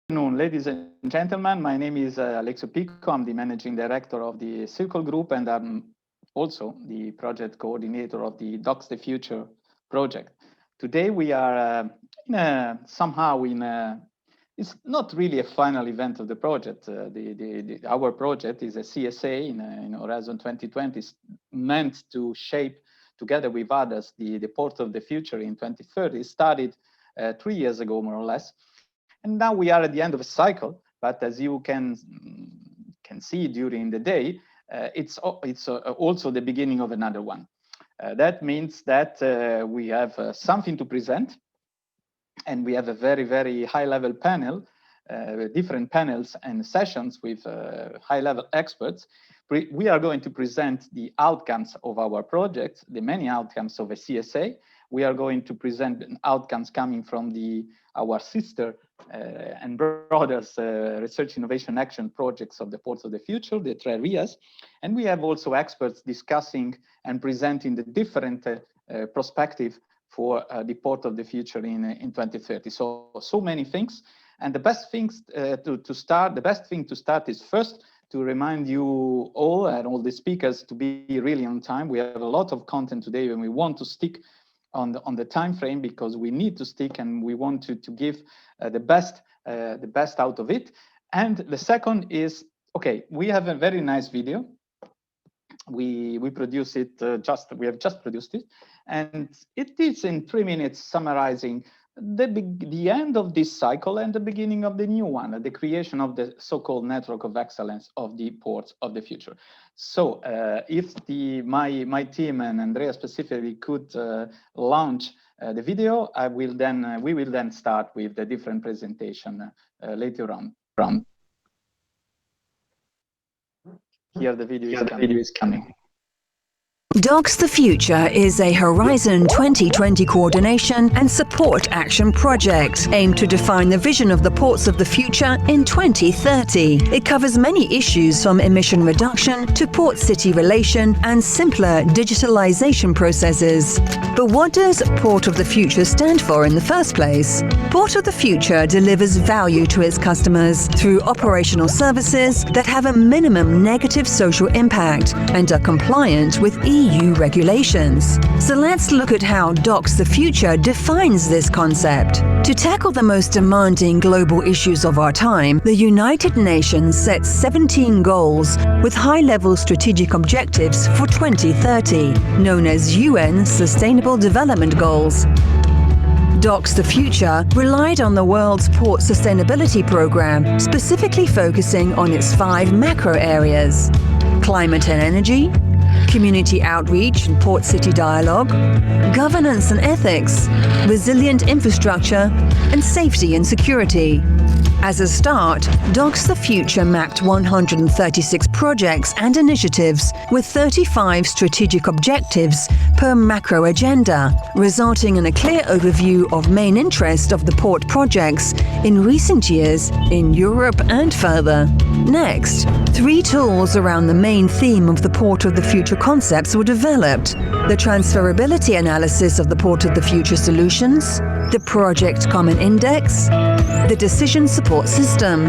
afternoon, ladies and gentlemen. My name is Alexio Picco. I'm the Managing Director of the Circle Group, and I'm also the Project Coordinator of the DockstheFuture project. Today we are it's not really a final event of the project. Our project is a CSA in Horizon 2020, meant to shape, together with others, the port of the future in 2030. It started 3 years ago, more or less. And now we are at the end of a cycle, but as you can see during the day, it's also the beginning of another one. That means that we have something to present, and we have a very, very high-level panel, different panels and sessions with high-level experts. We are going to present the outcomes of our project, the many outcomes of a CSA. We are going to present outcomes coming from our sister and brothers research innovation action projects of the ports of the future, the TRERIAs. And we have also experts discussing and presenting the different perspective for the port of the future in 2030. So many things. And the best things to start is first to remind you all and all the speakers to be really on time. We have a lot of content today, and we want to stick on the time frame because we need to stick, and we want to give the best out of it. And the second is, okay, we have a very nice video. We produce it we have just produced it, and it is in 3 minutes summarizing the end of this cycle and the beginning of the new one, the creation of the so-called network of excellence of the ports of the future. So if my team and Andrea specifically could launch the video, we will then start with the different presentation later on. Here the video is coming. DockstheFuture is a Horizon 2020 coordination and support action project aimed to define the vision of the ports of the future in 2030. It covers many issues from emission reduction to port-city relation and simpler digitalization processes. But what does Port of the Future stand for in the first place? Port of the Future delivers value to its customers through operational services that have a minimum negative social impact and are compliant with EU regulations. So let's look at how DockstheFuture defines this concept. To tackle the most demanding global issues of our time, the United Nations sets 17 goals with high-level strategic objectives for 2030, known as UN Sustainable Development Goals. DockstheFuture relied on the world's port sustainability program, specifically focusing on its 5 macro areas: climate and energy, community outreach and port-city dialogue, governance and ethics, resilient infrastructure, and safety and security. As a start, DockstheFuture mapped 136 projects and initiatives with 35 strategic objectives per macro agenda, resulting in a clear overview of main interest of the port projects in recent years in Europe and further. Next, 3 tools around the main theme of the Port of the Future concepts were developed: the Transferability Analysis of the Port of the Future solutions, the Project Common Index, the Decision Support System.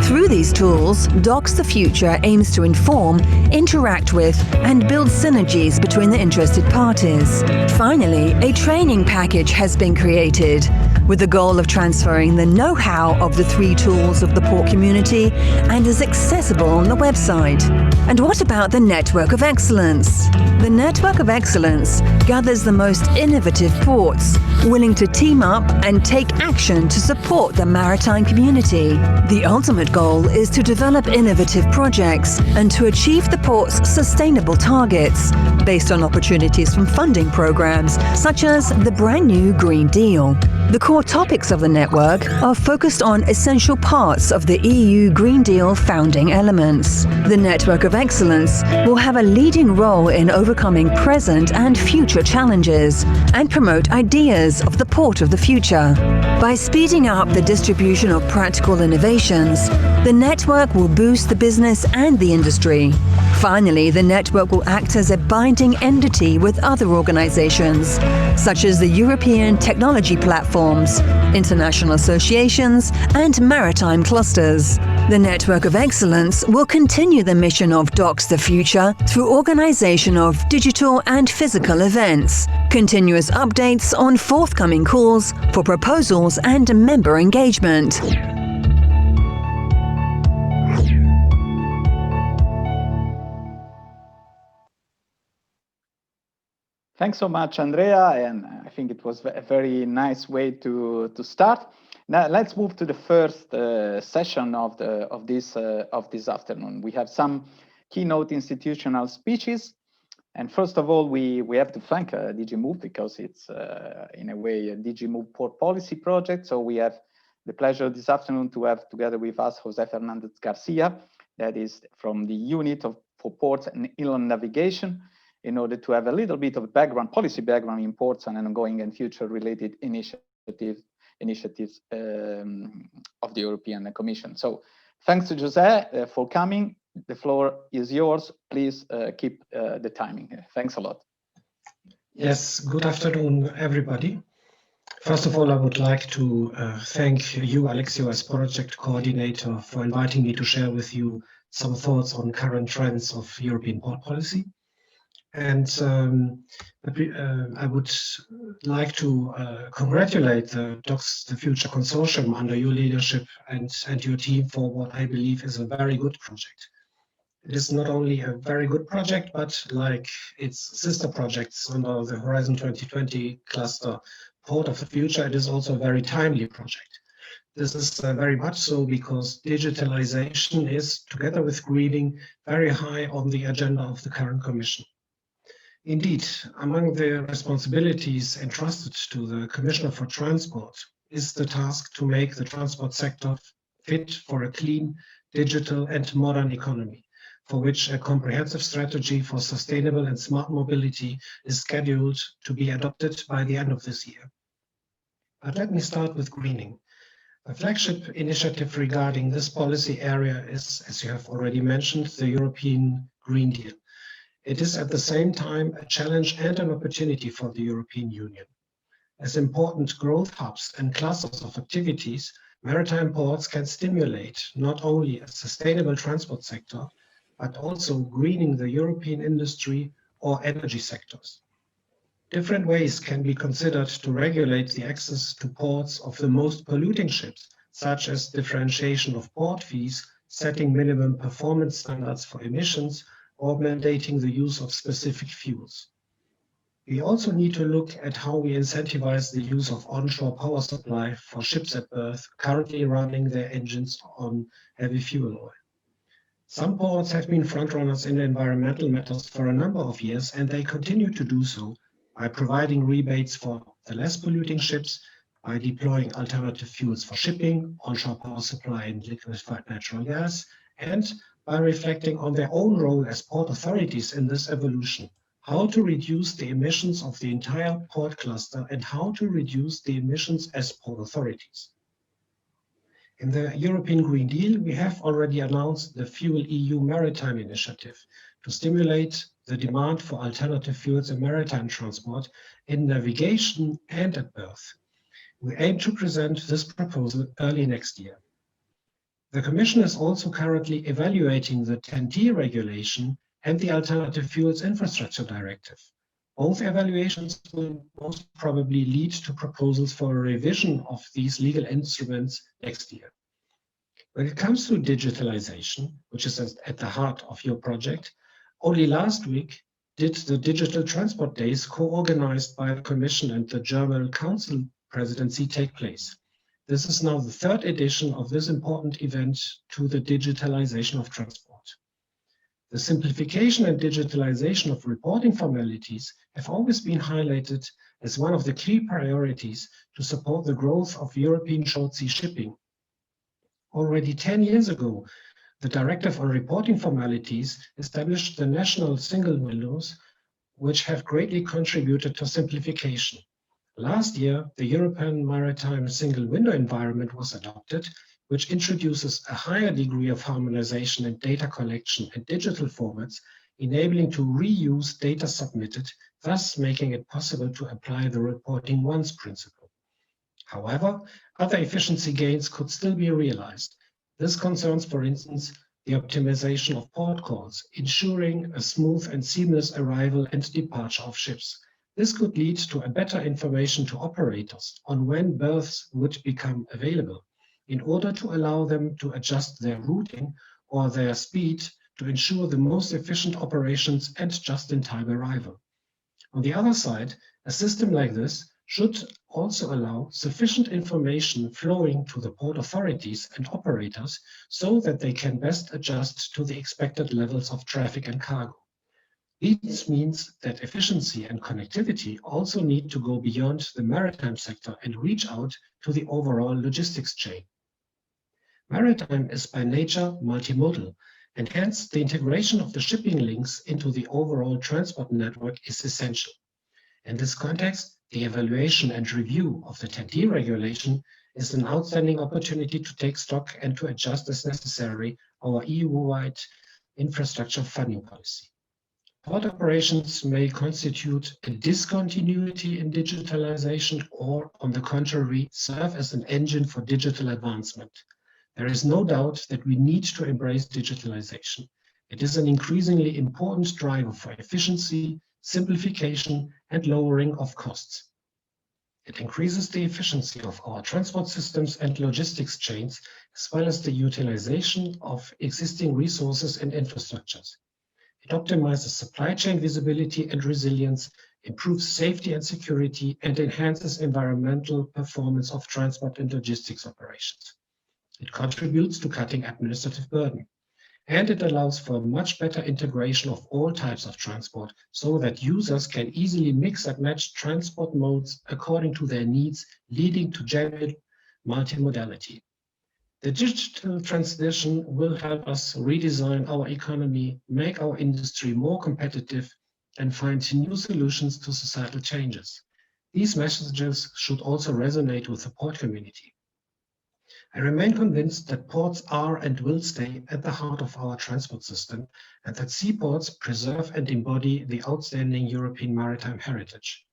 Through these tools, DockstheFuture aims to inform, interact with, and build synergies between the interested parties. Finally, a training package has been created with the goal of transferring the know-how of the 3 tools of the port community and is accessible on the website. And what about the Network of Excellence? The Network of Excellence gathers the most innovative ports, willing to team up and take action to support the maritime community. The ultimate goal is to develop innovative projects and to achieve the port's sustainable targets based on opportunities from funding programs such as the brand new Green Deal. The core topics of the network are focused on essential parts of the EU Green Deal founding elements. The Network of Excellence will have a leading role in overcoming present and future challenges and promote ideas of the port of the future. By speeding up the distribution of practical innovations, the network will boost the business and the industry. Finally, the network will act as a binding entity with other organizations, such as the European technology platforms, international associations, and maritime clusters. The Network of Excellence will continue the mission of DockstheFuture through organization of digital and physical events, continuous updates on forthcoming calls for proposals and member engagement. Thanks so much, Andrea, and I think it was a very nice way to start. Now let's move to the first session of this afternoon. We have some keynote institutional speeches, and first of all, we have to thank DigiMove because it's in a way a DigiMove port policy project. So we have the pleasure this afternoon to have together with us Jose Fernandez Garcia, that is from the unit for ports and inland navigation, in order to have a little bit of background, policy background in ports and ongoing and future related initiatives of the European Commission. So thanks to Jose for coming. The floor is yours. Please keep the timing. Thanks a lot. Yes, good afternoon, everybody. First of all, I would like to thank you, Alexio, as project coordinator, for inviting me to share with you some thoughts on current trends of European port policy. And I would like to congratulate the DockstheFuture consortium under your leadership and your team for what I believe is a very good project. It is not only a very good project, but like its sister projects under the Horizon 2020 cluster, Port of the Future, it is also a very timely project. This is very much so because digitalization is, together with greening, very high on the agenda of the current Commission. Indeed, among the responsibilities entrusted to the Commissioner for Transport is the task to make the transport sector fit for a clean, digital and modern economy, for which a comprehensive strategy for sustainable and smart mobility is scheduled to be adopted by the end of this year. But let me start with greening. The flagship initiative regarding this policy area is, as you have already mentioned, the European Green Deal. It is at the same time a challenge and an opportunity for the European Union. As important growth hubs and clusters of activities, maritime ports can stimulate not only a sustainable transport sector, but also greening the European industry or energy sectors. Different ways can be considered to regulate the access to ports of the most polluting ships, such as differentiation of port fees, setting minimum performance standards for emissions, or mandating the use of specific fuels. We also need to look at how we incentivize the use of onshore power supply for ships at berth currently running their engines on heavy fuel oil. Some ports have been frontrunners in environmental matters for a number of years, and they continue to do so by providing rebates for the less polluting ships, by deploying alternative fuels for shipping, onshore power supply and liquefied natural gas, and by reflecting on their own role as port authorities in this evolution, how to reduce the emissions of the entire port cluster and how to reduce the emissions as port authorities. In the European Green Deal, we have already announced the Fuel EU Maritime Initiative to stimulate the demand for alternative fuels in maritime transport, in navigation and at berth. We aim to present this proposal early next year. The Commission is also currently evaluating the TEN-T regulation and the Alternative Fuels Infrastructure Directive. Both evaluations will most probably lead to proposals for a revision of these legal instruments next year. When it comes to digitalization, which is at the heart of your project, only last week did the Digital Transport Days co-organized by the Commission and the German Council presidency take place. This is now the third edition of this important event to the digitalization of transport. The simplification and digitalization of reporting formalities have always been highlighted as one of the key priorities to support the growth of European short sea shipping. Already 10 years ago, the Directive on Reporting Formalities established the national single windows, which have greatly contributed to simplification. Last year, the European Maritime Single Window Environment was adopted, which introduces a higher degree of harmonization in data collection and digital formats, enabling to reuse data submitted, thus making it possible to apply the reporting once principle. However, other efficiency gains could still be realized. This concerns, for instance, the optimization of port calls, ensuring a smooth and seamless arrival and departure of ships. This could lead to a better information to operators on when berths would become available, in order to allow them to adjust their routing or their speed to ensure the most efficient operations and just-in-time arrival. On the other side, a system like this should also allow sufficient information flowing to the port authorities and operators so that they can best adjust to the expected levels of traffic and cargo. This means that efficiency and connectivity also need to go beyond the maritime sector and reach out to the overall logistics chain. Maritime is by nature multimodal, and hence the integration of the shipping links into the overall transport network is essential. In this context, the evaluation and review of the TEN-T regulation is an outstanding opportunity to take stock and to adjust as necessary our EU-wide infrastructure funding policy. Port operations may constitute a discontinuity in digitalization or, on the contrary, serve as an engine for digital advancement. There is no doubt that we need to embrace digitalization. It is an increasingly important driver for efficiency, simplification, and lowering of costs. It increases the efficiency of our transport systems and logistics chains, as well as the utilization of existing resources and infrastructures. It optimizes supply chain visibility and resilience, improves safety and security, and enhances environmental performance of transport and logistics operations. It contributes to cutting administrative burden. And it allows for much better integration of all types of transport so that users can easily mix and match transport modes according to their needs, leading to genuine multimodality. The digital transition will help us redesign our economy, make our industry more competitive, and find new solutions to societal changes. These messages should also resonate with the port community. I remain convinced that ports are and will stay at the heart of our transport system, and that seaports preserve and embody the outstanding European maritime heritage.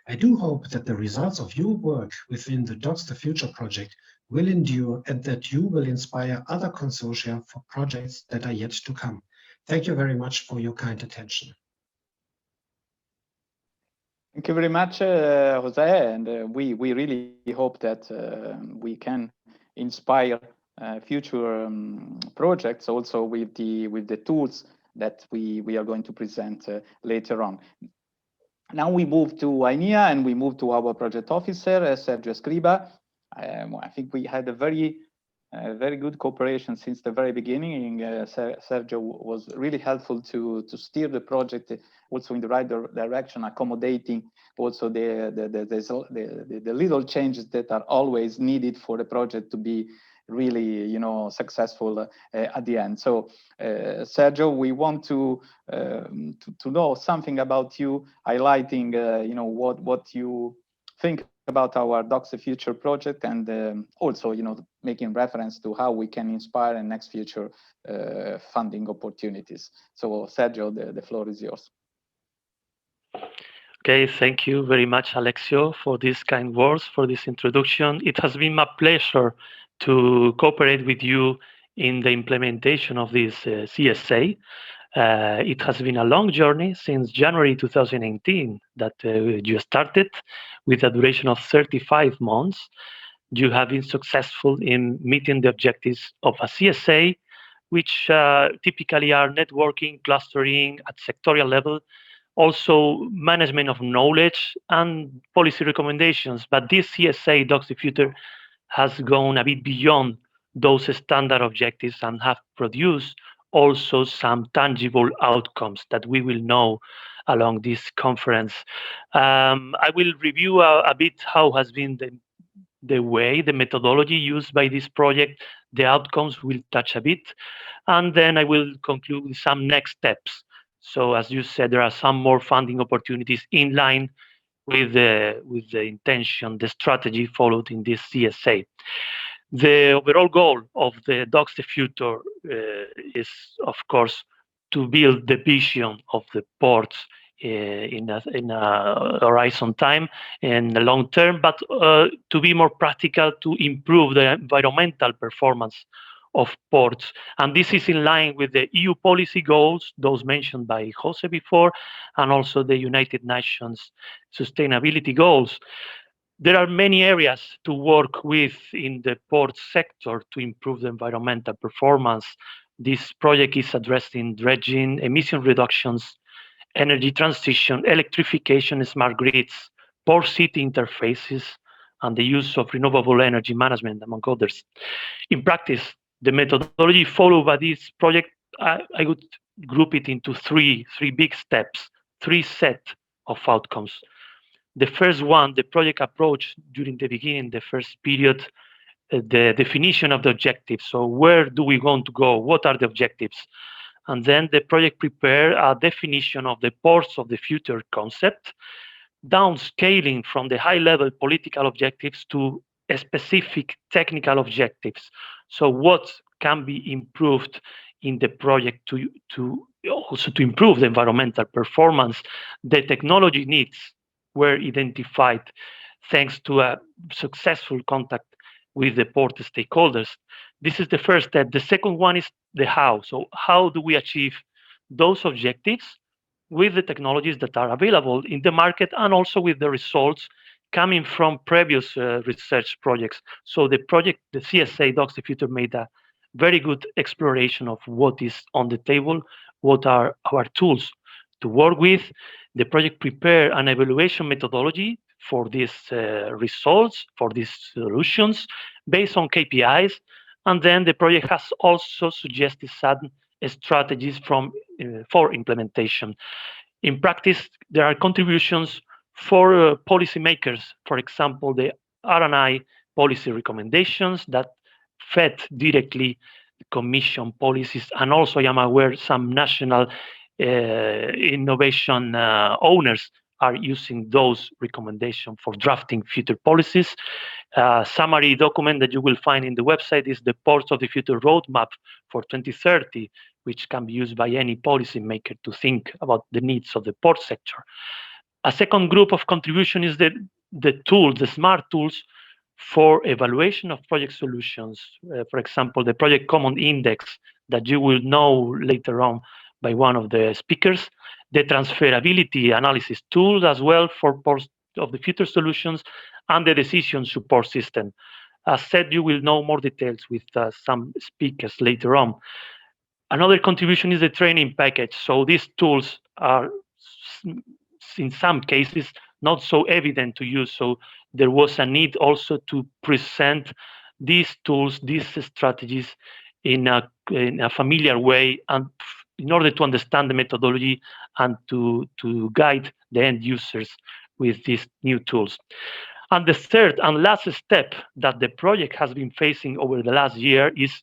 I do hope that the results of your work within the DockstheFuture project will endure and that you will inspire other consortia for projects that are yet to come. Thank you very much for your kind attention. Thank you very much, Jose, and we really hope that we can inspire future projects also with the tools that we are going to present later on. Now we move to INEA and we move to our project officer, Sergio Escriba. I think we had a very good cooperation since the very beginning. Sergio was really helpful to steer the project also in the right direction, accommodating also the little changes that are always needed for the project to be really, successful at the end. So, Sergio, we want to know something about you, highlighting, what you think about our DockstheFuture project, and also, making reference to how we can inspire in next future funding opportunities. So, Sergio, the floor is yours. Okay, thank you very much, Alexio, for these kind words, for this introduction. It has been my pleasure to cooperate with you in the implementation of this CSA. It has been a long journey since January 2018 that you started, with a duration of 35 months. You have been successful in meeting the objectives of a CSA, which typically are networking, clustering at sectorial level, also management of knowledge and policy recommendations. But this CSA, DockstheFuture, has gone a bit beyond those standard objectives and have produced also some tangible outcomes that we will know along this conference. I will review a bit how has been the methodology used by this project, the outcomes we'll touch a bit, and then I will conclude with some next steps. So as you said, there are some more funding opportunities in line with the intention, the strategy followed in this CSA. The overall goal of the DockstheFuture is, of course, to build the vision of the ports in a horizon time and the long term, but to be more practical, to improve the environmental performance of ports. And this is in line with the EU policy goals, those mentioned by Jose before, and also the United Nations sustainability goals. There are many areas to work with in the port sector to improve the environmental performance. This project is addressing dredging, emission reductions, energy transition, electrification, smart grids, port city interfaces, and the use of renewable energy management, among others. In practice, the methodology followed by this project, I would group it into three big steps, three set of outcomes. The first one, the project approach during the beginning, the first period, the definition of the objectives. So where do we want to go? What are the objectives? And then the project prepare a definition of the ports of the future concept, downscaling from the high-level political objectives to specific technical objectives. So what can be improved in the project to also to improve the environmental performance? The technology needs were identified thanks to a successful contact with the port stakeholders. This is the first step. The second one is the how. So how do we achieve those objectives with the technologies that are available in the market and also with the results coming from previous research projects. So the project, the CSA DockstheFuture, made a very good exploration of what is on the table, what are our tools to work with. The project prepared an evaluation methodology for these results, for these solutions, based on KPIs. And then the project has also suggested some strategies for implementation. In practice, there are contributions for policymakers. For example, the R&I policy recommendations that fed directly the Commission policies, and also I am aware some national innovation owners are using those recommendations for drafting future policies. Summary document that you will find in the website is the Ports of the Future Roadmap for 2030, which can be used by any policymaker to think about the needs of the port sector. A second group of contribution is the tools, the smart tools for evaluation of project solutions. For example, the Project Common Index that you will know later on by one of the speakers, the Transferability Analysis tool as well for ports of the future solutions, and the Decision Support System. As said, you will know more details with some speakers later on. Another contribution is the training package. So these tools are, in some cases, not so evident to use. So there was a need also to present these tools, these strategies in a familiar way, and in order to understand the methodology and to guide the end users with these new tools. And the third and last step that the project has been facing over the last year is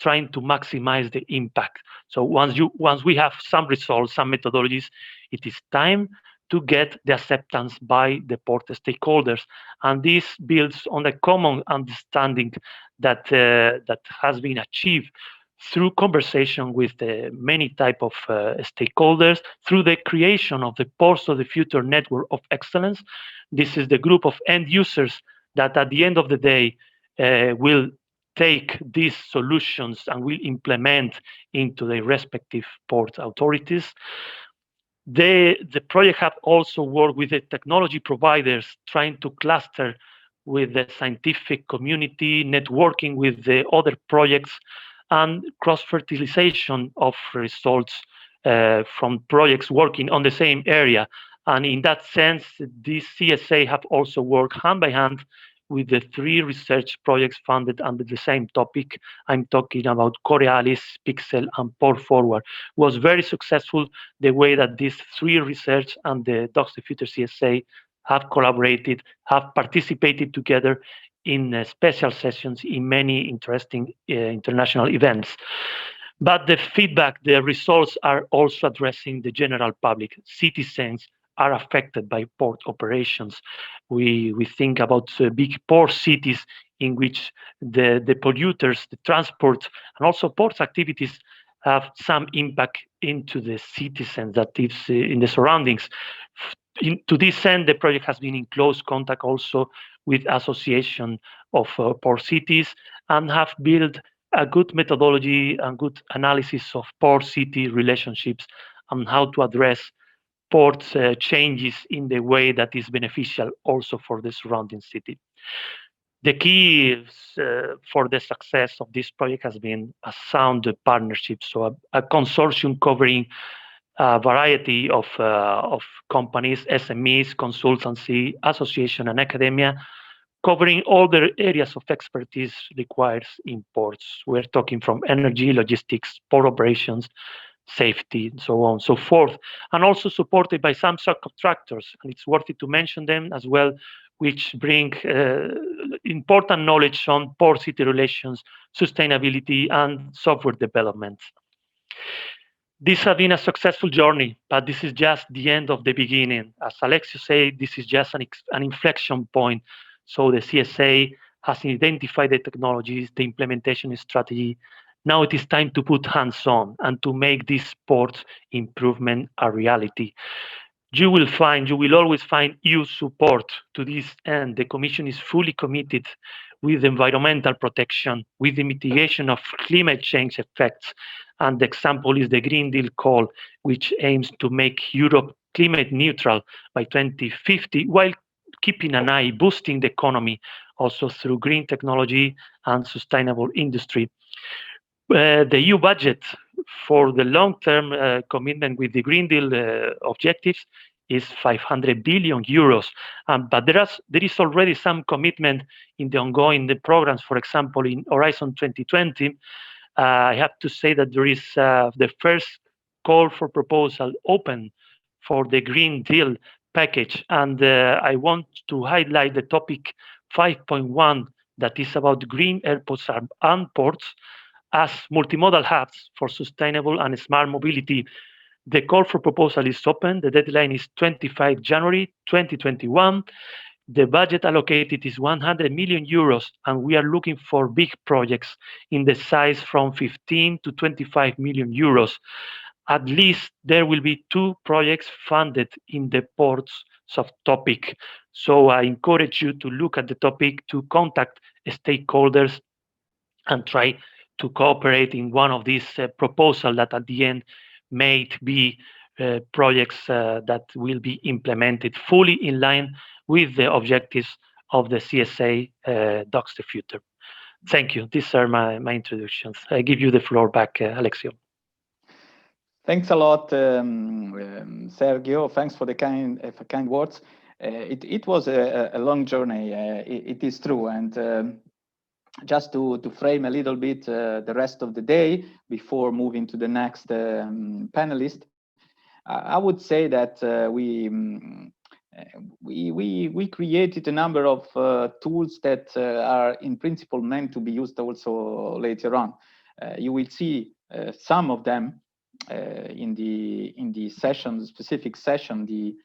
trying to maximize the impact. So once we have some results, some methodologies, it is time to get the acceptance by the port stakeholders. And this builds on a common understanding that has been achieved through conversation with many type of stakeholders, through the creation of the Ports of the Future Network of Excellence. This is the group of end users that at the end of the day will take these solutions and will implement into the respective port authorities. The project have also worked with the technology providers, trying to cluster with the scientific community, networking with the other projects, and cross-fertilization of results from projects working on the same area. And in that sense, this CSA have also worked hand by hand with the 3 research projects funded under the same topic. I'm talking about Coriolis, Pixel, and Port Forward. It was very successful the way that these 3 research and the DockstheFuture CSA have collaborated, have participated together in special sessions in many interesting international events. But the feedback, the results are also addressing the general public. Citizens are affected by port operations. We think about big port cities in which the polluters, the transport, and also port activities have some impact into the citizens that lives in the surroundings. To this end, the project has been in close contact also with Association of Port Cities and have built a good methodology and good analysis of port-city relationships and how to address port changes in the way that is beneficial also for the surrounding city. The key for the success of this project has been a sound partnership, so a consortium covering a variety of companies, SMEs, consultancy, association, and academia, covering all the areas of expertise required in ports. We're talking from energy, logistics, port operations, safety, and so on and so forth, and also supported by some subcontractors. And it's worth it to mention them as well, which bring important knowledge on port-city relations, sustainability, and software development. This has been a successful journey, but this is just the end of the beginning. As Alexio said, this is just an inflection point. So the CSA has identified the technologies, the implementation strategy. Now it is time to put hands on and to make this port improvement a reality. You will always find EU support to this end. The Commission is fully committed with environmental protection, with the mitigation of climate change effects. And the example is the Green Deal call, which aims to make Europe climate neutral by 2050, while keeping an eye, boosting the economy also through green technology and sustainable industry. The EU budget for the long-term commitment with the Green Deal objectives is 500 billion euros. But there is already some commitment in the ongoing programs. For example, in Horizon 2020, I have to say that there is the first call for proposal open for the Green Deal package. And I want to highlight the topic 5.1 that is about green airports and ports as multimodal hubs for sustainable and smart mobility. The call for proposal is open. The deadline is 25 January 2021. The budget allocated is 100 million euros, and we are looking for big projects in the size from 15 to 25 million euros. At least there will be 2 projects funded in the ports subtopic. So I encourage you to look at the topic, to contact stakeholders and try to cooperate in one of these proposals that at the end may be projects that will be implemented fully in line with the objectives of the CSA DockstheFuture. Thank you. These are my introductions. I give you the floor back, Alexio. Thanks a lot, Sergio. Thanks for the kind words. It was a long journey. It is true, and just to frame a little bit the rest of the day before moving to the next panelist, I would say that we created a number of tools that are in principle meant to be used also later on. You will see some of them in the session, the specific session, the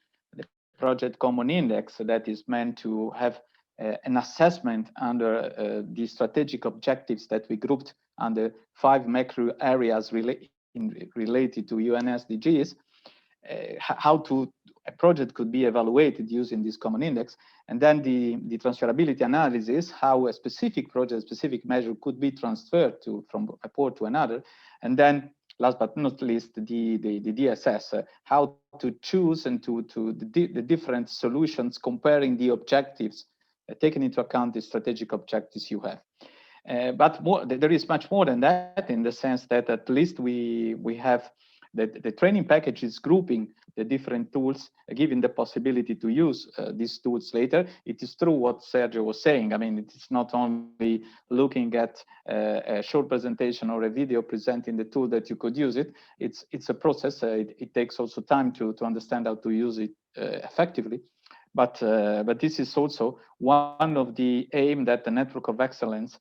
project common index that is meant to have an assessment under the strategic objectives that we grouped under 5 macro areas related to UN SDGs, how a project could be evaluated using this common index, and then the transferability analysis, how a specific project, specific measure could be transferred from a port to another, and then last but not least, the DSS, how to choose and the different solutions, comparing the objectives, taking into account the strategic objectives you have. But there is much more than that, in the sense that at least we have the training package is grouping the different tools, giving the possibility to use these tools later. It is true what Sergio was saying. I mean, it is not only looking at a short presentation or a video presenting the tool that you could use it. It's a process. It takes also time to understand how to use it effectively. But this is also one of the aim that the Network of Excellence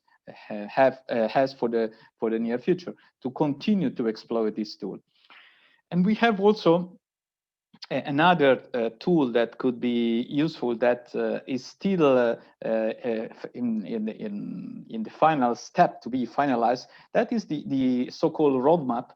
has for the near future, to continue to exploit this tool. And we have also another tool that could be useful that is still in the final step to be finalized, that is the so-called roadmap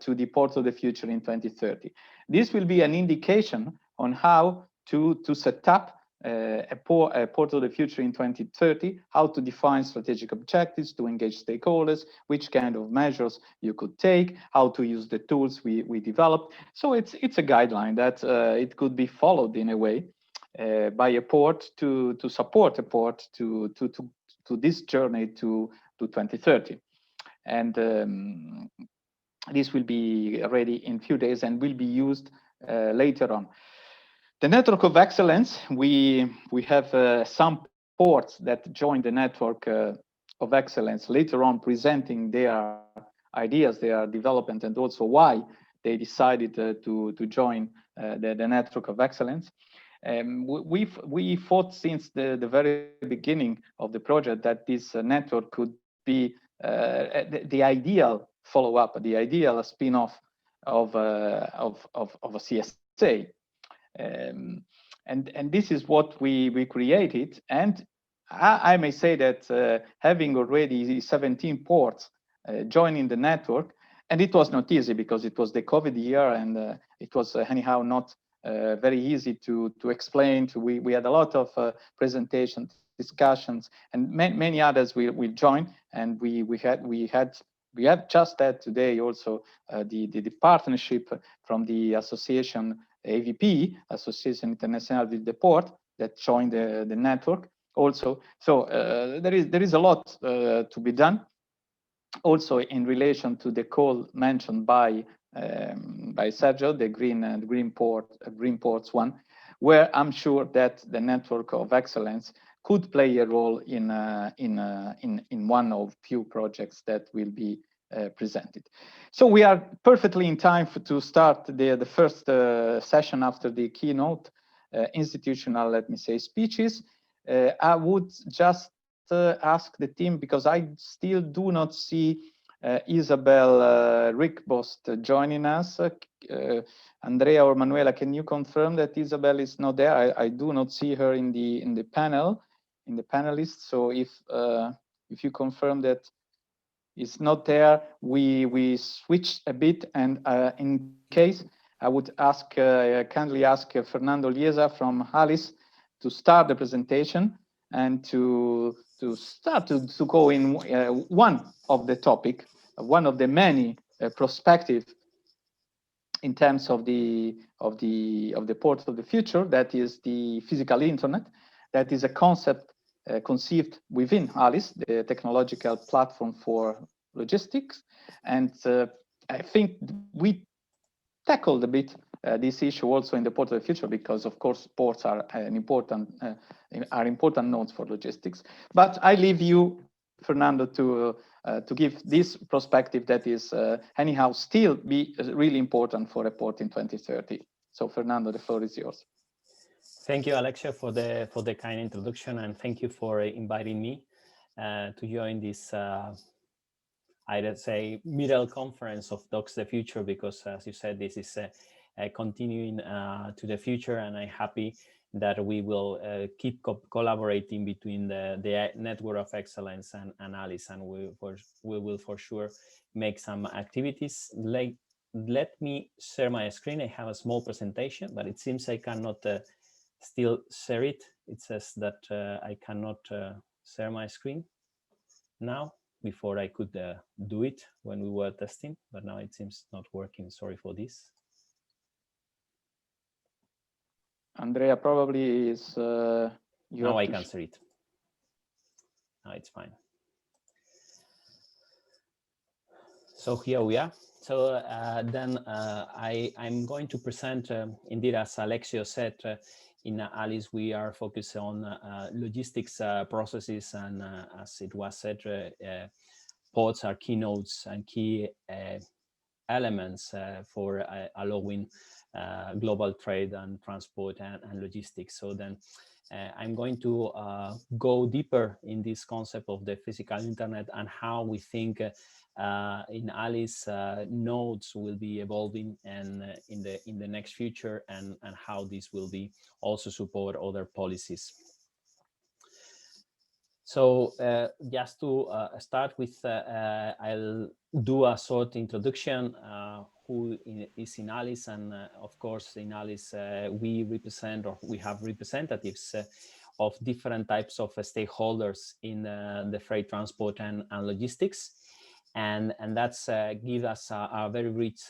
to the Port of the Future in 2030. This will be an indication on how to set up a Port of the Future in 2030, how to define strategic objectives, to engage stakeholders, which kind of measures you could take, how to use the tools we developed. So it's a guideline that it could be followed in a way by a port to support a port to this journey to 2030. And this will be ready in a few days and will be used later on. The network of excellence, we have some ports that join the network of excellence later on, presenting their ideas, their development, and also why they decided to join the network of excellence. We thought since the very beginning of the project that this network could be the ideal follow-up, the ideal spin-off of a CSA. And this is what we created. And I may say that having already 17 ports joining the network, and it was not easy because it was the COVID year, and it was anyhow not very easy to explain. We had a lot of presentations, discussions, and many others will join. And we have just had today also the partnership from the association AVP, Association Internationale de Port, that joined the network also. So there is a lot to be done. Also in relation to the call mentioned by Sergio, the green ports one, where I'm sure that the network of excellence could play a role in one of few projects that will be presented. So we are perfectly in time to start the first session after the keynote institutional, let me say, speeches. I would just ask the team, because I still do not see Isabel Rickbost joining us. Andrea or Manuela, can you confirm that Isabel is not there? I do not see her in the panel, in the panelists. So if you confirm that it's not there, we switch a bit, and in case I would ask kindly ask Fernando Liesa from Alice to start the presentation and to start to go in one of the topic, one of the many perspective in terms of the port of the future, that is the physical internet. That is a concept conceived within Alice, the technological platform for logistics. And I think we tackled a bit this issue also in the port of the future, because of course ports are important nodes for logistics. But I leave you, Fernando, to give this perspective that is anyhow still be really important for a port in 2030. So Fernando, the floor is yours. Thank you, Alexia, for the kind introduction, and thank you for inviting me to join this I'd say middle conference of DockstheFuture, because as you said, this is continuing to the future, and I'm happy that we will keep collaborating between the Network of Excellence and Alice, and we will for sure make some activities. Let me share my screen. I have a small presentation, but it seems I cannot still share it. It says that I cannot share my screen now. Before I could do it when we were testing, but now it seems not working. Sorry for this. Andrea probably is. Now I can share it. Now it's fine. So here we are. So then I'm going to present, indeed, as Alexio said, in Alice, we are focused on logistics processes, and as it was said, ports are keynotes and key elements for allowing global trade and transport and logistics. So then I'm going to go deeper in this concept of the physical internet and how we think in Alice nodes will be evolving and in the next future, and how this will be also support other policies. So just to start with, I'll do a short introduction. Who is in Alice, and of course in Alice we represent, or we have representatives of different types of stakeholders in the freight transport and logistics, and that's give us a very rich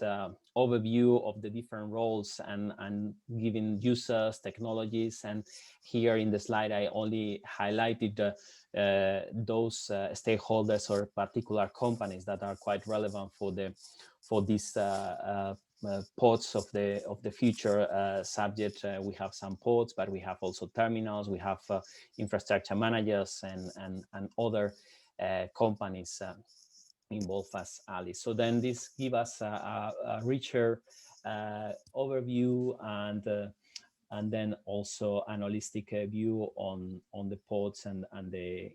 overview of the different roles and giving users, technologies. And here in the slide I only highlighted those stakeholders or particular companies that are quite relevant for these ports of the future subject. We have some ports, but we have also terminals, we have infrastructure managers and other companies involved as Alice. So then this gives us a richer overview and then also an holistic view on the ports and the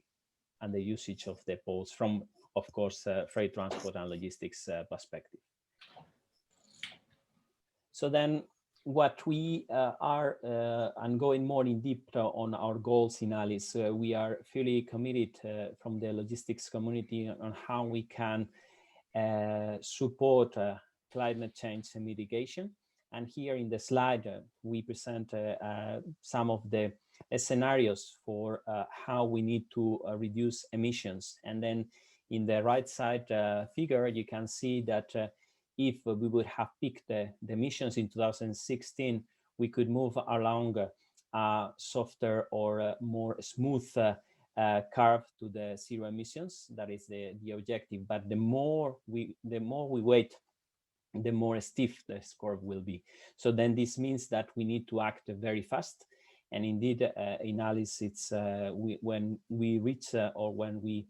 usage of the ports from, of course, freight transport and logistics perspective. So then what we are, and going more in depth on our goals in Alice, we are fully committed from the logistics community on how we can support climate change mitigation. And here in the slide, we present some of the scenarios for how we need to reduce emissions. And then in the right side figure, you can see that if we would have picked the emissions in 2016, we could move along a softer or more smooth curve to the zero emissions. That is the objective. But the more we wait, the more stiff this curve will be. So then this means that we need to act very fast. And indeed, in Alice, it's when we reach or when we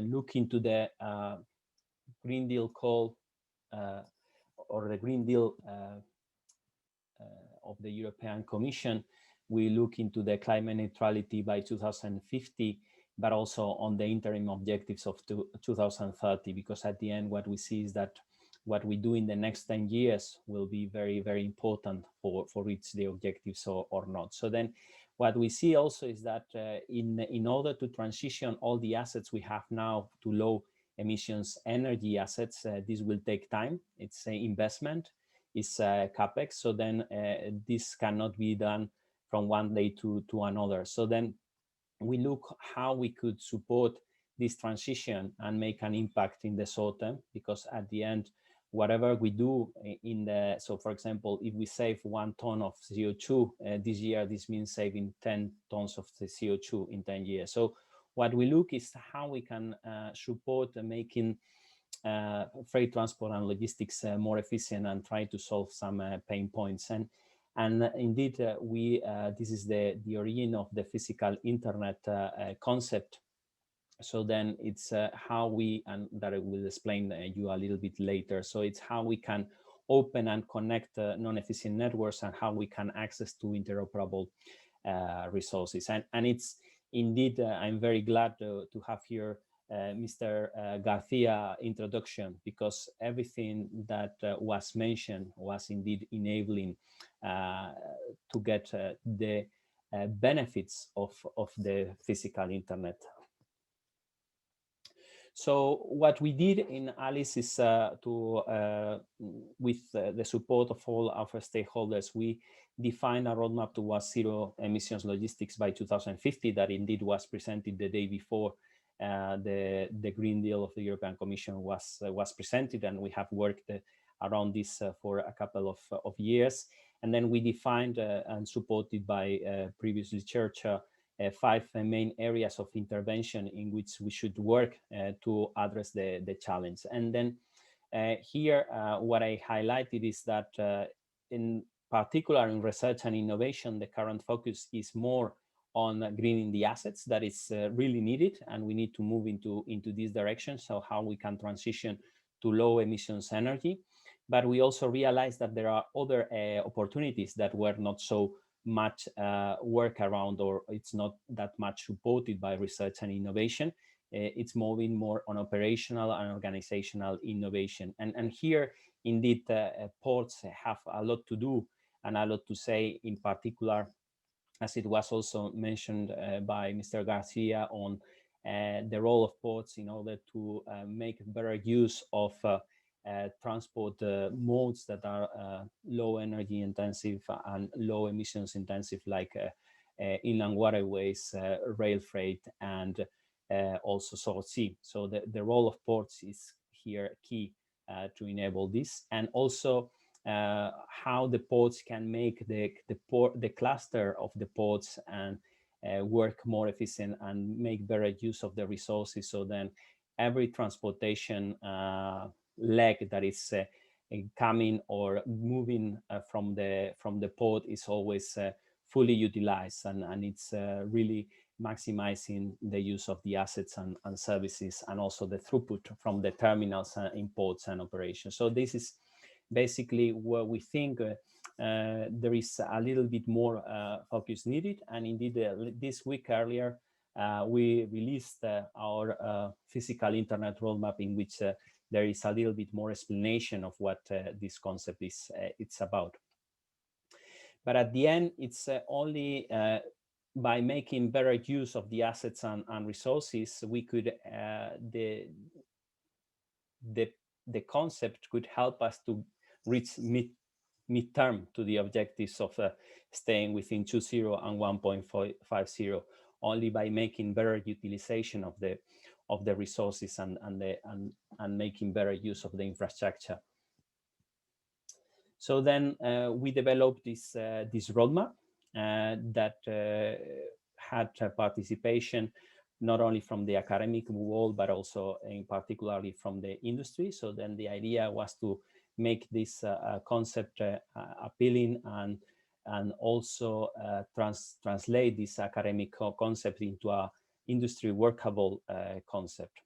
look into the Green Deal call or the Green Deal of the European Commission, we look into the climate neutrality by 2050, but also on the interim objectives of 2030, because at the end, what we see is that what we do in the next 10 years will be very, very important for reach the objectives or not. So then what we see also is that in order to transition all the assets we have now to low emissions energy assets, this will take time. It's an investment, it's capex. So then this cannot be done from one day to another. So then we look how we could support this transition and make an impact in the short term, because at the end, whatever we do so for example, if we save 1 ton of CO2 this year, this means saving 10 tons of the CO2 in 10 years. So what we look is how we can support making freight transport and logistics more efficient and try to solve some pain points. And indeed, this is the origin of the physical internet concept. So then it's how we, and that I will explain you a little bit later. So it's how we can open and connect non-efficient networks and how we can access to interoperable resources. And it's indeed, I'm very glad to have here Mr. Garcia introduction, because everything that was mentioned was indeed enabling to get the benefits of the physical internet. So what we did in Alice is with the support of all our stakeholders, we defined a roadmap towards zero emissions logistics by 2050 that indeed was presented the day before the Green Deal of the European Commission was presented, and we have worked around this for a couple of years. And then we defined and supported by previous research 5 main areas of intervention in which we should work to address the challenge. And then here, what I highlighted is that in particular in research and innovation, the current focus is more on greening the assets. That is really needed, and we need to move into this direction. So how we can transition to low emissions energy. But we also realized that there are other opportunities that were not so much work around, or it's not that much supported by research and innovation. It's moving more on operational and organizational innovation. And here, indeed, ports have a lot to do and a lot to say, in particular, as it was also mentioned by Mr. Garcia, on the role of ports in order to make better use of transport modes that are low energy intensive and low emissions intensive, like inland waterways, rail freight, and also salt sea. So the role of ports is here key to enable this, and also how the ports can make the cluster of the ports and work more efficient and make better use of the resources. So then every transportation leg that is coming or moving from the port is always fully utilized, and it's really maximizing the use of the assets and services, and also the throughput from the terminals in ports and operations. So this is basically where we think there is a little bit more focus needed. And indeed, this week earlier, we released our physical internet roadmap, in which there is a little bit more explanation of what this concept is it's about. But at the end, it's only by making better use of the assets and resources, we could the concept could help us to reach midterm to the objectives of staying within 2.0 and 1.50, only by making better utilization of the resources and making better use of the infrastructure. So then we developed this roadmap that had participation not only from the academic world, but also in particularly from the industry. So then the idea was to make this concept appealing and also translate this academic concept into a industry workable concept.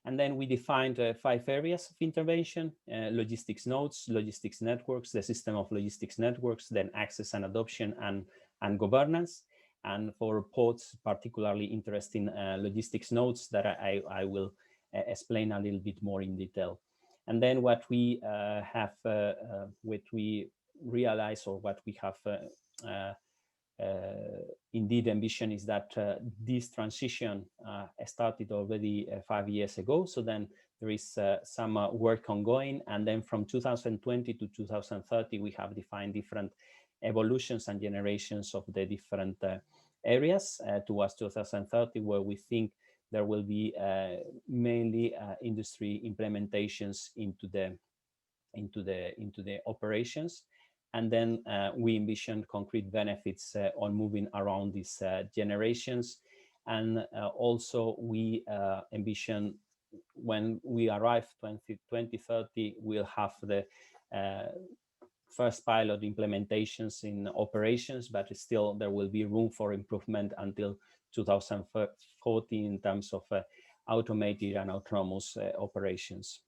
And then we defined 5 areas of intervention: logistics nodes, logistics networks, the system of logistics networks, then access and adoption, and governance. And for ports, particularly interesting logistics nodes that I will explain a little bit more in detail. And then what we what we realize, or what we have indeed ambition, is that this transition started already 5 years ago. So then there is some work ongoing, and then from 2020 to 2030 we have defined different evolutions and generations of the different areas towards 2030, where we think there will be mainly industry implementations into the operations. And then we envision concrete benefits on moving around these generations. And also we envision, when we arrive 2030, we'll have the first pilot implementations in operations, but still there will be room for improvement until 2040 in terms of automated and autonomous operations.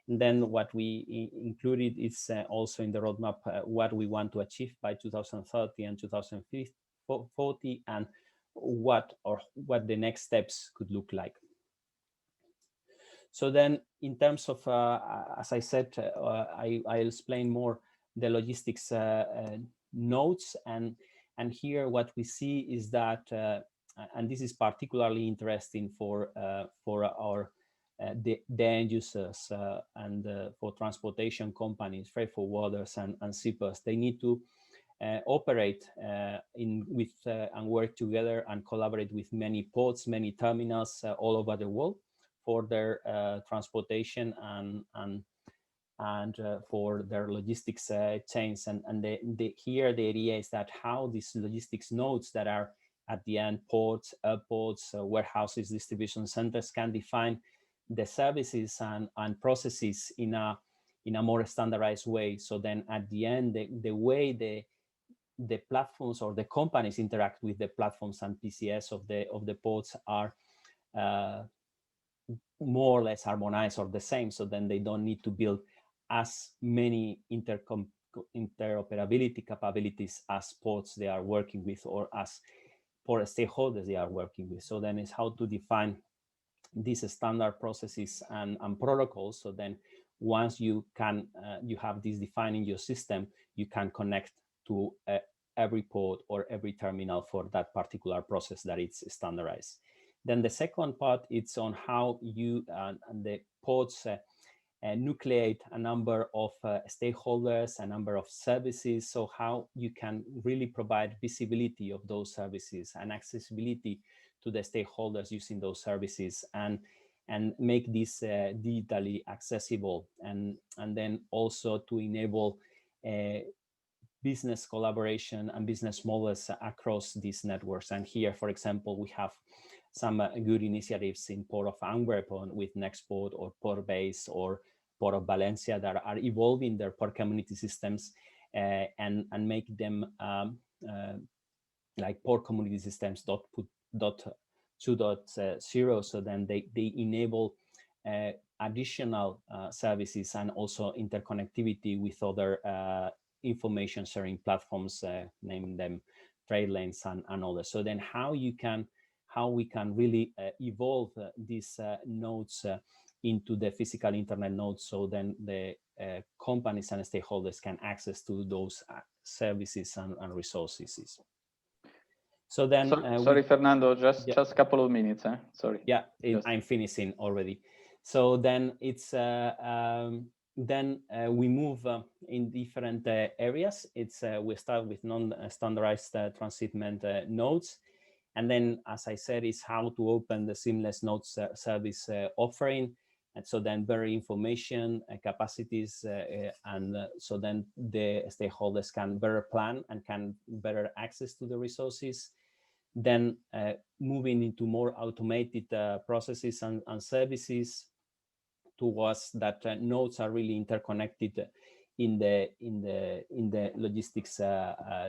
And then what we included is also in the roadmap what we want to achieve by 2030 and 2040, and what the next steps could look like. So then, in terms of, as I said, I'll explain more the logistics nodes, and here what we see is that, and this is particularly interesting for our the end users and for transportation companies, freight forwarders and shippers. They need to operate with and work together and collaborate with many ports, many terminals all over the world for their transportation and for their logistics chains. And here the idea is that how these logistics nodes that are at the end, ports, airports, warehouses, distribution centers, can define the services and processes in a more standardized way. So then at the end, the way the platforms or the companies interact with the platforms and PCS of the ports are more or less harmonized or the same. So then they don't need to build as many interoperability capabilities as ports they are working with or as port stakeholders they are working with. So then it's how to define these standard processes and protocols. So then once you can you have this defined in your system, you can connect to every port or every terminal for that particular process that it's standardized. Then the second part, it's on how you and the ports nucleate a number of stakeholders, a number of services. So how you can really provide visibility of those services and accessibility to the stakeholders using those services, and make this digitally accessible, and then also to enable business collaboration and business models across these networks. And here, for example, we have some good initiatives in Port of Antwerp with Nextport or Portbase or Port of Valencia that are evolving their port community systems and make them like port community systems 2.0. So then they enable additional services and also interconnectivity with other information sharing platforms, naming them trade lanes and others. So then how we can really evolve these nodes into the physical internet nodes, so then the companies and stakeholders can access to those services and resources. So then sorry Fernando, just a couple of minutes, sorry. Yeah, I'm finishing already. So then it's then we move in different areas. It's we start with non-standardized transshipment nodes, and then, as I said, is how to open the seamless node service offering. And so then better information, capacities, and so then the stakeholders can better plan and can better access to the resources. Then moving into more automated processes and services towards that nodes are really interconnected in the logistics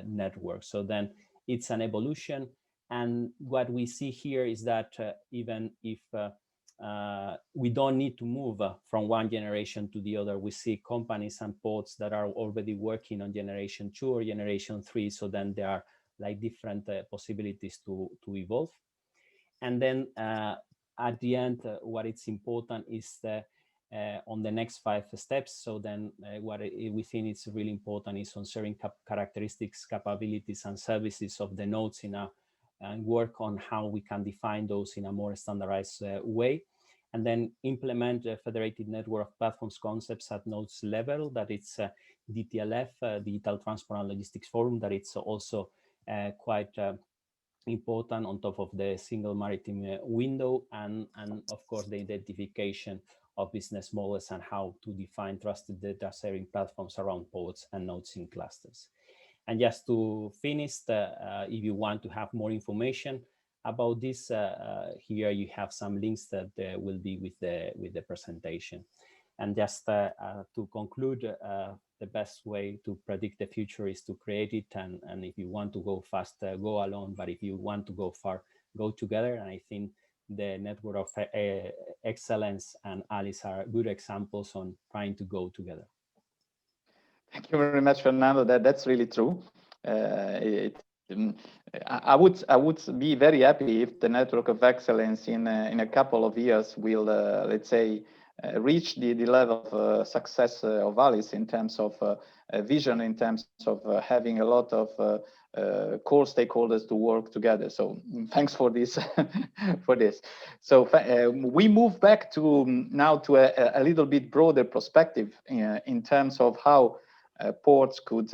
network. So then it's an evolution. And what we see here is that even if we don't need to move from one generation to the other, we see companies and ports that are already working on generation 2 or generation 3. So then there are like different possibilities to evolve. And then at the end, what it's important is on the next 5 steps. So then what we think is really important is on sharing characteristics, capabilities, and services of the nodes and work on how we can define those in a more standardized way. And then implement a federated network of platforms concepts at nodes level, that it's DTLF, Digital Transport and Logistics Forum, that it's also quite important on top of the single maritime window, and of course the identification of business models and how to define trusted data sharing platforms around ports and nodes in clusters. And just to finish, if you want to have more information about this, here you have some links that will be with the presentation. And just to conclude, the best way to predict the future is to create it. And if you want to go fast, go alone. But if you want to go far, go together. And I think the Network of Excellence and Alice are good examples on trying to go together. Thank you very much, Fernando. That's really true. I would be very happy if the Network of Excellence in a couple of years will, let's say, reach the level of success of Alice in terms of vision, in terms of having a lot of core stakeholders to work together. So thanks for this. for this. So we move back to now to a little bit broader perspective in terms of how ports could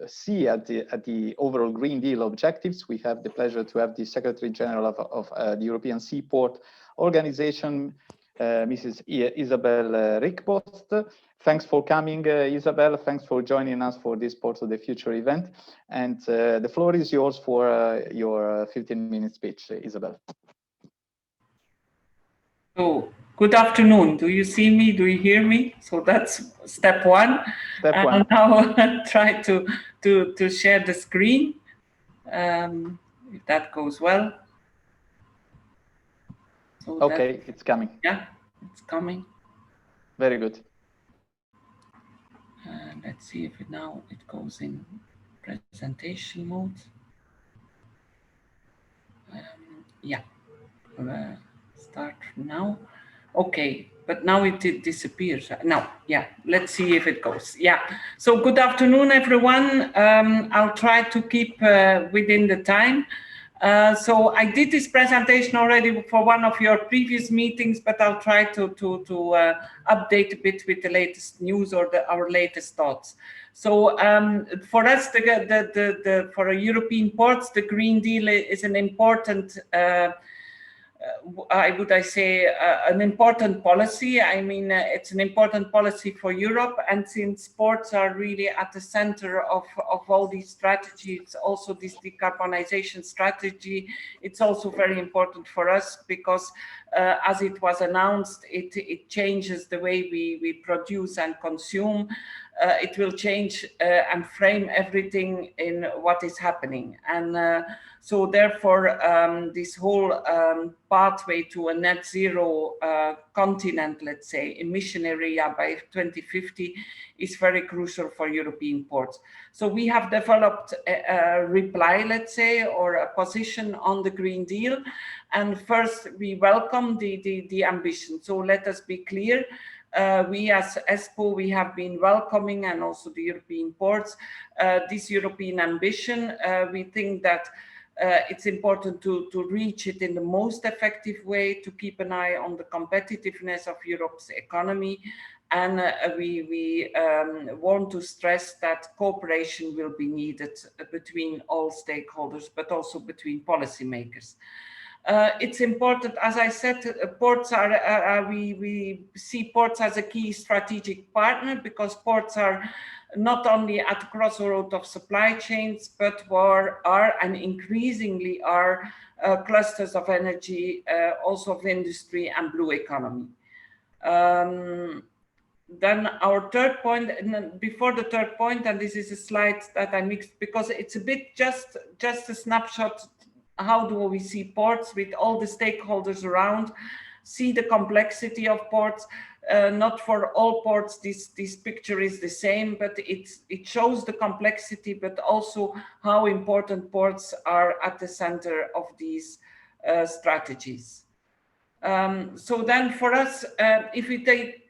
see at the overall Green Deal objectives. We have the pleasure to have the Secretary General of the European Seaport Organization, Mrs. Isabel Rtport. Thanks for coming, Isabel. Thanks for joining us for this Ports of the Future event. And the floor is yours for your 15-minute speech, Isabel. So, good afternoon. Do you see me? Do you hear me? So that's step one. Step one. And now try to share the screen. If that goes well. So okay, it's coming. Yeah, it's coming. Very good. let's see if now it goes in presentation mode. Yeah, start now. Okay, but now it disappears. Now, yeah, let's see if it goes. Yeah, so good afternoon, everyone. I'll try to keep within the time. So I did this presentation already for one of your previous meetings, but I'll try to update a bit with the latest news or our latest thoughts. So for us, for European ports, the Green Deal is an important an important policy. I mean, it's an important policy for Europe, and since ports are really at the center of all these strategies, also this decarbonization strategy, it's also very important for us because as it was announced, it changes the way we produce and consume. It will change and frame everything in what is happening. And so therefore, this whole pathway to a net zero continent, let's say, emission area by 2050 is very crucial for European ports. So we have developed a reply, let's say, or a position on the Green Deal. And first, we welcome the ambition. So let us be clear. We as ESPO, we have been welcoming, and also the European ports, this European ambition. We think that it's important to reach it in the most effective way, to keep an eye on the competitiveness of Europe's economy. And we want to stress that cooperation will be needed between all stakeholders, but also between policymakers. It's important, as I said, ports are, we see ports as a key strategic partner, because ports are not only at the crossroad of supply chains, but are and increasingly are clusters of energy, also of industry and blue economy. Then our third point, and before the third point, and this is a slide that I mixed because it's a bit just a snapshot. How do we see ports with all the stakeholders around, see the complexity of ports. Not for all ports this picture is the same, but it shows the complexity, but also how important ports are at the center of these strategies. So then for us, if we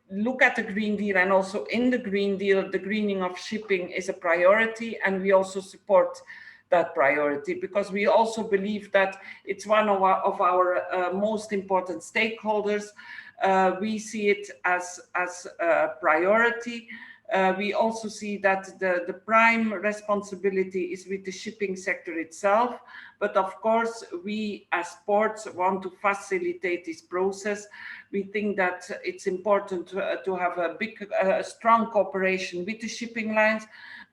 look at the Green Deal, and also in the Green Deal, the greening of shipping is a priority, and we also support that priority, because we also believe that it's one of our most important stakeholders. We see it as a priority. We also see that the prime responsibility is with the shipping sector itself. But of course, we as ports want to facilitate this process. We think that it's important to have a strong cooperation with the shipping lines,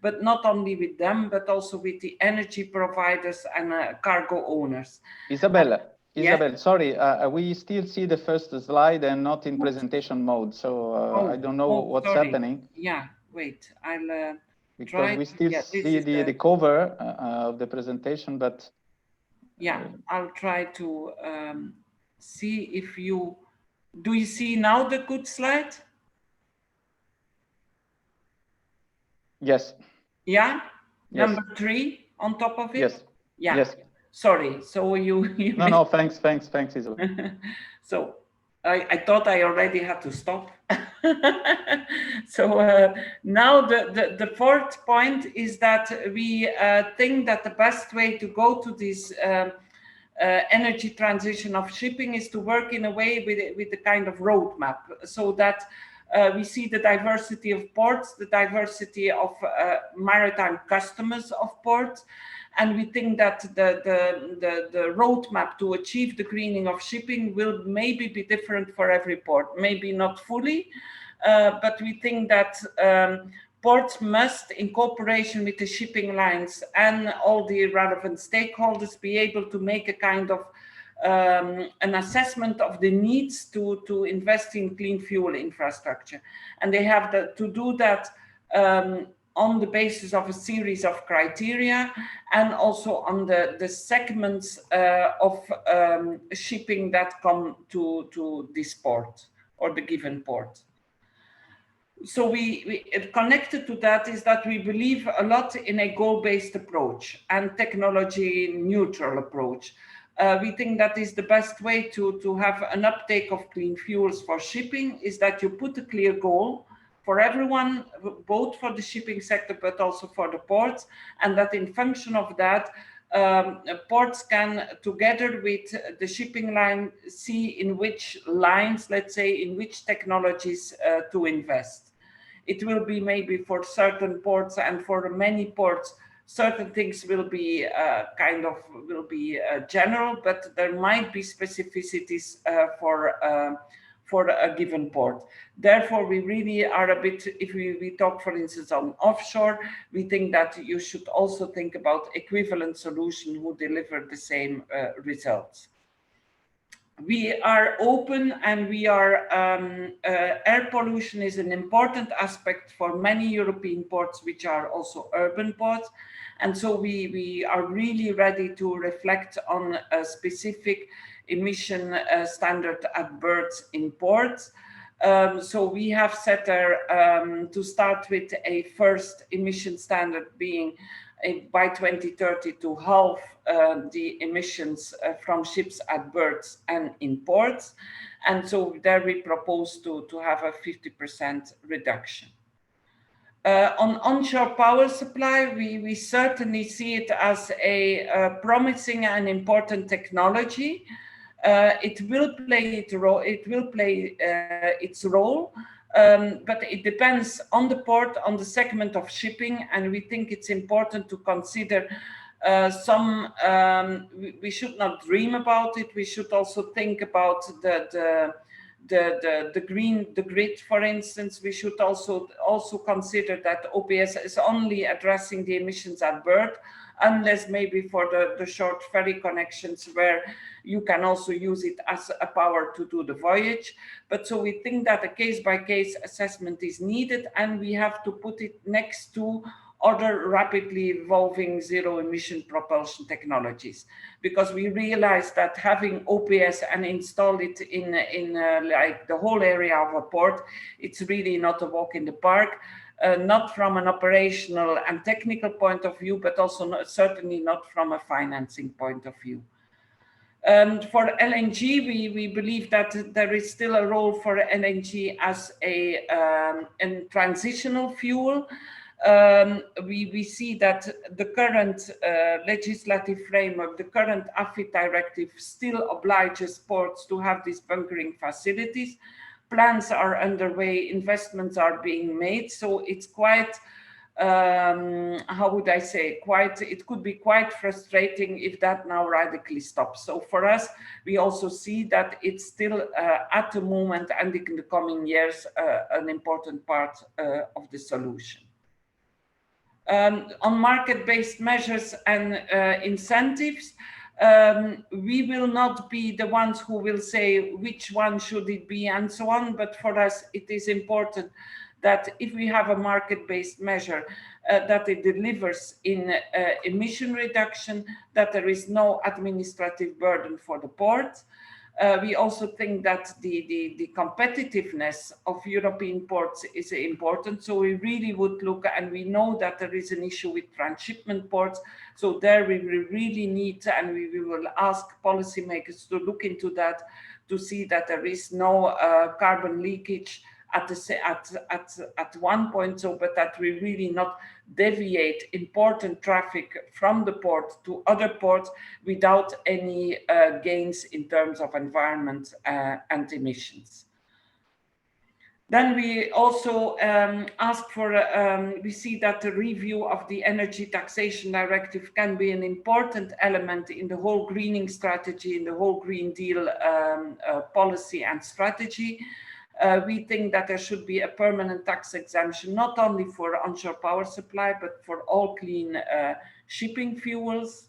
but not only with them, but also with the energy providers and cargo owners. Isabella, Yes? sorry, we still see the first slide and not in presentation mode. So I don't know what's happening. Yeah, wait, I'll because try. we still see the cover of the presentation, but yeah, I'll try to see if do you see now the good slide? Yes. Yeah? Yes. Number 3 on top of it? Yes. Yeah. Yes. Sorry. So you No, thanks, Isabel. So I thought I already had to stop. So now the fourth point is that we think that the best way to go to this energy transition of shipping is to work in a way with the kind of roadmap, so that we see the diversity of ports, the diversity of maritime customers of ports, and we think that the roadmap to achieve the greening of shipping will maybe be different for every port, maybe not fully, but we think that ports must, in cooperation with the shipping lines and all the relevant stakeholders, be able to make a kind of an assessment of the needs to invest in clean fuel infrastructure. And they have to do that on the basis of a series of criteria, and also on the segments of shipping that come to this port or the given port. So connected to that is that we believe a lot in a goal-based approach and technology-neutral approach. We think that is the best way to have an uptake of clean fuels for shipping, is that you put a clear goal for everyone, both for the shipping sector, but also for the ports, and that in function of that, ports can, together with the shipping line, see in which lines, let's say, in which technologies to invest. It will be maybe for certain ports, and for many ports, certain things will be general, but there might be specificities for a given port. Therefore, we really are a bit, if we talk, for instance, on offshore, we think that you should also think about equivalent solutions who deliver the same results. We are open, and we are, air pollution is an important aspect for many European ports, which are also urban ports. And so we are really ready to reflect on a specific emission standard at berths in ports. So we have set to start with a first emission standard being by 2030 to halve the emissions from ships at berths and in ports. And so there we propose to have a 50% reduction. On onshore power supply, we certainly see it as a promising and important technology. It will play its role, but it depends on the port, on the segment of shipping, and we think it's important to consider we should not dream about it. We should also think about the grid, for instance. We should also consider that OPS is only addressing the emissions at berth, unless maybe for the short ferry connections where you can also use it as a power to do the voyage. But so we think that a case-by-case assessment is needed, and we have to put it next to other rapidly evolving zero-emission propulsion technologies, because we realize that having OPS and install it in like the whole area of a port, it's really not a walk in the park. Not from an operational and technical point of view, but also certainly not from a financing point of view. For LNG, we believe that there is still a role for LNG as a transitional fuel. We see that the current legislative framework, the current AFID directive, still obliges ports to have these bunkering facilities. Plans are underway, investments are being made, so it's quite, how would I say, it could be quite frustrating if that now radically stops. So for us, we also see that it's still at the moment and in the coming years an important part of the solution. On market-based measures and incentives, we will not be the ones who will say which one should it be and so on, but for us it is important that if we have a market-based measure, that it delivers in emission reduction, that there is no administrative burden for the port. We also think that the competitiveness of European ports is important. So we really would look, and we know that there is an issue with transshipment ports. So there we really need, and we will ask policymakers to look into that, to see that there is no carbon leakage at one point, so but that we really not deviate important traffic from the port to other ports without any gains in terms of environment and emissions. Then we also ask for, we see that the review of the Energy Taxation Directive can be an important element in the whole greening strategy, in the whole Green Deal policy and strategy. We think that there should be a permanent tax exemption, not only for onshore power supply, but for all clean shipping fuels.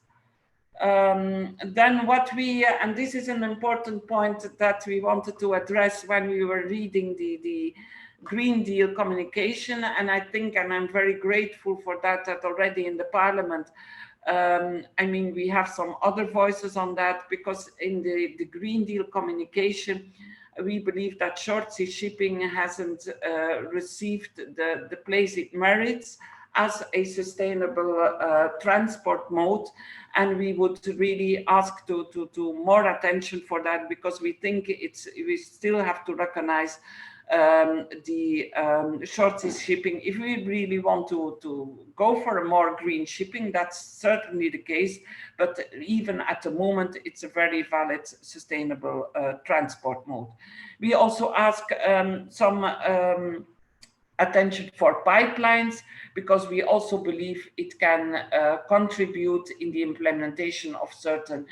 Then what we, and this is an important point that we wanted to address when we were reading the Green Deal communication, and I think, and I'm very grateful for that already in the Parliament, I mean, we have some other voices on that, because in the Green Deal communication, we believe that short sea shipping hasn't received the place it merits as a sustainable transport mode, and we would really ask to more attention for that, because we think we still have to recognize the short sea shipping. If we really want to go for a more green shipping, that's certainly the case, but even at the moment it's a very valid sustainable transport mode. We also ask some attention for pipelines, because we also believe it can contribute in the implementation of certain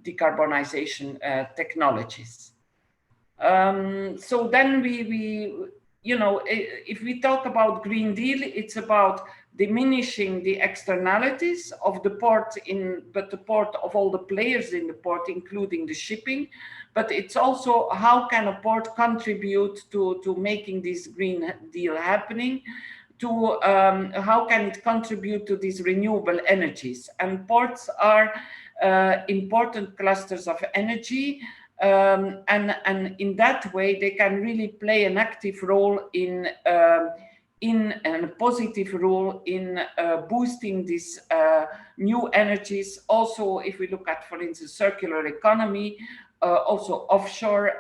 decarbonization technologies. So then if we talk about Green Deal, it's about diminishing the externalities of the port, but the port of all the players in the port, including the shipping. But it's also how can a port contribute to making this Green Deal happening, to how can it contribute to these renewable energies. And ports are important clusters of energy, and in that way they can really play an active role in a positive role in boosting these new energies. Also, if we look at, for instance, circular economy, also offshore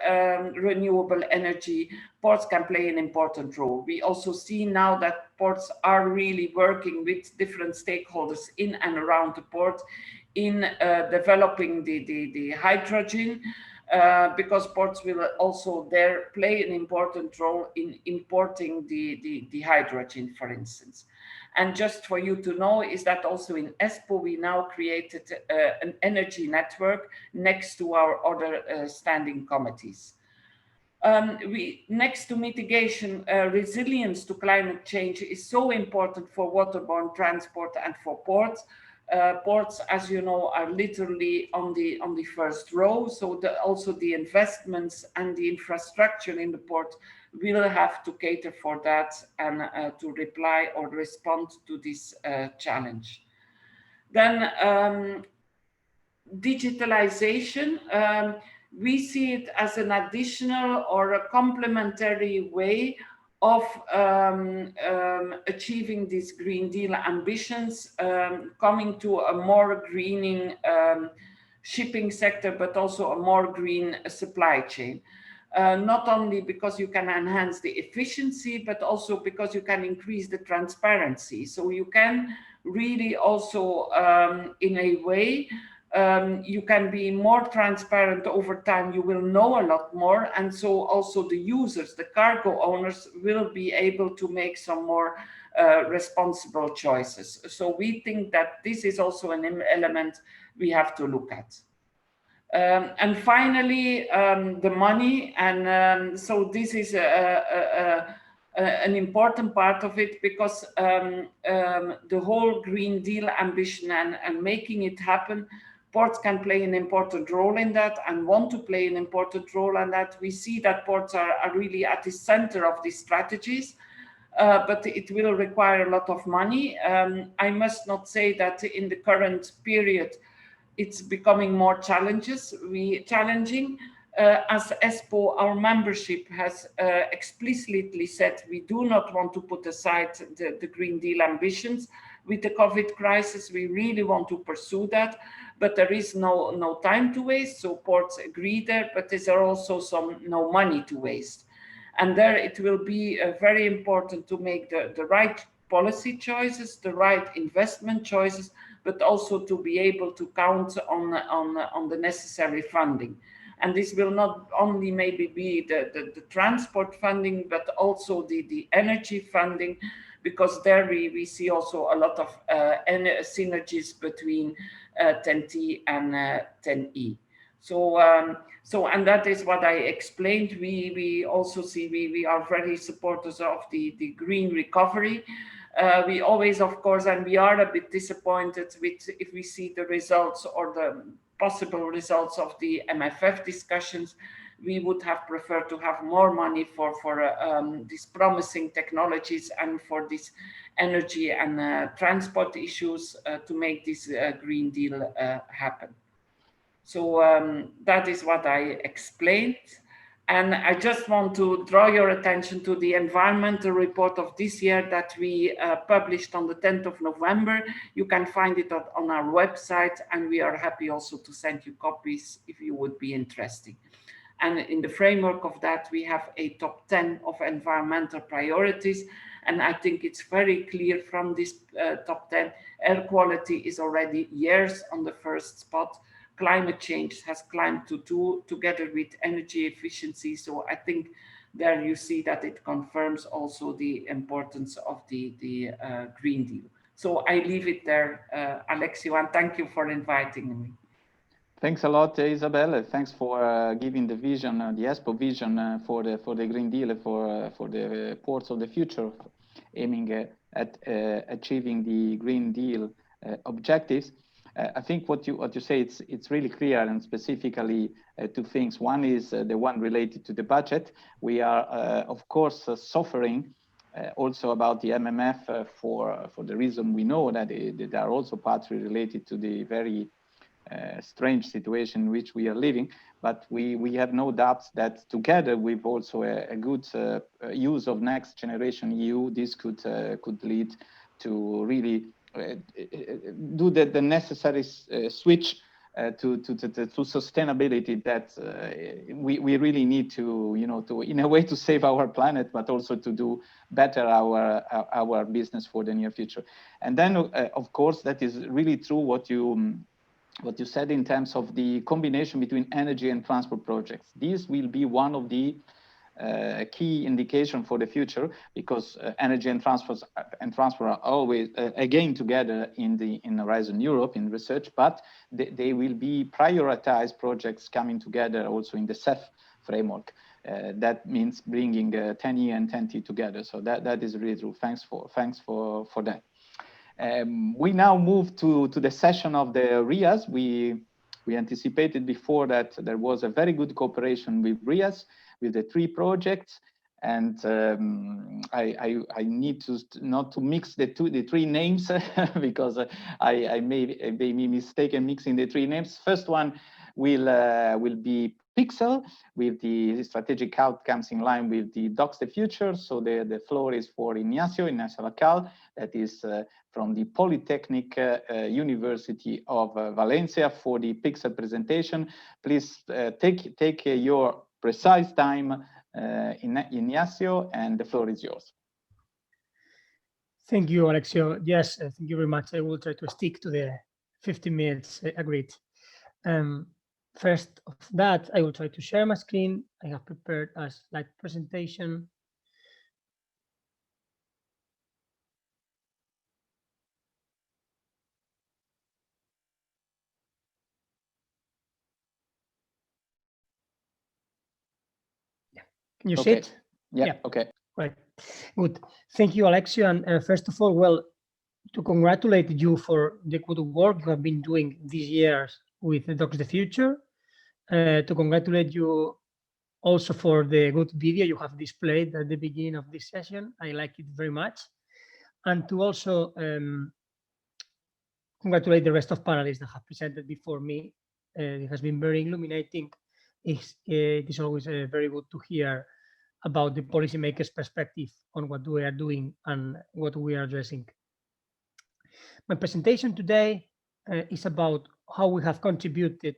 renewable energy, ports can play an important role. We also see now that ports are really working with different stakeholders in and around the port in developing the hydrogen, because ports will also there play an important role in importing the hydrogen, for instance. And just for you to know is that also in ESPO, we now created an energy network next to our other standing committees. Next to mitigation, resilience to climate change is so important for waterborne transport and for ports. Ports, as you know, are literally on the first row. So also the investments and the infrastructure in the port will have to cater for that and to reply or respond to this challenge. Then digitalization, we see it as an additional or a complementary way of achieving these Green Deal ambitions, coming to a more greening shipping sector, but also a more green supply chain. Not only because you can enhance the efficiency, but also because you can increase the transparency. So you can really also, in a way, you can be more transparent over time. You will know a lot more. And so also the users, the cargo owners, will be able to make some more responsible choices. So we think that this is also an element we have to look at. And finally, the money. And so this is an important part of it, because the whole Green Deal ambition and making it happen, ports can play an important role in that and want to play an important role in that. We see that ports are really at the center of these strategies, but it will require a lot of money. I must not say that in the current period, it's becoming more challenging. As ESPO, our membership has explicitly said we do not want to put aside the Green Deal ambitions. With the COVID crisis, we really want to pursue that, but there is no time to waste. So ports agree there, but there are also no money to waste. And there it will be very important to make the right policy choices, the right investment choices, but also to be able to count on the necessary funding. And this will not only maybe be the transport funding, but also the energy funding, because there we see also a lot of synergies between TEN-T and TEN-E. So and that is what I explained. We also see we are very supporters of the green recovery. We always, of course, and we are a bit disappointed if we see the results or the possible results of the MFF discussions. We would have preferred to have more money for these promising technologies and for these energy and transport issues to make this Green Deal happen. So that is what I explained. And I just want to draw your attention to the environmental report of this year that we published on the 10th of November. You can find it on our website, and we are happy also to send you copies if you would be interested. And in the framework of that, we have a top 10 of environmental priorities. And I think it's very clear from this top 10, air quality is already years on the first spot. Climate change has climbed to 2, together with energy efficiency. So I think there you see that it confirms also the importance of the Green Deal. So I leave it there, Alexio, and thank you for inviting me. Thanks a lot, Isabel. Thanks for giving the vision, the ESPO vision for the Green Deal, for the ports of the future, aiming at achieving the Green Deal objectives. I think what you say, it's really clear, and specifically two things. One is the one related to the budget. We are, of course, suffering also about the MMF for the reason we know that there are also partly related to the very strange situation in which we are living, but we have no doubts that together with also a good use of Next Generation EU, this could lead to really do the necessary switch to sustainability that we really need to, to in a way to save our planet, but also to do better our business for the near future. And then of course that is really true what you said in terms of the combination between energy and transport projects. This will be one of the key indication for the future, because energy and transport are always again together in Horizon Europe in research, but they will be prioritized projects coming together also in the CEF framework. That means bringing 10E and 10T together. So that is really true. Thanks for that. We now move to the session of the RIAs. We anticipated before that there was a very good cooperation with RIAs, with the 3 projects, and I need to not to mix the 3 names because I may be mistaken mixing the 3 names. First one will be Pixel, with the strategic outcomes in line with the DockstheFuture. So the floor is for Ignacio Lacal, that is from the Polytechnic University of Valencia, for the Pixel presentation. Please take your precise time, Ignacio, and the floor is yours. Thank you, Alexio. Yes, thank you very much. I will try to stick to the 15 minutes agreed. First of that, I will try to share my screen. I have prepared a slide presentation. Yeah. Can you see it? Yeah. Okay. Right. Good. Thank you, Alexio. And first of all, well, to congratulate you for the good work you have been doing these years with DockstheFuture. To congratulate you also for the good video you have displayed at the beginning of this session. I like it very much. And to also congratulate the rest of panelists that have presented before me. It has been very illuminating. It is always very good to hear about the policymakers' perspective on what we are doing and what we are addressing. My presentation today is about how we have contributed,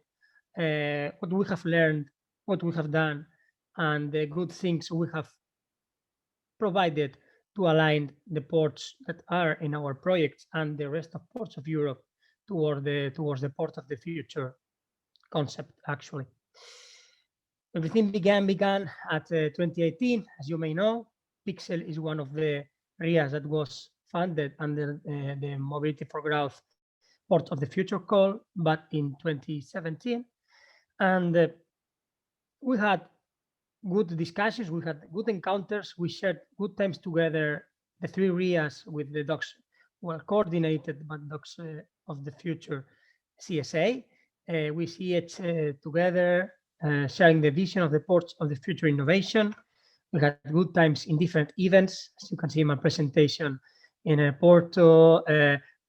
what we have learned, what we have done, and the good things we have provided to align the ports that are in our projects and the rest of ports of Europe towards the port of the future concept, actually. Everything began at 2018. As you may know, Pixel is one of the RIAs that was funded under the Mobility for Growth Port of the Future call back in 2017. And we had good discussions, we had good encounters, we shared good times together, the 3 RIAs with the Docks, well coordinated by Docks of the Future CSA. We see it together, sharing the vision of the ports of the future innovation. We had good times in different events, as you can see in my presentation, in Porto,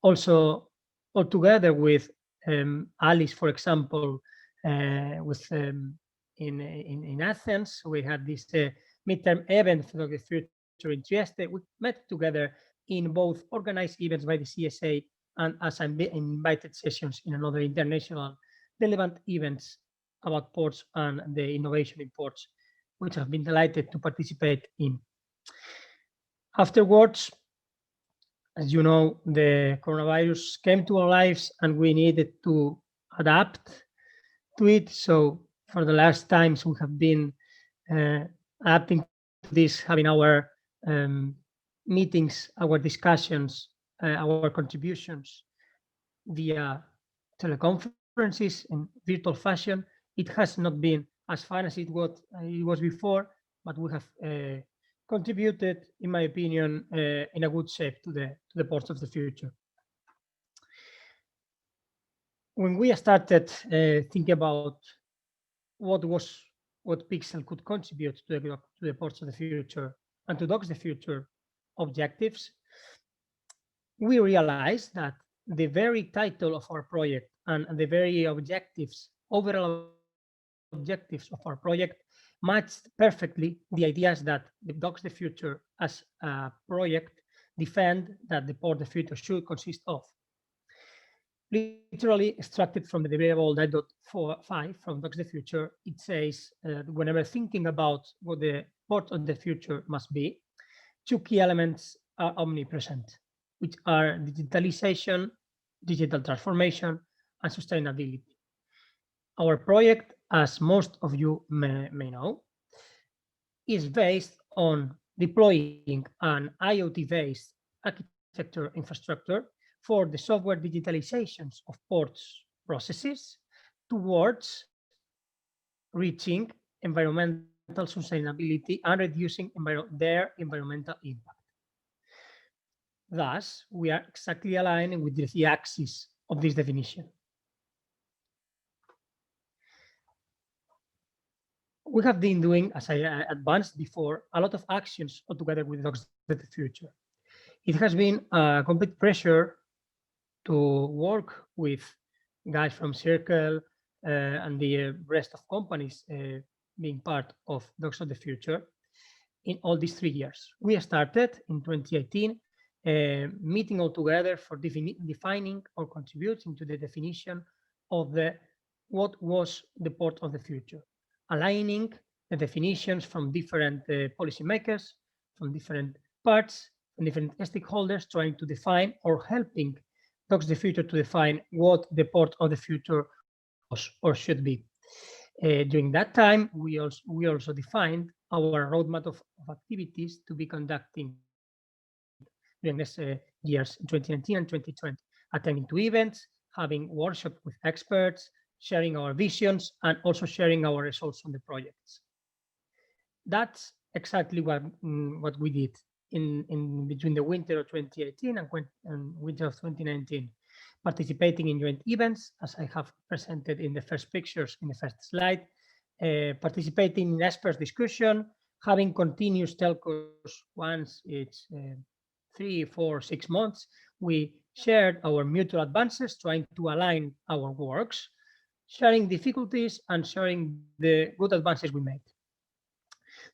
also all together with Alice, for example, with in Athens. We had this midterm event for the future in Trieste. We met together in both organized events by the CSA and as invited sessions in another international relevant events about ports and the innovation in ports, which I've been delighted to participate in. Afterwards, as you know, the coronavirus came to our lives and we needed to adapt to it. So for the last times we have been adapting to this, having our meetings, our discussions, our contributions via teleconferences in virtual fashion. It has not been as fun as it was before, but we have contributed, in my opinion, in a good shape to the ports of the future. When we started thinking about what Pixel could contribute to the ports of the future and to DockstheFuture objectives, we realized that the very title of our project and the very overall objectives of our project matched perfectly the ideas that the DockstheFuture as a project defend that the port of the future should consist of. Literally extracted from the deliverable 9.5 from DockstheFuture, it says whenever thinking about what the port of the future must be, two key elements are omnipresent, which are digitalization, digital transformation, and sustainability. Our project, as most of you may know, is based on deploying an IoT-based architecture infrastructure for the software digitalizations of ports processes towards reaching environmental sustainability and reducing their environmental impact. Thus, we are exactly aligned with the three axes of this definition. We have been doing, as I advanced before, a lot of actions together with DockstheFuture. It has been a complete pleasure to work with guys from Circle and the rest of companies being part of DockstheFuture in all these 3 years. We started in 2018 meeting all together for defining or contributing to the definition of what was the port of the future, aligning the definitions from different policymakers, from different parts, from different stakeholders, trying to define or helping DockstheFuture to define what the port of the future was or should be. During that time, we also defined our roadmap of activities to be conducting during these years, 2019 and 2020, attending to events, having workshops with experts, sharing our visions, and also sharing our results on the projects. That's exactly what we did in between the winter of 2018 and winter of 2019, participating in joint events, as I have presented in the first pictures in the first slide, participating in experts discussion, having continuous telcos once it's 3, 4, 6 months. We shared our mutual advances, trying to align our works, sharing difficulties and sharing the good advances we made.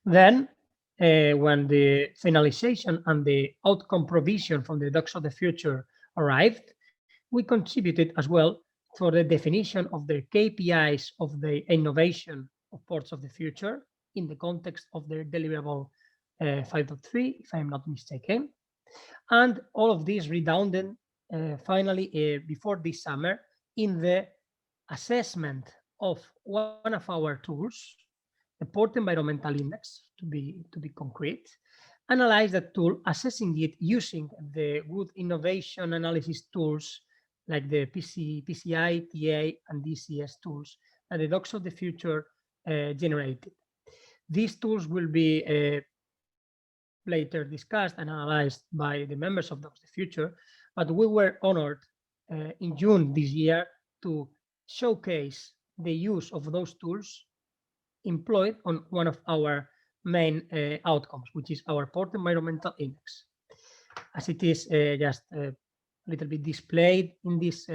Then, when the finalization and the outcome provision from the DockstheFuture arrived, we contributed as well for the definition of the KPIs of the innovation of ports of the future in the context of their deliverable 5.3, if I'm not mistaken. And all of this redounded finally before this summer in the assessment of one of our tools, the Port Environmental Index, to be concrete, analyze that tool, assessing it using the good innovation analysis tools like the PCI, TA, and DCS tools that the DockstheFuture generated. These tools will be later discussed and analyzed by the members of DockstheFuture, but we were honored in June this year to showcase the use of those tools employed on one of our main outcomes, which is our Port Environmental Index. As it is just a little bit displayed in this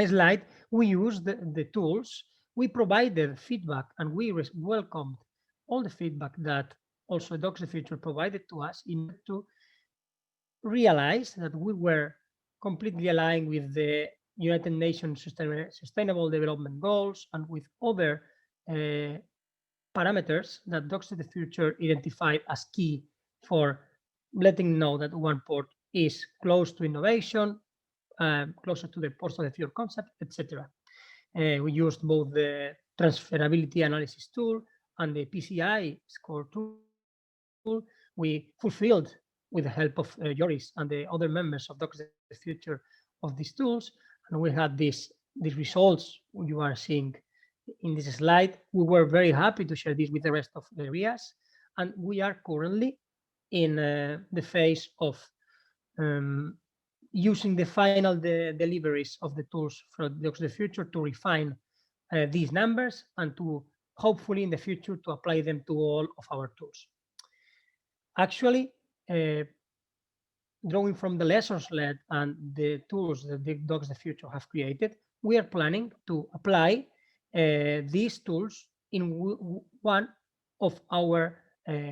slide, we use the tools we provided feedback, and we welcomed all the feedback that also DockstheFuture provided to us in order to realize that we were completely aligned with the United Nations Sustainable Development Goals and with other parameters that DockstheFuture identified as key for letting know that one port is close to innovation, closer to the ports of the future concept, etc. We used both the Transferability Analysis tool and the PCI score tool. We fulfilled, with the help of Joris and the other members of DockstheFuture, of these tools, and we had these results you are seeing in this slide. We were very happy to share this with the rest of the areas, and we are currently in the phase of using the final deliveries of the tools for DockstheFuture to refine these numbers and to hopefully in the future to apply them to all of our tools. Actually, drawing from the lessons learned and the tools that the DockstheFuture have created, we are planning to apply these tools in one of our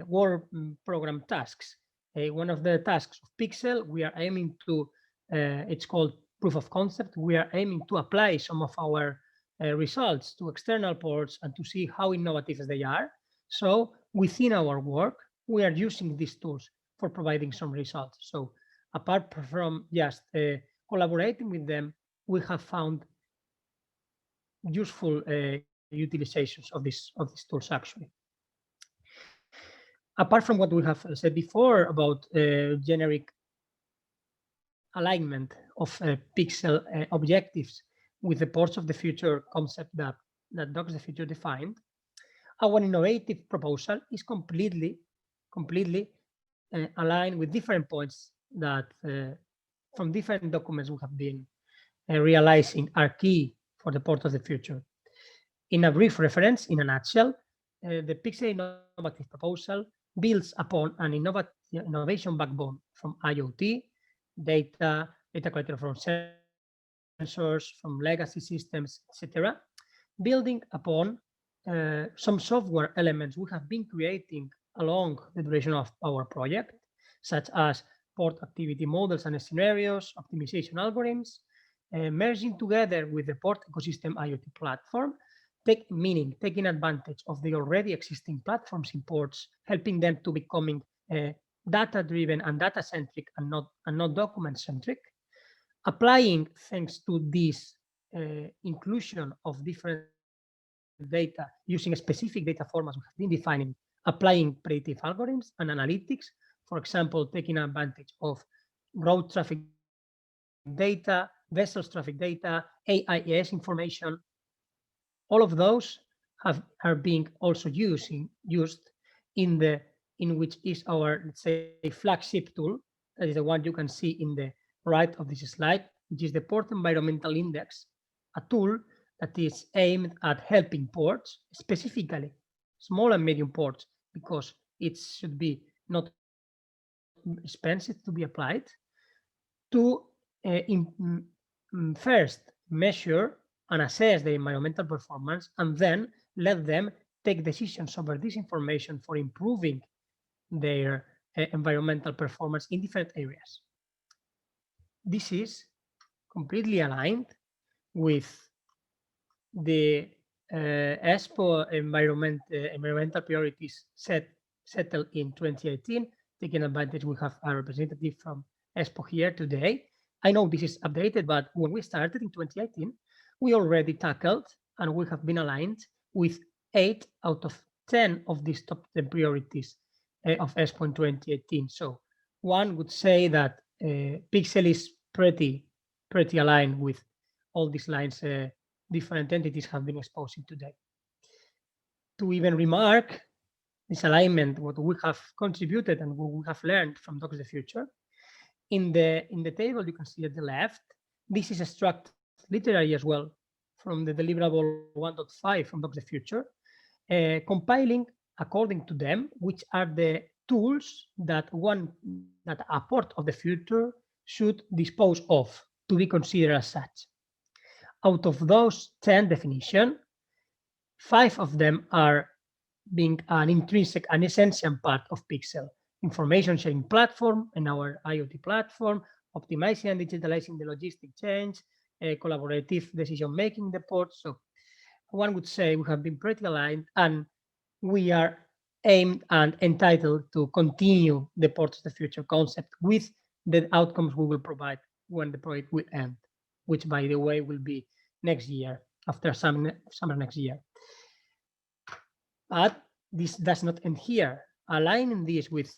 work program tasks. One of the tasks of Pixel, we are aiming to, it's called proof of concept. We are aiming to apply some of our results to external ports and to see how innovative they are. So within our work, we are using these tools for providing some results. So apart from just collaborating with them, we have found useful utilizations of these tools actually. Apart from what we have said before about generic alignment of Pixel objectives with the ports of the future concept that DockstheFuture defined, our innovative proposal is completely aligned with different points that from different documents we have been realizing are key for the port of the future. In a brief reference, in a nutshell, the Pixel innovative proposal builds upon an innovation backbone from IoT, data collected from sensors, from legacy systems, etc., building upon some software elements we have been creating along the duration of our project, such as port activity models and scenarios, optimization algorithms, merging together with the port ecosystem IoT platform, taking advantage of the already existing platforms in ports, helping them to becoming data-driven and data-centric and not document-centric, applying, thanks to this inclusion of different data using specific data formats we have been defining, applying predictive algorithms and analytics, for example, taking advantage of road traffic data, vessels traffic data, AIS information. All of those are being also used in which is our, let's say, flagship tool. That is the one you can see in the right of this slide, which is the Port Environmental Index, a tool that is aimed at helping ports, specifically small and medium ports, because it should be not expensive to be applied, to first measure and assess the environmental performance, and then let them take decisions over this information for improving their environmental performance in different areas. This is completely aligned with the ESPO environmental priorities settled in 2018. Taking advantage, we have a representative from ESPO here today. I know this is updated, but when we started in 2018, we already tackled and we have been aligned with 8 out of 10 of these top 10 priorities of ESPO in 2018. So one would say that Pixel is pretty aligned with all these lines different entities have been exposing today. To even remark this alignment, what we have contributed and what we have learned from DockstheFuture, in the table you can see at the left, this is extracted literally as well from the deliverable 1.5 from DockstheFuture, compiling according to them, which are the tools that a port of the future should dispose of to be considered as such. Out of those 10 definitions, 5 of them are being an intrinsic, an essential part of Pixel. Information sharing platform and our IoT platform, optimizing and digitalizing the logistic change, collaborative decision-making in the port. So one would say we have been pretty aligned, and we are aimed and entitled to continue the Ports of the Future concept with the outcomes we will provide when the project will end, which, by the way, will be next year, after summer next year. But this does not end here. Aligning this with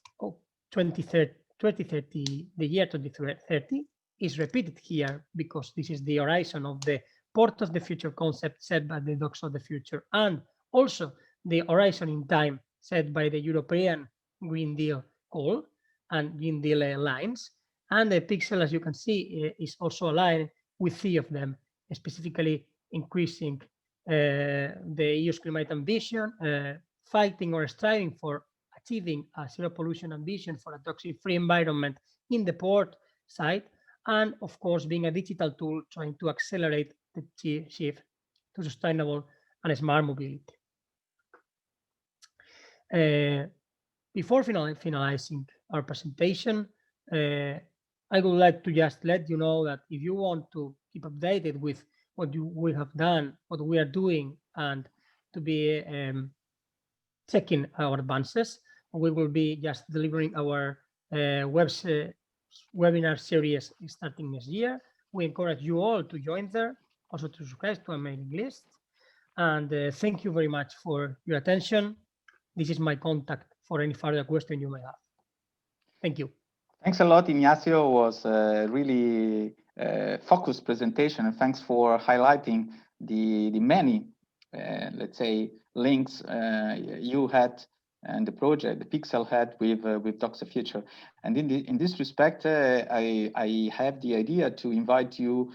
2030, the year 2030 is repeated here because this is the horizon of the Port of the Future concept set by the Docks of the Future, and also the horizon in time set by the European Green Deal call and Green Deal lines. And the Pixel, as you can see, is also aligned with 3 of them, specifically increasing the EU's climate ambition, fighting or striving for achieving a zero pollution ambition for a toxic-free environment in the port side, and of course being a digital tool trying to accelerate the shift to sustainable and smart mobility. Before finalizing our presentation, I would like to just let you know that if you want to keep updated with what we have done, what we are doing, and to be checking our advances, we will be just delivering our webinar series starting next year. We encourage you all to join there, also to subscribe to our mailing list. And thank you very much for your attention. This is my contact for any further question you may have. Thank you. Thanks a lot, Ignacio. It was a really focused presentation, and thanks for highlighting the many, let's say, links you had and the project, the Pixel had with DockstheFuture. And in this respect, I have the idea to invite you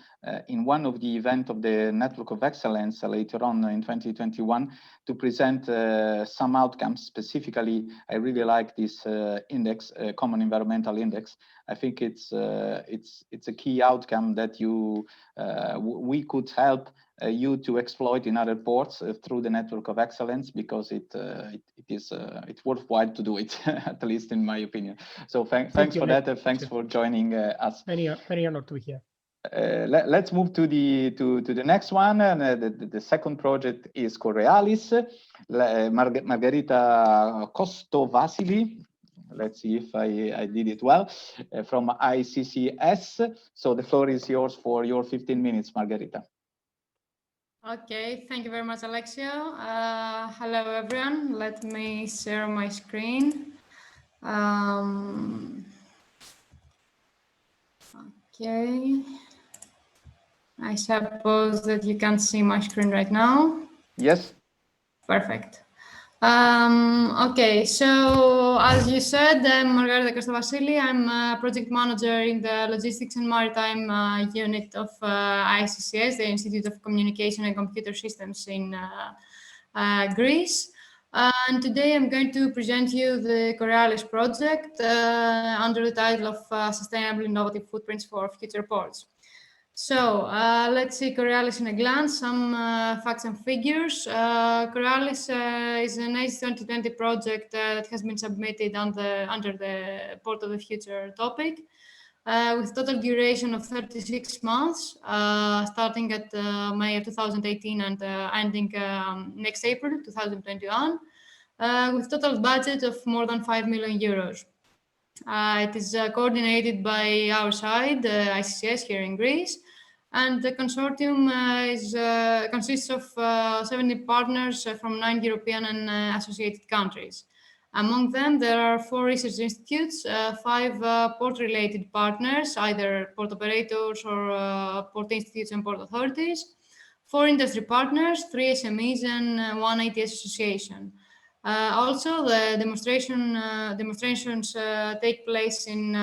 in one of the events of the Network of Excellence later on in 2021 to present some outcomes. Specifically, I really like this index, Common Environmental Index. I think it's a key outcome that we could help you to exploit in other ports through the Network of Excellence, because it's worthwhile to do it, at least in my opinion. So thanks for that, and thanks for joining us. Very honored to be here. Let's move to the next one. The second project is Correalis. Margherita Costovasili. Let's see if I did it well, from ICCS. So the floor is yours for your 15 minutes, Margherita. Okay, thank you very much, Alexio. Hello, everyone. Let me share my screen. Okay. I suppose that you can see my screen right now. Yes. Perfect. Okay, so as you said, I'm Margarita Costovasili. I'm a project manager in the Logistics and Maritime unit of ICCS, the Institute of Communication and Computer Systems in Greece. And today I'm going to present you the Correalis project under the title of Sustainable Innovative Footprints for Future Ports. So let's see Correalis in a glance, some facts and figures. Correalis is an ACE 2020 project that has been submitted under the Port of the Future topic, with total duration of 36 months, starting at May of 2018 and ending next April 2021, with total budget of more than 5 million euros. It is coordinated by our side, ICCS here in Greece, and the consortium consists of 70 partners from 9 European and associated countries. Among them, there are 4 research institutes, 5 port-related partners, either port operators or port institutes and port authorities, 4 industry partners, 3 SMEs, and 1 ATS association. Also, the demonstrations take place in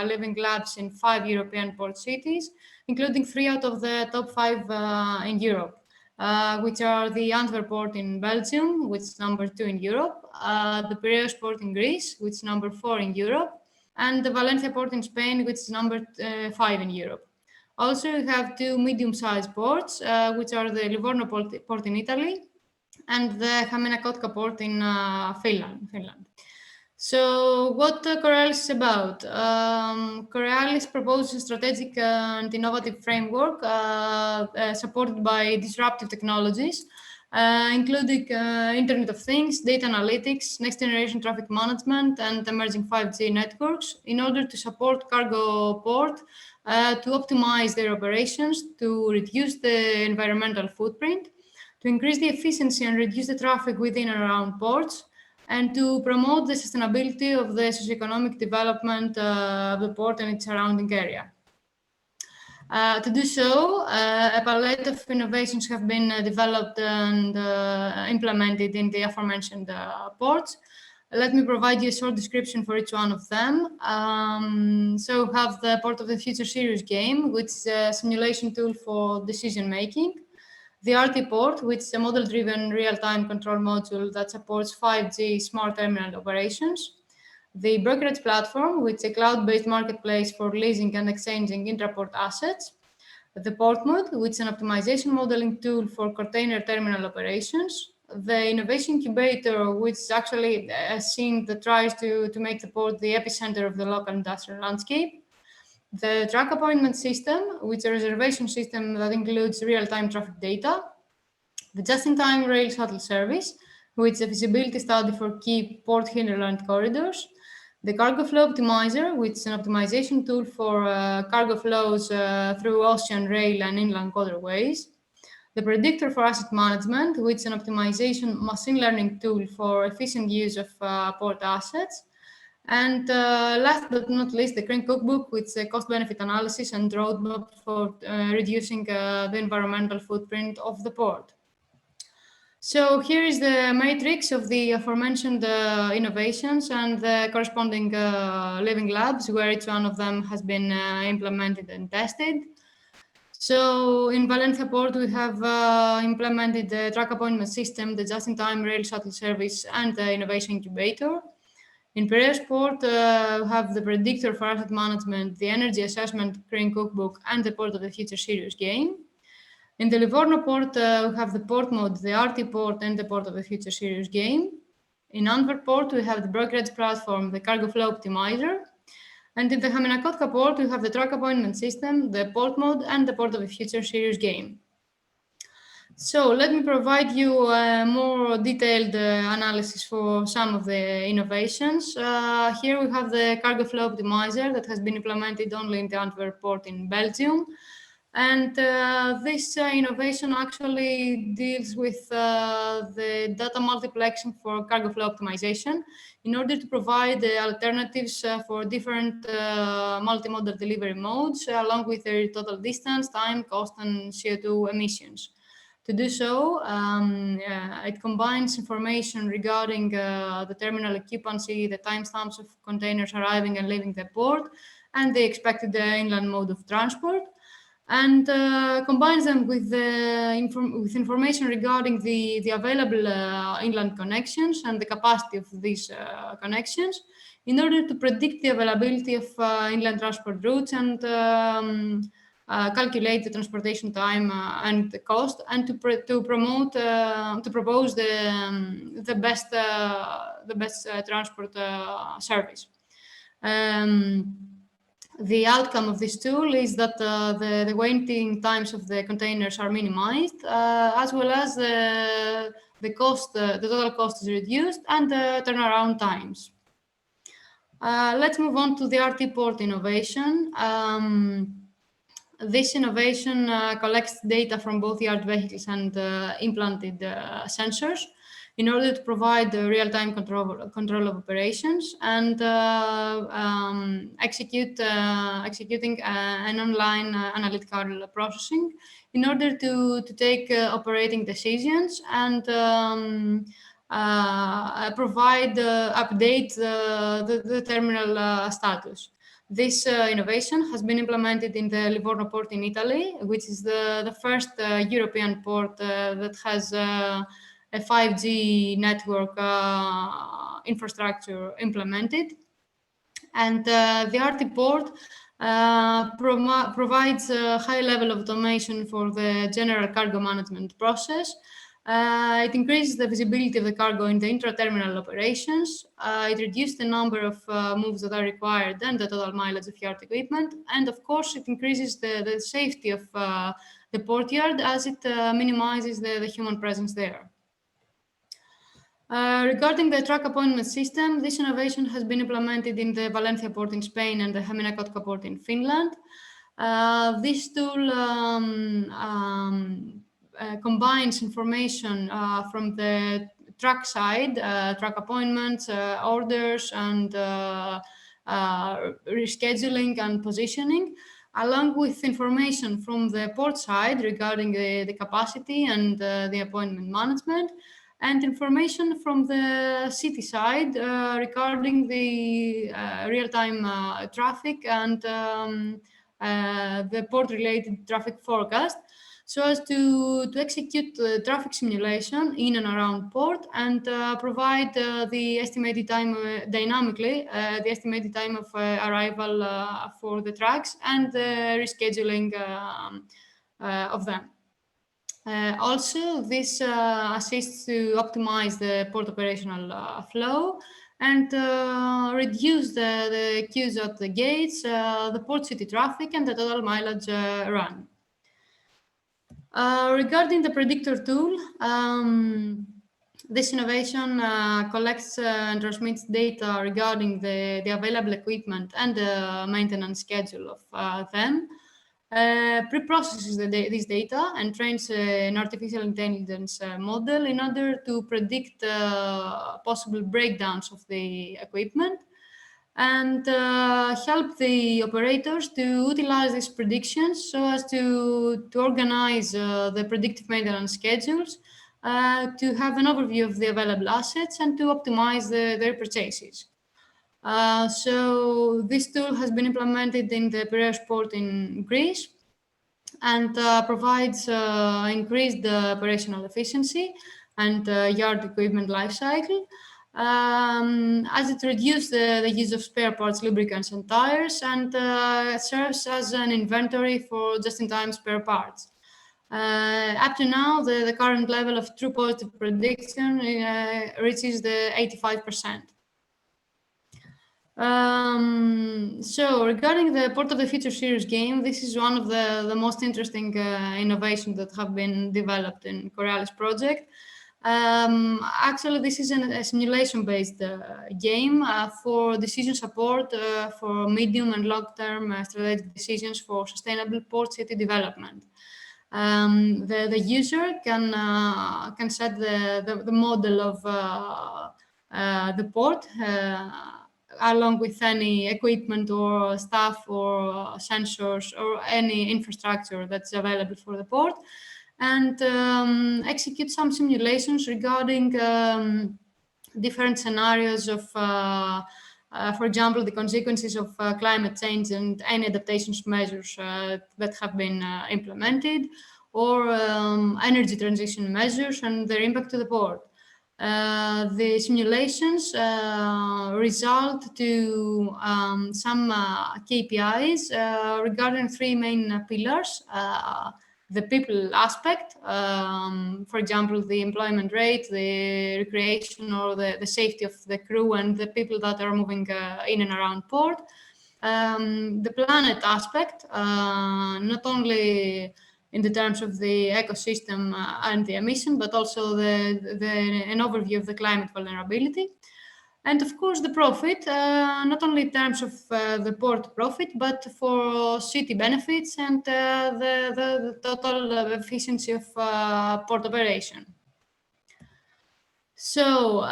living labs in 5 European port cities, including 3 out of the top 5 in Europe, which are the Antwerp port in Belgium, which is number 2 in Europe, the Piraeus port in Greece, which is number 4 in Europe, and the Valencia port in Spain, which is number 5 in Europe. Also, we have 2 medium-sized ports, which are the Livorno port in Italy and the Hämeenkotka port in Finland. So what Corellis is about? Corellis proposes a strategic and innovative framework supported by disruptive technologies, including Internet of Things, data analytics, next generation traffic management, and emerging 5G networks in order to support cargo port to optimize their operations, to reduce the environmental footprint, to increase the efficiency and reduce the traffic within and around ports, and to promote the sustainability of the socioeconomic development of the port and its surrounding area. To do so, a palette of innovations have been developed and implemented in the aforementioned ports. Let me provide you a short description for each one of them. So we have the Port of the Future Serious game, which is a simulation tool for decision making. The Rtport, which is a model-driven real-time control module that supports 5G smart terminal operations. The brokerage platform, which is a cloud-based marketplace for leasing and exchanging intraport assets. The port mode, which is an optimization modeling tool for container terminal operations. The innovation incubator, which is actually a scene that tries to make the port the epicenter of the local industrial landscape. The track appointment system, which is a reservation system that includes real-time traffic data. The just-in-time rail shuttle service, which is a feasibility study for key port hinterland corridors. The cargo flow optimizer, which is an optimization tool for cargo flows through ocean, rail, and inland waterways. The predictor for asset management, which is an optimization machine learning tool for efficient use of port assets. And last but not least, the Green Cookbook, which is a cost-benefit analysis and roadmap for reducing the environmental footprint of the port. So here is the matrix of the aforementioned innovations and the corresponding living labs, where each one of them has been implemented and tested. So in Valencia Port, we have implemented the track appointment system, the just-in-time rail shuttle service, and the innovation incubator. In Piraeus Port, we have the predictor for asset management, the energy assessment Green Cookbook, and the Port of the Future Serious game. In the Livorno Port, we have the port mode, the Rtport, and the Port of the Future Serious game. In Antwerp Port, we have the brokerage platform, the cargo flow optimizer. And in the Hämeenkotka Port, we have the track appointment system, the port mode, and the Port of the Future Serious game. So let me provide you a more detailed analysis for some of the innovations. Here we have the cargo flow optimizer that has been implemented only in the Antwerp port in Belgium. And this innovation actually deals with the data multiplexing for cargo flow optimization in order to provide alternatives for different multimodal delivery modes, along with their total distance, time, cost, and CO2 emissions. To do so, it combines information regarding the terminal occupancy, the timestamps of containers arriving and leaving the port, and the expected inland mode of transport, and combines them with information regarding the available inland connections and the capacity of these connections in order to predict the availability of inland transport routes and calculate the transportation time and the cost, and to propose the best transport service. The outcome of this tool is that the waiting times of the containers are minimized, as well as the total cost is reduced, and the turnaround times. Let's move on to the Rtport innovation. This innovation collects data from both yard vehicles and implanted sensors in order to provide real-time control of operations and executing an online analytical processing in order to take operating decisions and update the terminal status. This innovation has been implemented in the Livorno port in Italy, which is the first European port that has a 5G network infrastructure implemented. And the Rtport provides a high level of automation for the general cargo management process, It increases the visibility of the cargo in the intra-terminal operations. It reduces the number of moves that are required and the total mileage of yard equipment. And of course, it increases the safety of the port yard as it minimizes the human presence there. Regarding the truck appointment system, this innovation has been implemented in the Valencia port in Spain and the Hamina-Kotka port in Finland. This tool combines information from the truck side, truck appointments, orders, and rescheduling and positioning, along with information from the port side regarding the capacity and the appointment management, and information from the city side regarding the real-time traffic and the port-related traffic forecast, so as to execute the traffic simulation in and around port and provide the estimated time dynamically, the estimated time of arrival for the trucks and the rescheduling of them. Also, this assists to optimize the port operational flow and reduce the queues at the gates, the port city traffic, and the total mileage run. Regarding the predictor tool, this innovation collects and transmits data regarding the available equipment and the maintenance schedule of them, pre-processes this data and trains an artificial intelligence model in order to predict possible breakdowns of the equipment and help the operators to utilize these predictions so as to organize the predictive maintenance schedules, to have an overview of the available assets and to optimize their purchases. So this tool has been implemented in the Piraeus port in Greece and provides increased operational efficiency and yard equipment lifecycle, as it reduces the use of spare parts, lubricants, and tires, and serves as an inventory for just-in-time spare parts. Up to now, the current level of true positive prediction reaches the 85%. So regarding the Port of the Future series game, this is one of the most interesting innovations that have been developed in Coriolis project. Actually, this is a simulation-based game for decision support for medium and long-term strategic decisions for sustainable port city development. The user can set the model of the port along with any equipment or staff or sensors or any infrastructure that's available for the port, and execute some simulations regarding different scenarios of, for example, the consequences of climate change and any adaptations measures that have been implemented, or energy transition measures and their impact to the port. The simulations result to some KPIs regarding three main pillars. The people aspect, for example, the employment rate, the recreation or the safety of the crew and the people that are moving in and around port. The planet aspect, not only in the terms of the ecosystem and the emission, but also an overview of the climate vulnerability. And of course, the profit, not only in terms of the port profit, but for city benefits and the total efficiency of port operation. So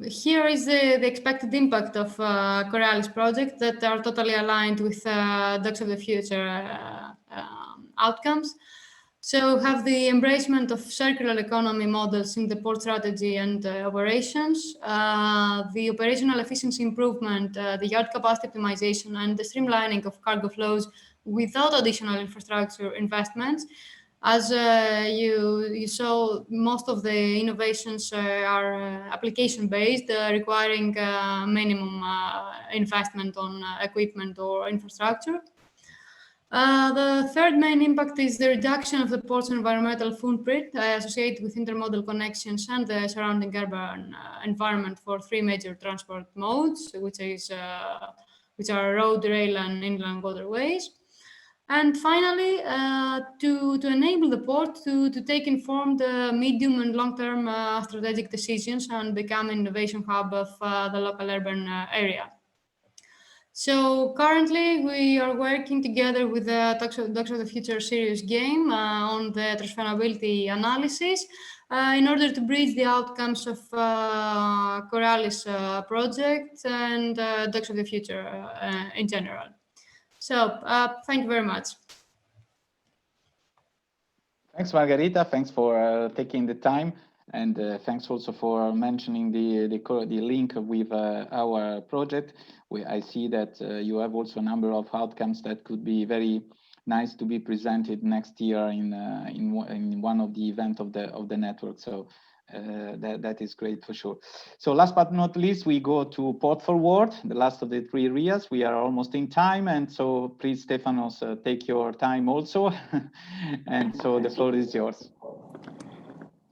here is the expected impact of Coriolis project that are totally aligned with DockstheFuture outcomes. So have the embracement of circular economy models in the port strategy and operations, the operational efficiency improvement, the yard capacity optimization, and the streamlining of cargo flows without additional infrastructure investments. As you saw, most of the innovations are application-based, requiring minimum investment on equipment or infrastructure. The third main impact is the reduction of the port's environmental footprint associated with intermodal connections and the surrounding urban environment for three major transport modes, which are road, rail, and inland waterways. And finally, to enable the port to take informed medium and long-term strategic decisions and become an innovation hub of the local urban area. So currently, we are working together with the DockstheFuture series game on the transferability analysis in order to bridge the outcomes of Corallis project and DockstheFuture in general. So thank you very much. Thanks, Margarita. Thanks for taking the time. And thanks also for mentioning the link with our project. I see that you have also a number of outcomes that could be very nice to be presented next year in one of the events of the network. So that is great for sure. So last but not least, we go to Port Forward, the last of the three areas. We are almost in time, and so please, Stefanos, take your time also. And so the floor is yours.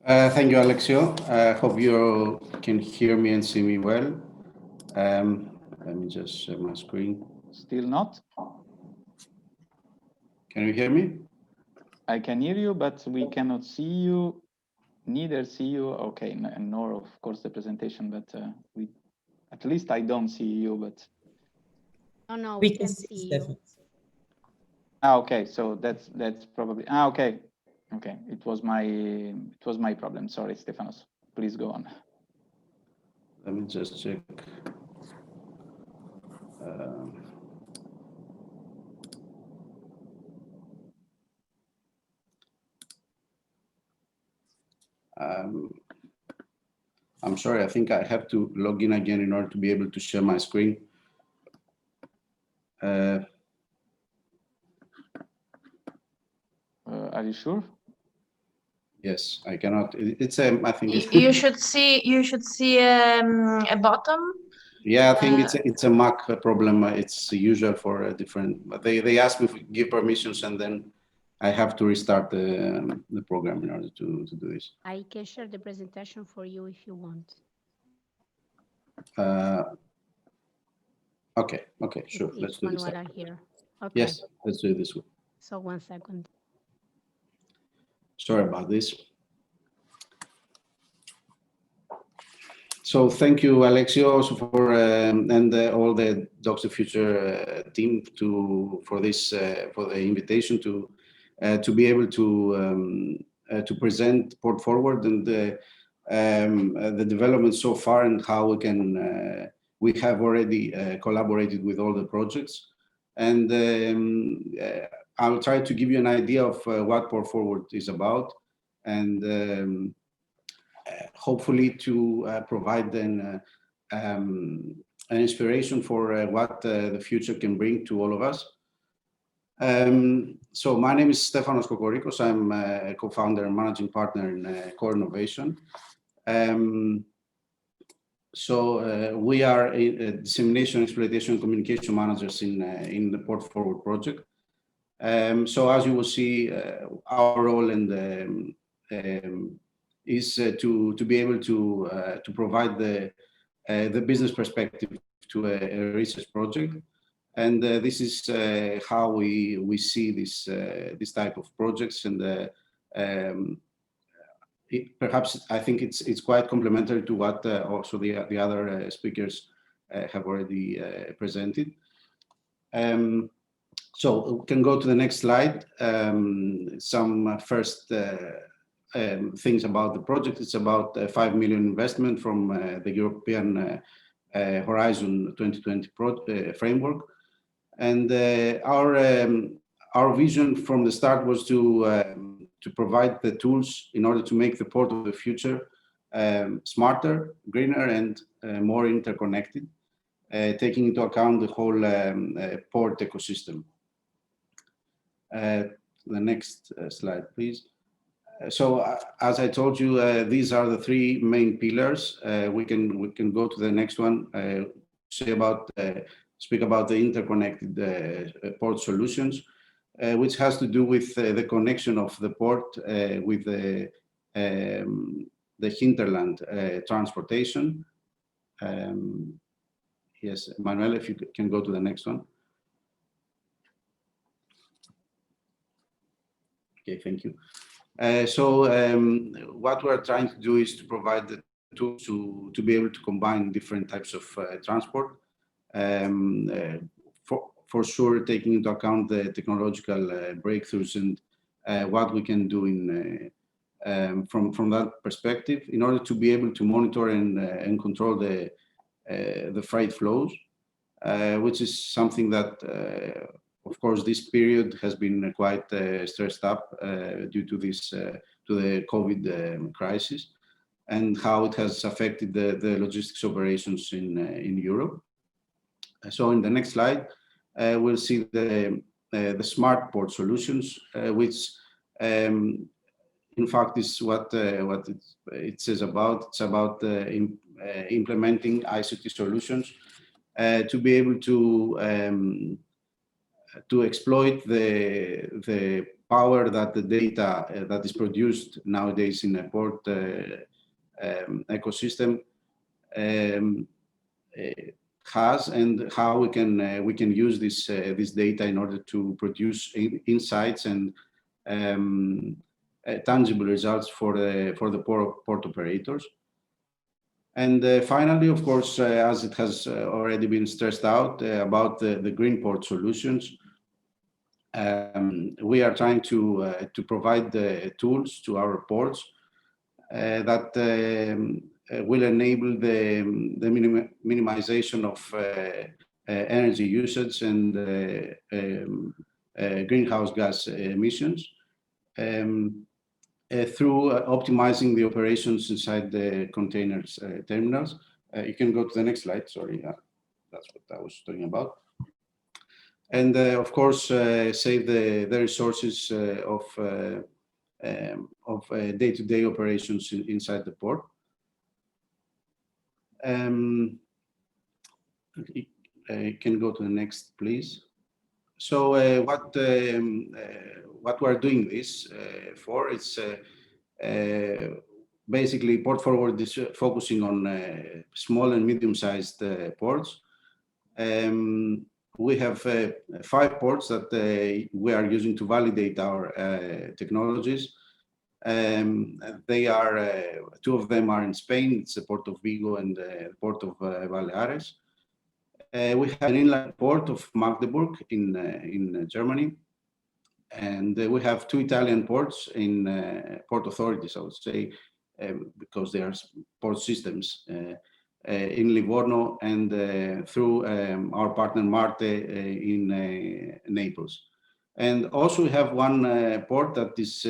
Thank you, Alexio. I hope you can hear me and see me well. Let me just share my screen. Still not? Can you hear me? I can hear you, but we cannot see you, neither see you. Okay, nor of course the presentation, but at least I don't see you, but. Oh no, we can see you. Okay, so that's probably, okay. Okay, it was my problem. Sorry, Stefanos. Please go on. Let me just check. I'm sorry, I think I have to log in again in order to be able to share my screen. Are you sure? Yes, I cannot. It's I think it's, you should see a bottom. Yeah, I think it's a Mac problem. It's usual for a different. But they ask me to give permissions, and then I have to restart the program in order to do this. I can share the presentation for you if you want. Okay, sure. Let's do this. Here. Okay. Yes, let's do it this way. So 1 second. Sorry about this. So thank you, Alexio, also for and all the DockstheFuture team for the invitation to be able to present Port Forward and the development so far and how we have already collaborated with all the projects, and I'll try to give you an idea of what Port Forward is about, and hopefully to provide then an inspiration for what the future can bring to all of us. So my name is Stefanos Kokorikos. I'm a co-founder and managing partner in Rtport Innovation. So we are dissemination, exploitation, communication managers in the Port Forward project. So as you will see, our role in is to be able to provide the business perspective to a research project, and this is how we see this type of projects, and perhaps I think it's quite complementary to what also the other speakers have already presented. So we can go to the next slide. Some first things about the project. It's about a 5 million investment from the European Horizon 2020 framework, and our vision from the start was to provide the tools in order to make the port of the future smarter, greener, and more interconnected, taking into account the whole port ecosystem. The next slide, please. So as I told you, these are the three main pillars. We can go to the next one. Speak about the interconnected port solutions. which has to do with the connection of the port with the hinterland transportation. Yes, Manuel, if you can go to the next one. Okay, thank you. What we're trying to do is to provide the tools to be able to combine different types of transport. For sure, taking into account the technological breakthroughs and what we can do from that perspective, in order to be able to monitor and control the freight flows, which is something that, of course, this period has been quite stressed up due to this to the COVID crisis, and how it has affected the logistics operations in Europe. So in the next slide, we'll see the smart port solutions, which in fact is what it says about. It's about implementing ICT solutions to be able to exploit the power that the data that is produced nowadays in a port ecosystem has, and how we can use this data in order to produce insights and tangible results for the port operators. And finally, of course, as it has already been stressed out about the green port solutions, we are trying to provide the tools to our ports that will enable the minimization of energy usage and greenhouse gas emissions through optimizing the operations inside the containers terminals. You can go to the next slide. Sorry, that's what I was talking about. And of course, save the resources of day-to-day operations inside the port. You can go to the next, please. So what we're doing this for is basically Port Forward is focusing on small and medium-sized ports. We have 5 ports that we are using to validate our technologies. They are 2 of them are in Spain. It's the port of Vigo and the port of Baleares. We have an inland port of Magdeburg in Germany, and we have 2 Italian ports in port authorities, I would say, because they are port systems in Livorno and through our partner Marte in Naples. And also we have 1 port that is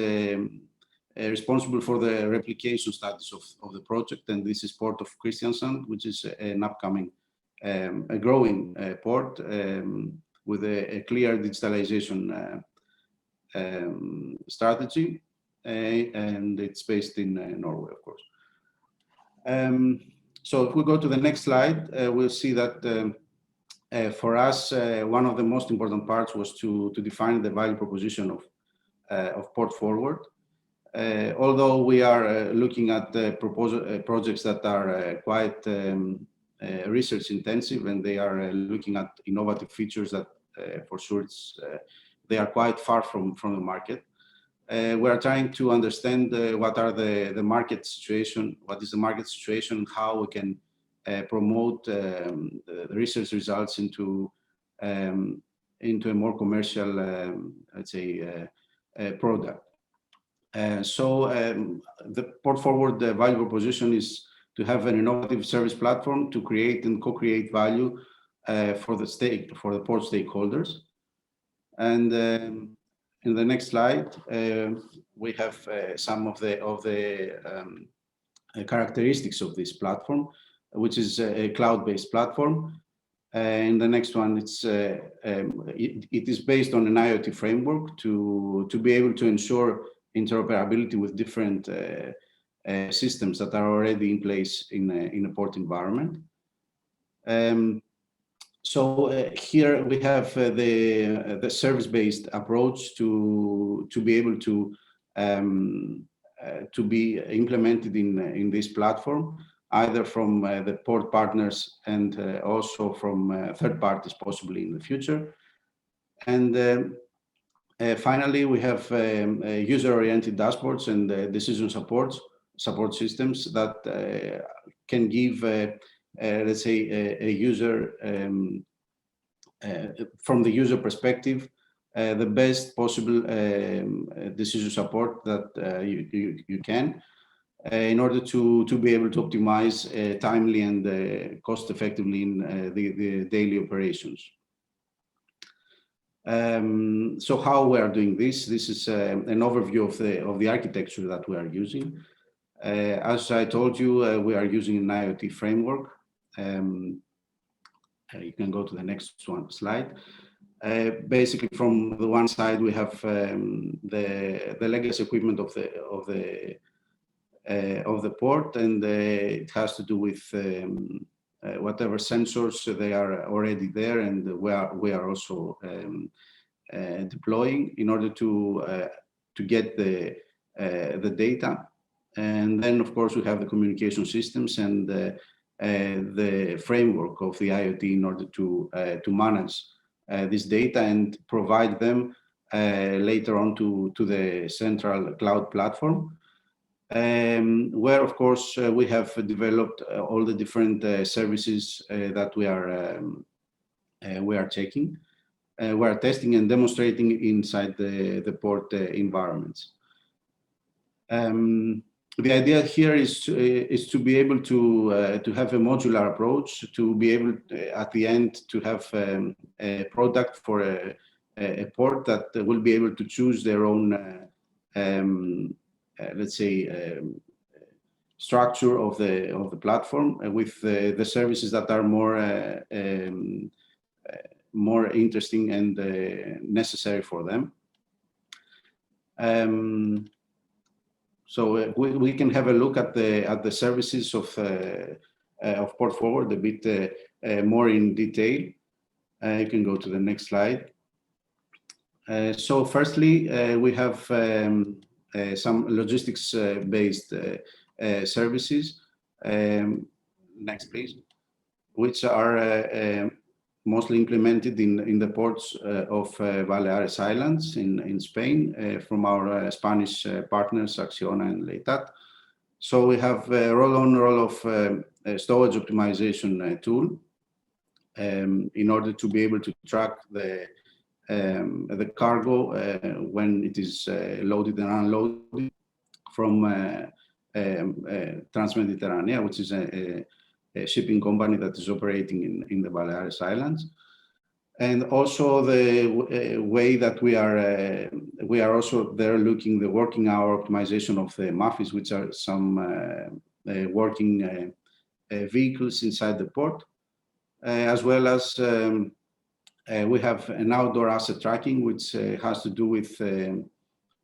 responsible for the replication studies of the project, and this is Port of Kristiansand, which is an upcoming a growing port with a clear digitalization strategy, and it's based in Norway, of course. So if we go to the next slide, we'll see that for us, one of the most important parts was to define the value proposition of Port Forward. Although we are looking at projects that are quite research intensive, and they are looking at innovative features that for sure they are quite far from the market. We are trying to understand what are the market situation, what is the market situation, how we can promote the research results into a more commercial, let's say, product. So the Port Forward value proposition is to have an innovative service platform to create and co-create value for the port stakeholders. And in the next slide, we have some of the characteristics of this platform, which is a cloud-based platform. In the next one, it is based on an IoT framework to be able to ensure interoperability with different systems that are already in place in a port environment. So here we have the service-based approach to be able to be implemented in this platform, either from the port partners and also from third parties, possibly in the future. And finally, we have user-oriented dashboards and decision support systems that can give, let's say, a user, from the user perspective, the best possible decision support that you can, in order to be able to optimize timely and cost effectively in the daily operations. So how we are doing this? This is an overview of the architecture that we are using. As I told you, we are using an IoT framework. You can go to the next slide. Basically, from the one side, we have the legacy equipment of the port, and it has to do with whatever sensors they are already there, and we are also deploying in order to get the data. And then, of course, we have the communication systems and the framework of the IoT in order to manage this data and provide them later on to the central cloud platform, where, of course, we have developed all the different services that we are checking, we are testing and demonstrating inside the port environments. The idea here is to be able to have a modular approach, to be able at the end to have a product for a port that will be able to choose their own, let's say, structure of the platform with the services that are more interesting and necessary for them. So we can have a look at the services of Port Forward a bit more in detail. You can go to the next slide. So firstly, we have some logistics-based services. Next, please. Which are mostly implemented in the ports of Balearic Islands in Spain from our Spanish partners, Acciona and Leitat. So we have a roll-on, roll-off storage optimization tool in order to be able to track the cargo when it is loaded and unloaded from Transmediterranea, which is a shipping company that is operating in the Balearic Islands. And also the way that we are also there looking the working hour optimization of the MAFIs, which are some working vehicles inside the port, as well as we have an outdoor asset tracking, which has to do with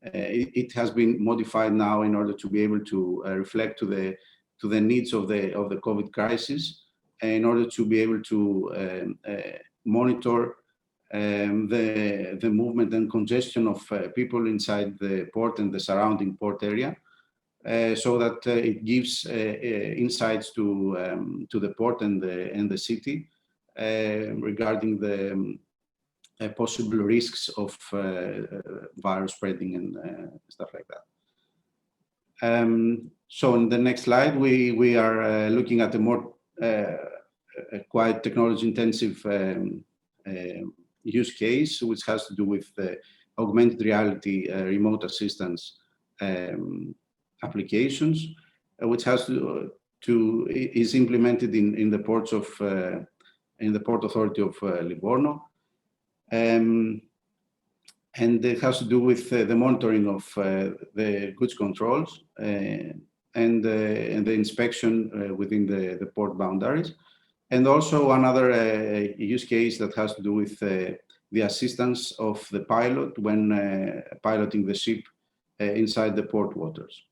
it has been modified now in order to be able to reflect to the needs of the COVID crisis, in order to be able to monitor the movement and congestion of people inside the port and the surrounding port area, so that it gives insights to the port and the city regarding the possible risks of virus spreading and stuff like that. So in the next slide, we are looking at a more quite technology-intensive use case, which has to do with augmented reality remote assistance applications, which has is implemented in the ports of in the Port Authority of Livorno, and it has to do with the monitoring of the goods controls and the inspection within the port boundaries. And also another use case that has to do with the assistance of the pilot when piloting the ship inside the port waters.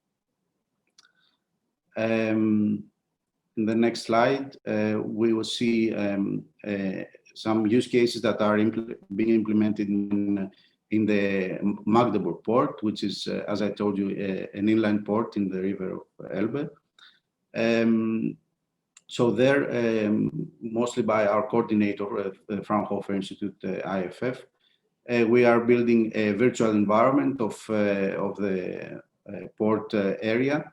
In the next slide, we will see some use cases that are being implemented in the Magdeburg port, which is, as I told you, an inland port in the river of Elbe. So there, mostly by our coordinator, Fraunhofer Institute, IFF, we are building a virtual environment of the port area,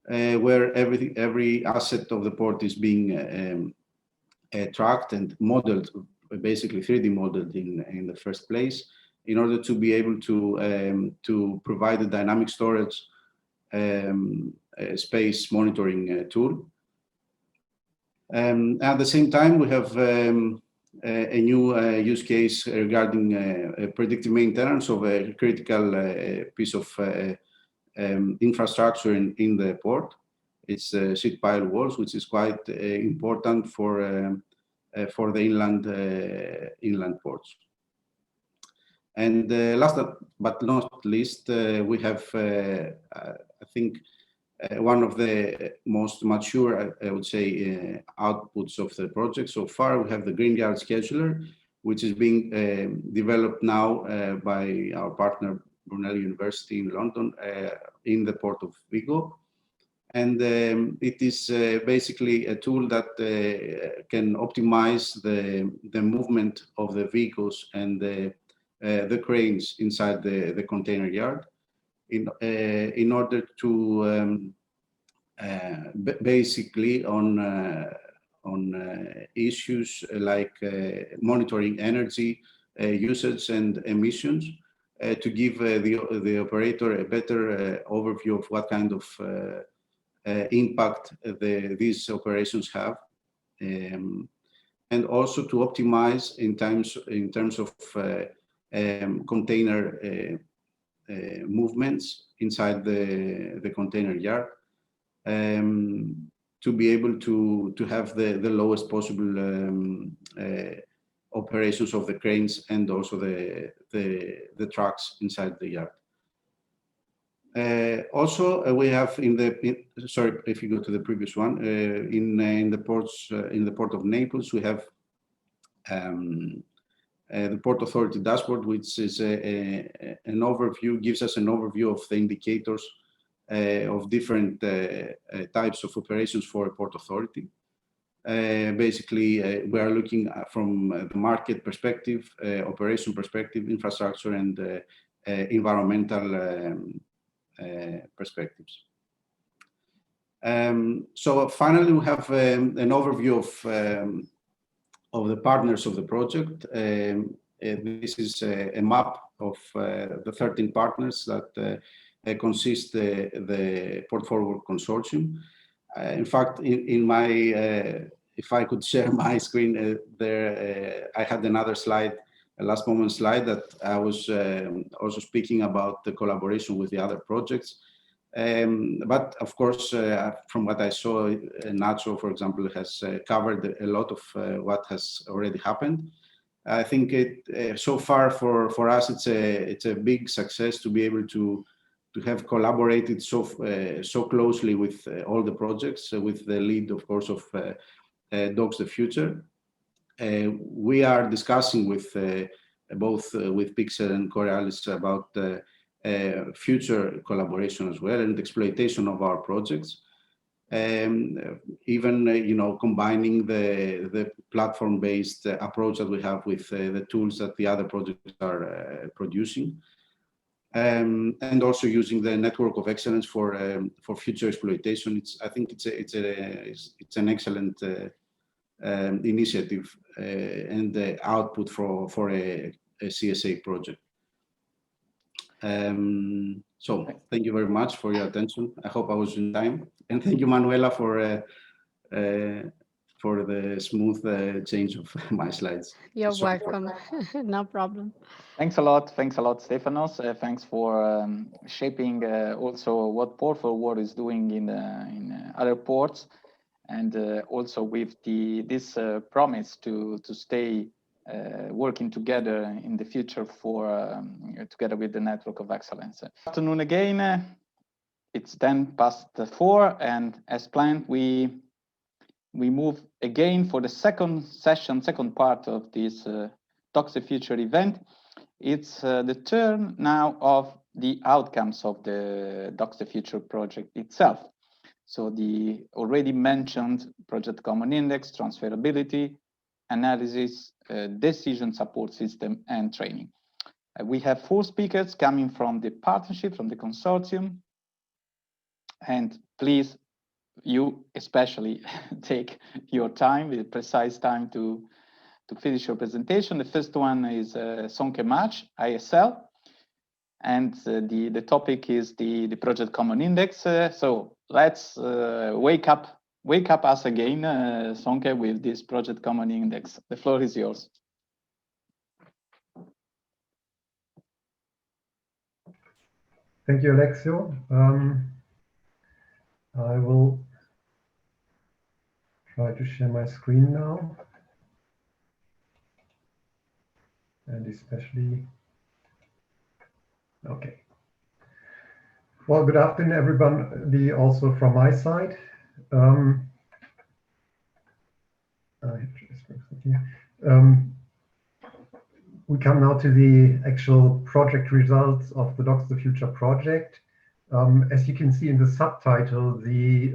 where every asset of the port is being tracked and modeled, basically 3D modeled in the first place, in order to be able to provide a dynamic storage space monitoring tool. At the same time, we have a new use case regarding predictive maintenance of a critical piece of infrastructure in the port. It's sheet pile walls, which is quite important for the inland ports. And last but not least, we have, I think, one of the most mature, I would say, outputs of the project so far. We have the Green-Yard Scheduler, which is being developed now by our partner, Brunel University in London, in the port of Vigo. And it is basically a tool that can optimize the movement of the vehicles and the cranes inside the container yard in order to basically on issues like monitoring energy usage and emissions, to give the operator a better overview of what kind of impact these operations have, and also to optimize in terms of container movements inside the container yard, to be able to have the lowest possible operations of the cranes and also the trucks inside the yard. Also, we have sorry, if you go to the previous one, in the port of Naples, we have the Port Authority dashboard, which is an overview, gives us an overview of the indicators of different types of operations for a port authority. Basically, we are looking from the market perspective, operation perspective, infrastructure, and environmental perspectives. So finally, we have an overview of the partners of the project. This is a map of the 13 partners that consist the Port Forward Consortium. In fact, in my, if I could share my screen there, I had another slide, a last moment slide, that I was also speaking about the collaboration with the other projects. But of course, from what I saw, Nacho, for example, has covered a lot of what has already happened. I think so far for us, it's a big success to be able to have collaborated so closely with all the projects, with the lead, of course, of DockstheFuture. We are discussing with both with Pixel and Coriolis about future collaboration as well, and exploitation of our projects. Even combining the platform-based approach that we have with the tools that the other projects are producing, and also using the network of excellence for future exploitation. I think it's an excellent initiative and the output for a CSA project. So thank you very much for your attention. I hope I was in time, and thank you, Manuela, for the smooth change of my slides. You're welcome. No problem. Thanks a lot, Stefanos. Thanks for shaping also what Port Forward is doing in other ports, and also with this promise to stay working together in the future together with the network of excellence. Good afternoon again. It's 4:10, and as planned, we we move again for the second session, second part of this DockstheFuture event. It's the turn now of the outcomes of the DockstheFuture project itself. So the already mentioned project common index, transferability, analysis, decision support system, and training. We have 4 speakers coming from the partnership, from the consortium. And please, you especially take your time, the precise time to finish your presentation. The first one is Sonke Mach, ISL. And the topic is the project common index. So let's wake up us again, Sonke, with this project common index. The floor is yours. Thank you, Alexio. I will try to share my screen now. And especially, okay. Well, good afternoon, everybody, also from my side. We come now to the actual project results of the DockstheFuture project. As you can see in the subtitle, the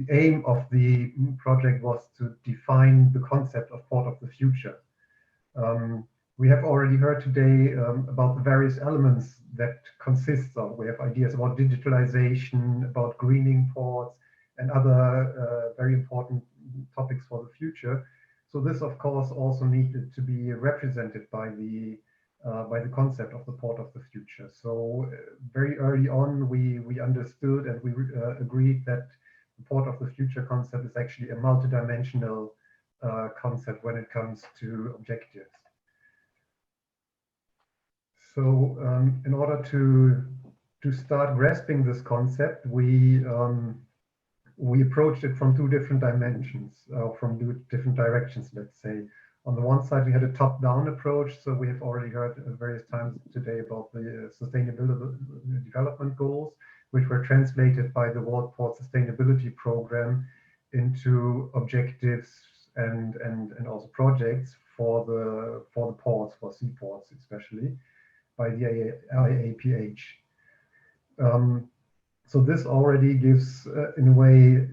aim of the project was to define the concept of port of the future. We have already heard today about the various elements that consists of. We have ideas about digitalization, about greening ports, and other very important topics for the future. So this, of course, also needed to be represented by the concept of the port of the future. So very early on, we understood and we agreed that the port of the future concept is actually a multidimensional concept when it comes to objectives. So in order to start grasping this concept, we approached it from 2 different dimensions, from 2 different directions, let's say. On the one side, we had a top-down approach. So we have already heard various times today about the Sustainable Development Goals, which were translated by the World Port Sustainability Program into objectives and also projects for the ports, for seaports especially, by the IAPH. So this already gives, in a way,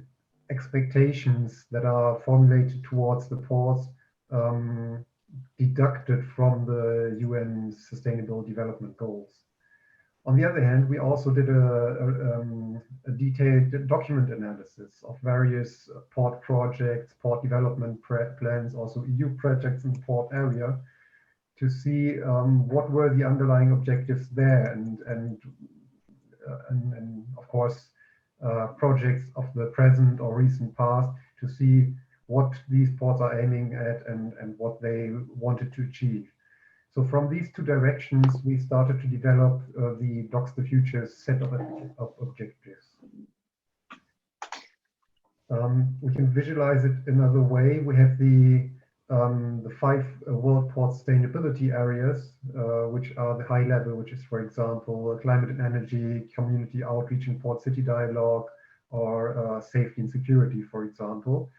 expectations that are formulated towards the ports, deducted from the UN Sustainable Development Goals. On the other hand, we also did a detailed document analysis of various port projects, port development plans, also EU projects in the port area, to see what were the underlying objectives there, and of course projects of the present or recent past, to see what these ports are aiming at and what they wanted to achieve. So from these 2 directions, we started to develop the DockstheFuture set of objectives. We can visualize it another way. We have the 5 World Port Sustainability areas, which are the high level, which is, for example, climate and energy, community outreach and port city dialogue, or safety and security, for example.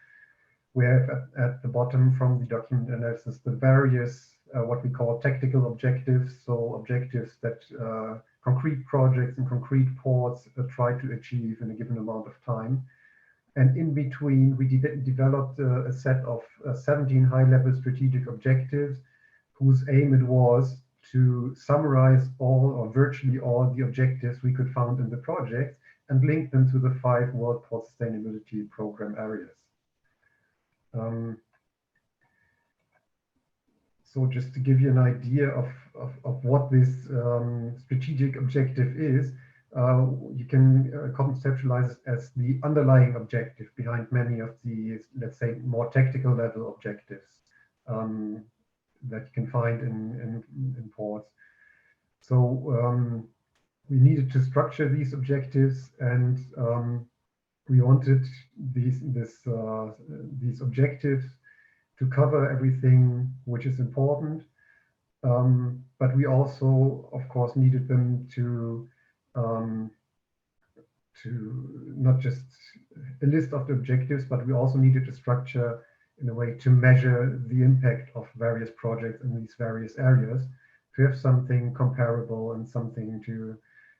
We have at the bottom from the document analysis the various what we call tactical objectives, so objectives that concrete projects and concrete ports try to achieve in a given amount of time. And in between, we developed a set of 17 high-level strategic objectives, whose aim it was to summarize all or virtually all the objectives we could find in the project and link them to the 5 World Port Sustainability Program areas. So just to give you an idea of what this strategic objective is, you can conceptualize it as the underlying objective behind many of the, let's say, more tactical level objectives that you can find in ports. So we needed to structure these objectives, and we wanted these objectives to cover everything which is important, but we also, of course, needed them to not just a list of the objectives, but we also needed a structure in a way to measure the impact of various projects in these various areas, to have something comparable and something to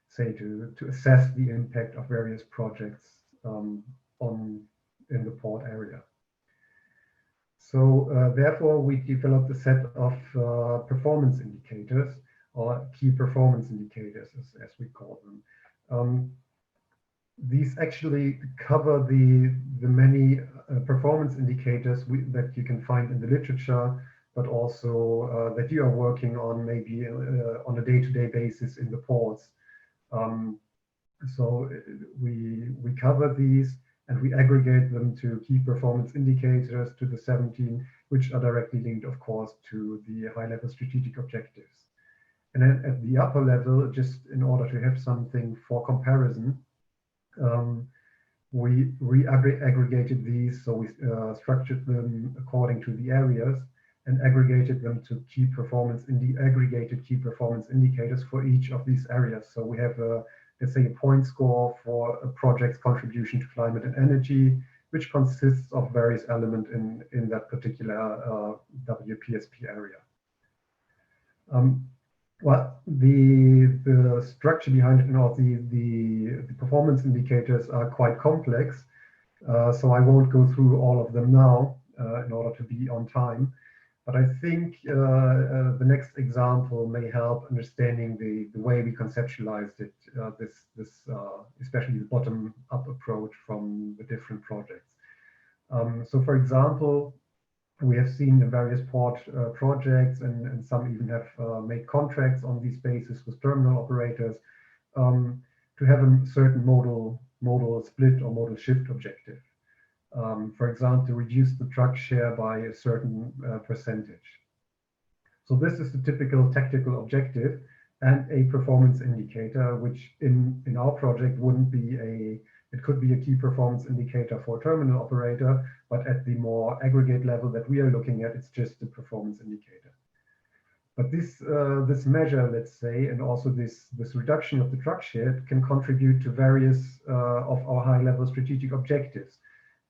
say to assess the impact of various projects in the port area. So therefore, we developed a set of performance indicators, or key performance indicators, as we call them. These actually cover the many performance indicators that you can find in the literature, but also that you are working on maybe on a day-to-day basis in the ports. So we cover these and we aggregate them to key performance indicators, to the 17, which are directly linked, of course, to the high-level strategic objectives. And then at the upper level, just in order to have something for comparison, we aggregated these, so we structured them according to the areas and aggregated them to aggregated key performance indicators for each of these areas. So we have let's say a point score for a project's contribution to climate and energy, which consists of various elements in that particular WPSP area. Well, the structure behind it and all the performance indicators are quite complex, so I won't go through all of them now in order to be on time. But I think the next example may help understanding the way we conceptualized it, especially the bottom-up approach from the different projects. So, for example, we have seen the various port projects, and some even have made contracts on these bases with terminal operators to have a certain modal split or modal shift objective. For example, to reduce the truck share by a certain percentage. So this is the typical tactical objective and a performance indicator, which in our project wouldn't be it could be a key performance indicator for a terminal operator, but at the more aggregate level that we are looking at, it's just a performance indicator. But this measure, let's say, and also this reduction of the truck share can contribute to various of our high-level strategic objectives.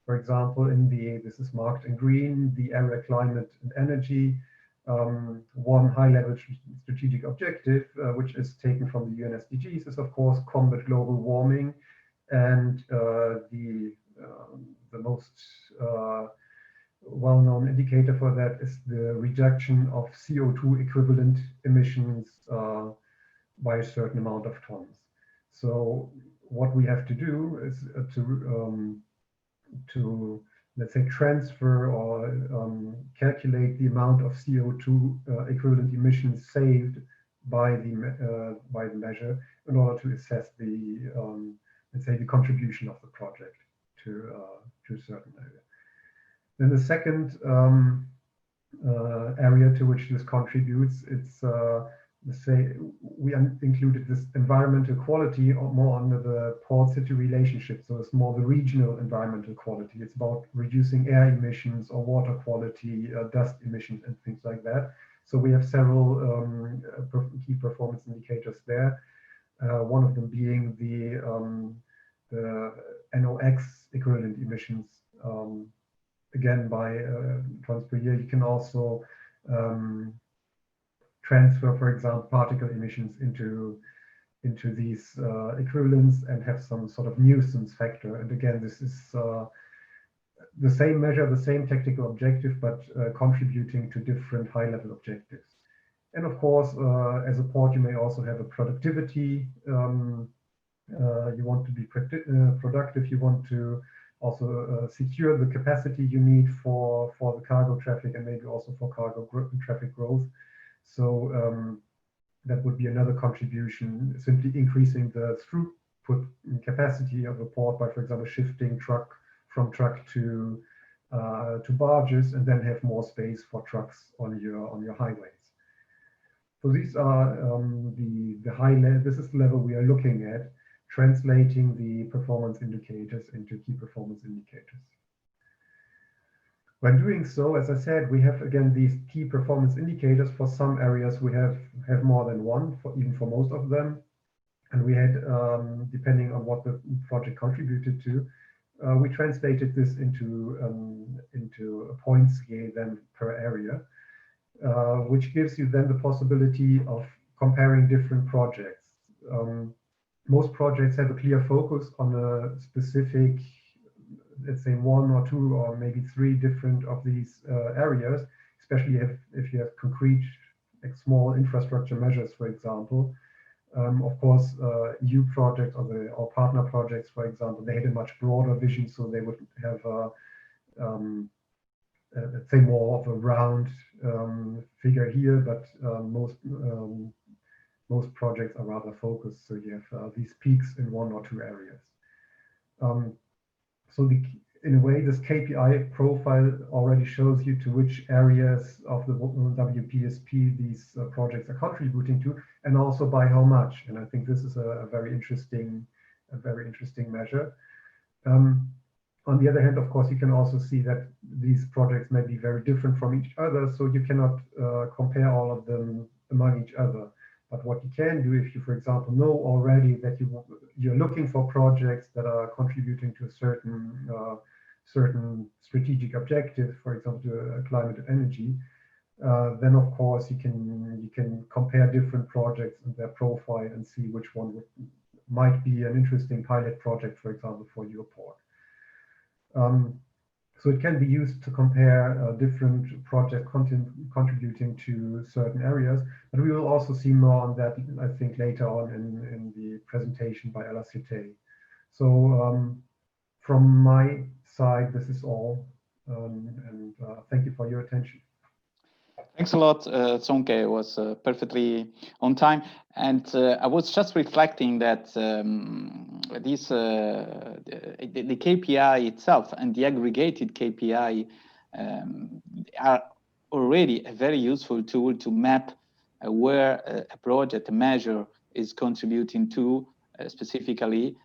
For example, this is marked in green, the area climate and energy, one high-level strategic objective, which is taken from the UN SDGs, is of course combat global warming, and the most well-known indicator for that is the reduction of CO2 equivalent emissions by a certain amount of tons. So what we have to do is to let's say transfer or calculate the amount of CO2 equivalent emissions saved by the measure in order to assess the let's say the contribution of the project to a certain area. Then the second area to which this contributes, it's let's say we included this environmental quality more under the port-city relationship. So it's more the regional environmental quality. It's about reducing air emissions or water quality, dust emissions, and things like that. So we have several key performance indicators there. One of them being the NOx equivalent emissions. Again, by tons per year. You can also transfer, for example, particle emissions into these equivalents and have some sort of nuisance factor. And again, this is the same measure, the same tactical objective, but contributing to different high-level objectives. And of course, as a port, you may also have a productivity. You want to be productive. You want to also secure the capacity you need for the cargo traffic and maybe also for cargo traffic growth. So that would be another contribution, simply increasing the throughput capacity of a port by, for example, shifting from truck to barges, and then have more space for trucks on your highways. So these are the high level. This is the level we are looking at, translating the performance indicators into key performance indicators. When doing so, as I said, we have again these key performance indicators. For some areas, we have more than one, even for most of them. And we had, depending on what the project contributed to, we translated this into a point scale then per area, which gives you then the possibility of comparing different projects. Most projects have a clear focus on a specific, let's say 1 or 2 or maybe 3 different of these areas, especially if you have concrete, like small infrastructure measures, for example. Of course, EU projects or partner projects, for example, they had a much broader vision, so they would have let's say more of a round figure here, but most projects are rather focused, so you have these peaks in 1 or 2 areas. So in a way, this KPI profile already shows you to which areas of the WPSP these projects are contributing to, and also by how much. And I think this is a very interesting measure. On the other hand, of course, you can also see that these projects may be very different from each other, so you cannot compare all of them among each other. But what you can do, if you, for example, know already that you're looking for projects that are contributing to a certain strategic objective, for example, to climate and energy, then of course you can compare different projects and their profile and see which one might be an interesting pilot project, for example, for your port. So it can be used to compare different projects contributing to certain areas, but we will also see more on that, I think, later on in the presentation by Alacite. So from my side, this is all, and thank you for your attention. Thanks a lot, Sonke. It was perfectly on time. And I was just reflecting that the KPI itself and the aggregated KPI are already a very useful tool to map where a project, a measure is contributing to specifically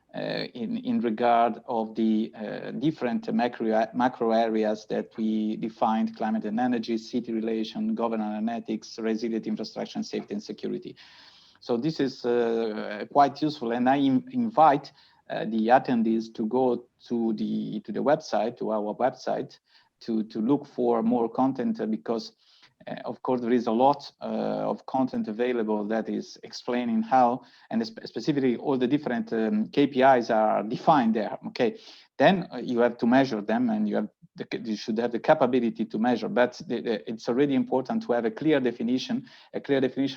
in regard of the different macro areas that we defined: climate and energy, city relation, governance and ethics, resilient infrastructure, and safety and security. So this is quite useful, and I invite the attendees to go to the website, to our website, to look for more content, because of course, there is a lot of content available that is explaining how, and specifically all the different KPIs are defined there. Okay, then you have to measure them, and you should have the capability to measure. But it's already important to have a clear definition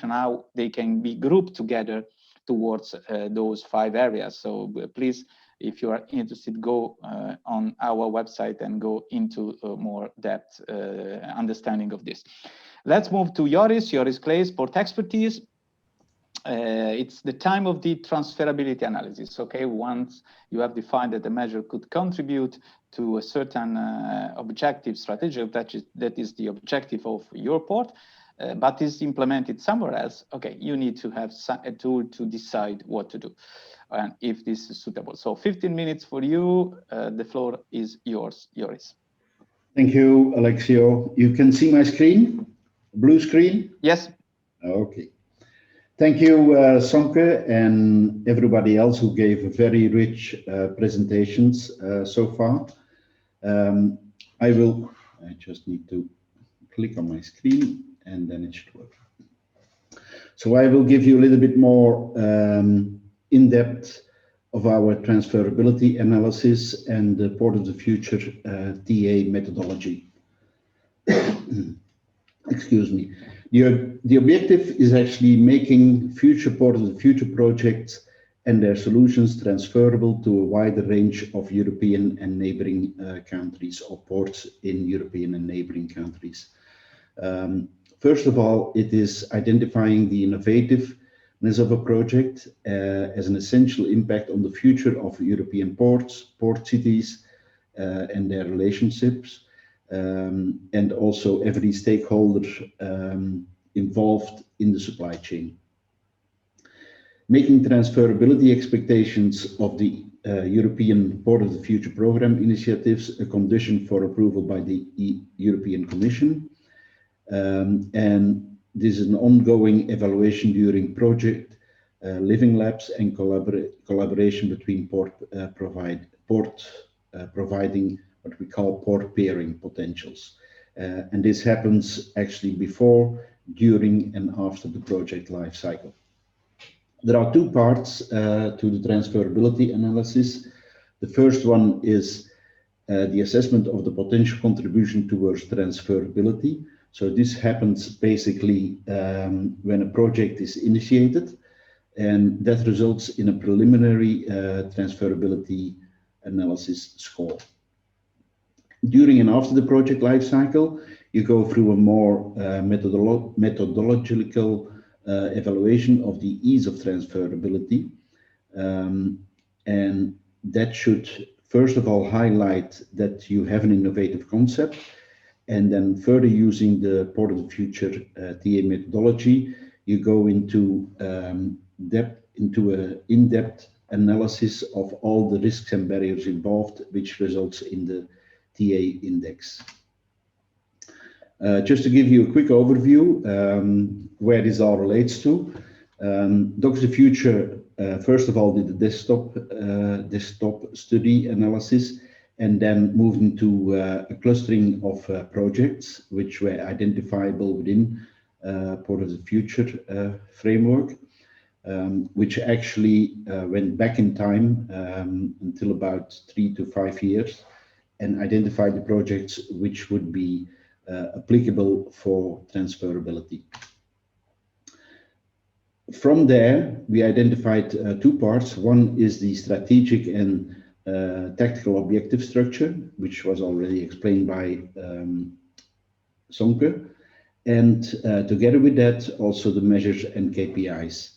how they can be grouped together towards those 5 areas. So please, if you are interested, go on our website and go into more depth understanding of this. Let's move to Joris Claes, Port Expertise. It's the time of the transferability analysis. Okay, once you have defined that the measure could contribute to a certain objective strategy, that is the objective of your port, but is implemented somewhere else, okay, you need to have a tool to decide what to do and if this is suitable. So 15 minutes for you. The floor is yours, Joris. Thank you, Alexio. You can see my screen, blue screen? Yes. Okay. Thank you, Sonke, and everybody else who gave very rich presentations so far. I just need to click on my screen and then it should work. So I will give you a little bit more in-depth of our transferability analysis and the Port of the Future TA methodology. Excuse me. The objective is actually making future Port of the Future projects and their solutions transferable to a wider range of European and neighboring countries, or ports in European and neighboring countries. First of all, it is identifying the innovativeness of a project as an essential impact on the future of European ports, port cities, and their relationships, and also every stakeholder involved in the supply chain. Making transferability expectations of the European Port of the Future program initiatives a condition for approval by the European Commission. And this is an ongoing evaluation during project living labs, and collaboration between providing what we call port pairing potentials. And this happens actually before, during, and after the project life cycle. There are two parts to the transferability analysis. The first one is the assessment of the potential contribution towards transferability. So this happens basically when a project is initiated, and that results in a preliminary transferability analysis score. During and after the project lifecycle, you go through a more methodological evaluation of the ease of transferability, and that should first of all highlight that you have an innovative concept, and then further using the Port of the Future TA methodology, you go into an in-depth analysis of all the risks and barriers involved, which results in the TA index. Just to give you a quick overview where this all relates to, DockstheFuture first of all did the desktop study analysis, and then moved into a clustering of projects which were identifiable within Port of the Future framework, which actually went back in time until about 3 to 5 years, and identified the projects which would be applicable for transferability. From there, we identified two parts. One is the strategic and tactical objective structure, which was already explained by Sonke, and together with that, also the measures and KPIs.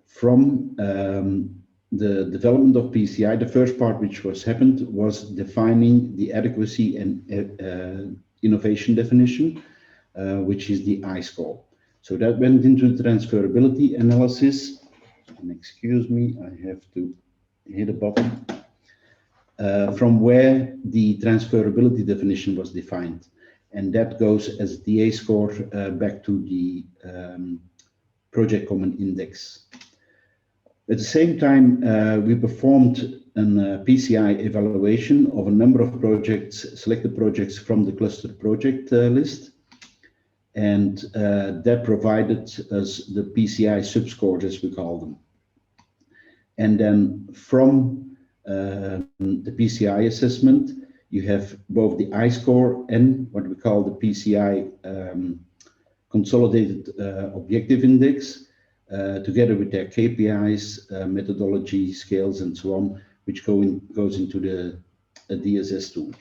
From the development of PCI, the first part which happened was defining the adequacy and innovation definition, which is the I score. So that went into the transferability analysis. And excuse me, I have to hit a button. From where the transferability definition was defined. And that goes as the A score back to the Project Common Index. At the same time, we performed a PCI evaluation of a number of projects, selected projects from the cluster project list. And that provided us the PCI subscores, as we call them. And then from the PCI assessment, you have both the I score and what we call the PCI consolidated objective index, together with their KPIs, methodology, scales, and so on, which goes into the DSS tool.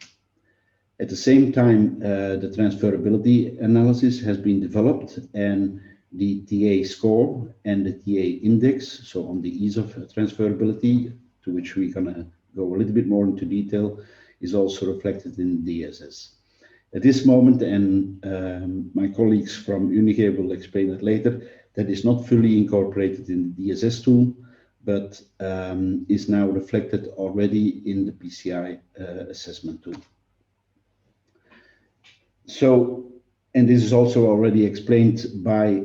At the same time, the transferability analysis has been developed, and the TA score and the TA index, so on the ease of transferability, to which we're going to go a little bit more into detail, is also reflected in DSS. At this moment, and my colleagues from Unige will explain it later, that is not fully incorporated in the DSS tool, but is now reflected already in the PCI assessment tool. So, and this is also already explained by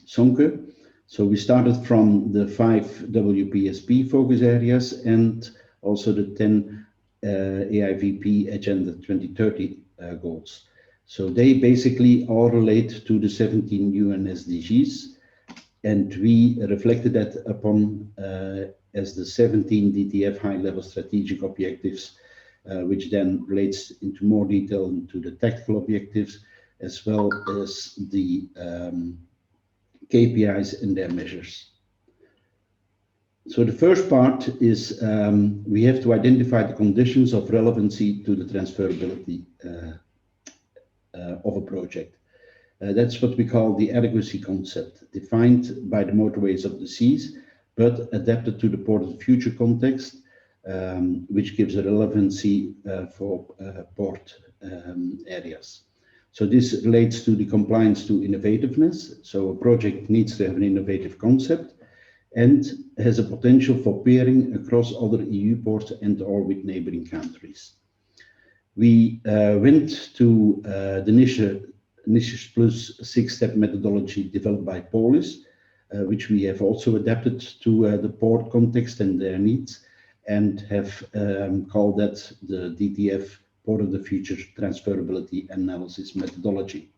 Sonke. So we started from the 5 WPSP focus areas and also the 10 AIVP Agenda 2030 goals. So they basically all relate to the 17 UN SDGs, and we reflected that upon as the 17 DTF high-level strategic objectives, which then relates into more detail into the tactical objectives, as well as the KPIs and their measures. So the first part is we have to identify the conditions of relevancy to the transferability of a project. That's what we call the adequacy concept, defined by the motorways of the seas, but adapted to the Port of the Future context, which gives a relevancy for port areas. So this relates to the compliance to innovativeness. So a project needs to have an innovative concept and has a potential for pairing across other EU ports and or with neighboring countries. We went to the NISHES Plus 6-step methodology developed by Polis, which we have also adapted to the port context and their needs, and have called that the DTF Port of the Future Transferability Analysis methodology.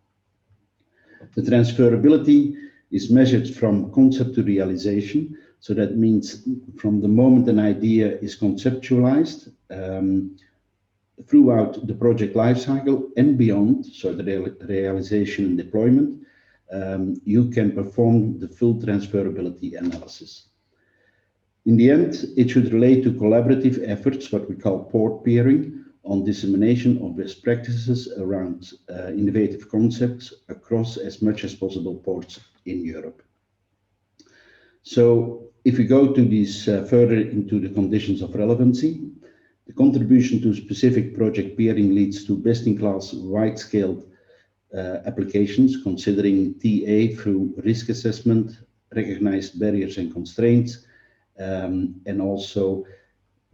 The transferability is measured from concept to realization. So that means from the moment an idea is conceptualized throughout the project lifecycle and beyond, so the realization and deployment, you can perform the full transferability analysis. In the end, it should relate to collaborative efforts, what we call port peering, on dissemination of best practices around innovative concepts across as much as possible ports in Europe. So if we go to these further into the conditions of relevancy, the contribution to specific project peering leads to best-in-class wide-scale applications, considering TA through risk assessment, recognized barriers and constraints, and also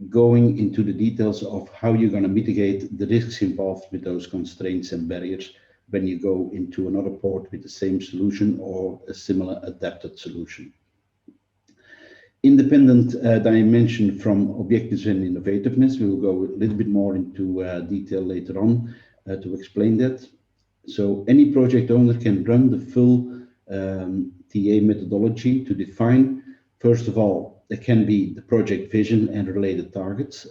going into the details of how you're going to mitigate the risks involved with those constraints and barriers when you go into another port with the same solution or a similar adapted solution. Independent dimension from objectives and innovativeness. We will go a little bit more into detail later on to explain that. So any project owner can run the full TA methodology to define, first of all, there can be the project vision and related targets.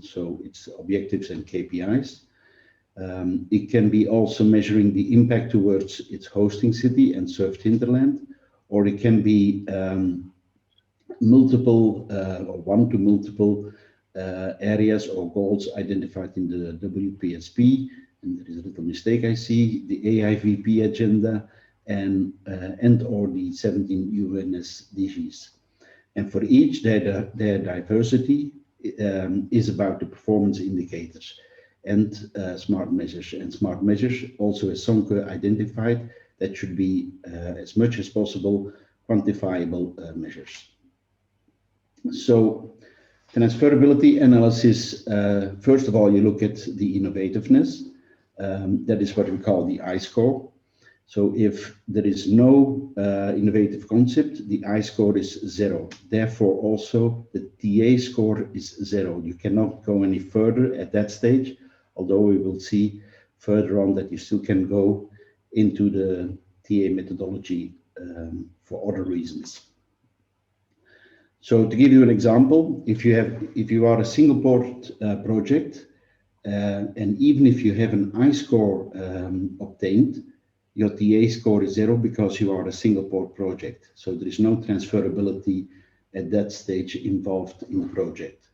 So it's objectives and KPIs. It can be also measuring the impact towards its hosting city and served hinterland, or it can be multiple or one to multiple areas or goals identified in the WPSP. And there is a little mistake I see, the AIVP agenda and or the 17 UNSDGs. And for each, their diversity is about the performance indicators and smart measures. And smart measures, also as Sonke identified, that should be as much as possible quantifiable measures. So transferability analysis, first of all, you look at the innovativeness. That is what we call the I-score. So if there is no innovative concept, the I-score is 0. Therefore, also the TA score is 0. You cannot go any further at that stage, although we will see further on that you still can go into the TA methodology for other reasons. So to give you an example, if you are a single port project, and even if you have an I-score obtained, your TA score is 0 because you are a single port project. So there is no transferability at that stage involved in the project.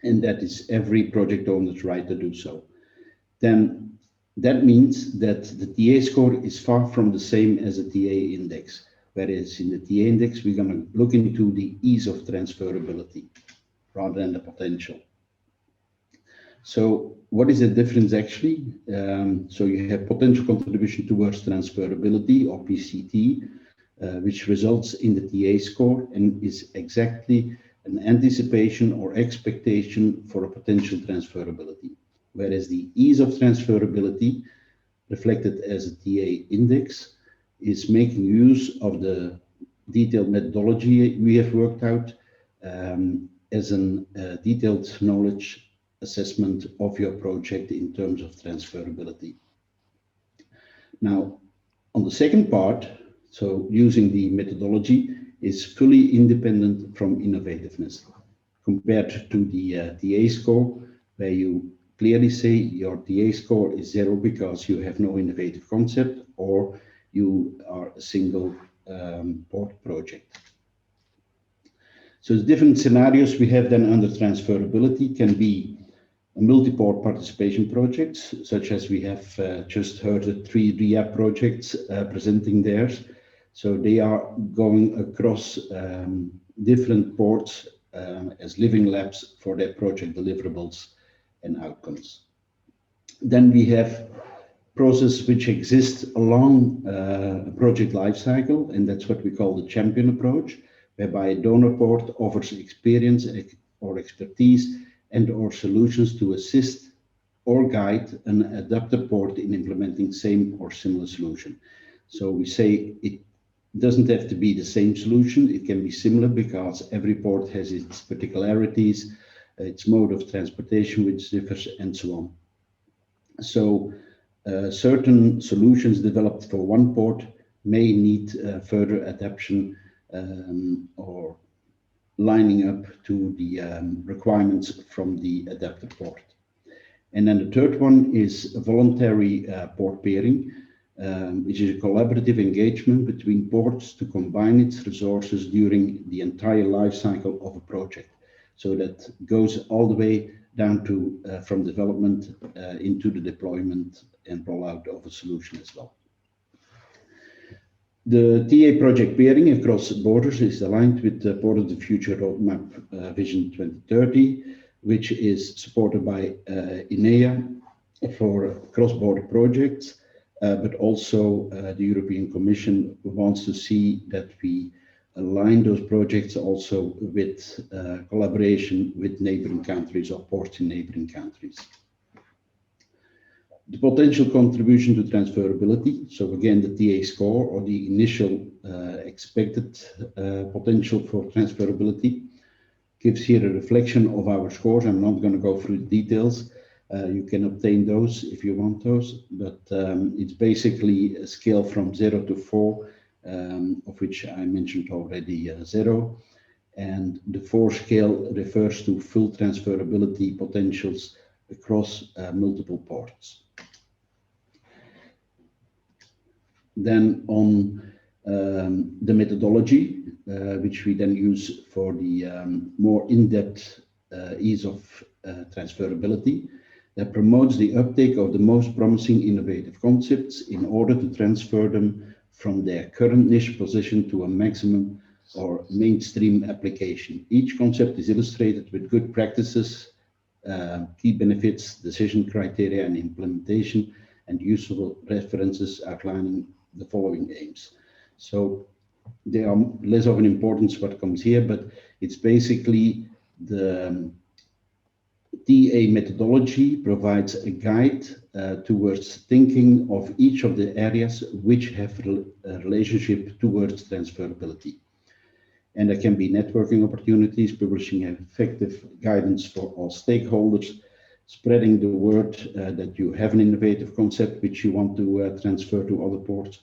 And that is every project owner's right to do so. Then that means that the TA score is far from the same as a TA index. Whereas in the TA index, we're going to look into the ease of transferability rather than the potential. So what is the difference actually? So you have potential contribution towards transferability, or PCT, which results in the TA score and is exactly an anticipation or expectation for a potential transferability. Whereas the ease of transferability, reflected as a TA index, is making use of the detailed methodology we have worked out as a detailed knowledge assessment of your project in terms of transferability. Now, on the second part, so using the methodology is fully independent from innovativeness compared to the TA score, where you clearly say your TA score is 0 because you have no innovative concept or you are a single port project. So the different scenarios we have then under transferability can be multi-port participation projects, such as we have just heard the 3 RIA projects presenting theirs. So they are going across different ports as living labs for their project deliverables and outcomes. Then we have process which exists along a project lifecycle, and that's what we call the champion approach, whereby a donor port offers experience or expertise and or solutions to assist or guide an adapter port in implementing same or similar solution. So we say doesn't have to be the same solution. It can be similar because every port has its particularities, its mode of transportation which differs, and so on. So certain solutions developed for one port may need further adaptation or lining up to the requirements from the adapter port. And then the third one is voluntary port pairing, which is a collaborative engagement between ports to combine its resources during the entire life cycle of a project. So that goes all the way down to from development into the deployment and rollout of a solution as well. The TA project pairing across borders is aligned with the Port of the Future Roadmap Vision 2030, which is supported by INEA for cross-border projects, but also the European Commission wants to see that we align those projects also with collaboration with neighboring countries or ports in neighboring countries. The potential contribution to transferability. So again, the TA score or the initial expected potential for transferability gives here a reflection of our scores. I'm not going to go through the details. You can obtain those if you want those, but it's basically a scale from 0 to 4, of which I mentioned already 0. And the 4 scale refers to full transferability potentials across multiple ports. Then on the methodology, which we then use for the more in-depth ease of transferability, that promotes the uptake of the most promising innovative concepts in order to transfer them from their current niche position to a maximum or mainstream application. Each concept is illustrated with good practices, key benefits, decision criteria, and implementation, and useful references outlining the following aims. So they are less of an importance what comes here, but it's basically the TA methodology provides a guide towards thinking of each of the areas which have a relationship towards transferability. And there can be networking opportunities, publishing effective guidance for all stakeholders, spreading the word that you have an innovative concept which you want to transfer to other ports.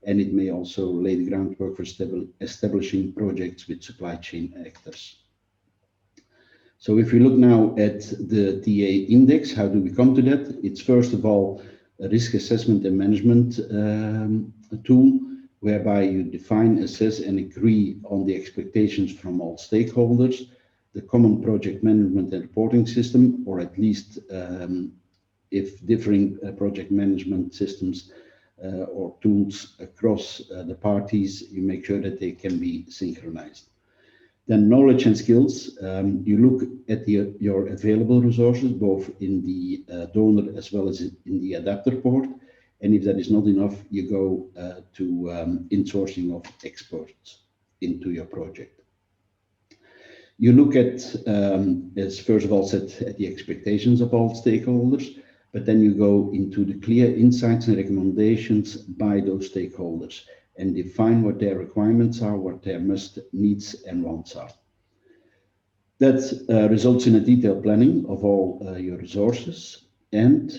And it may also lay the groundwork for establishing projects with supply chain actors. So if we look now at the TA index, how do we come to that? It's first of all a risk assessment and management tool, whereby you define, assess, and agree on the expectations from all stakeholders, the common project management and reporting system, or at least if differing project management systems or tools across the parties, you make sure that they can be synchronized. Then knowledge and skills, you look at your available resources, both in the donor as well as in the adapter port. And if that is not enough, you go to insourcing of experts into your project. You look at, as first of all said, at the expectations of all stakeholders, but then you go into the clear insights and recommendations by those stakeholders and define what their requirements are, what their must, needs, and wants are. That results in a detailed planning of all your resources. And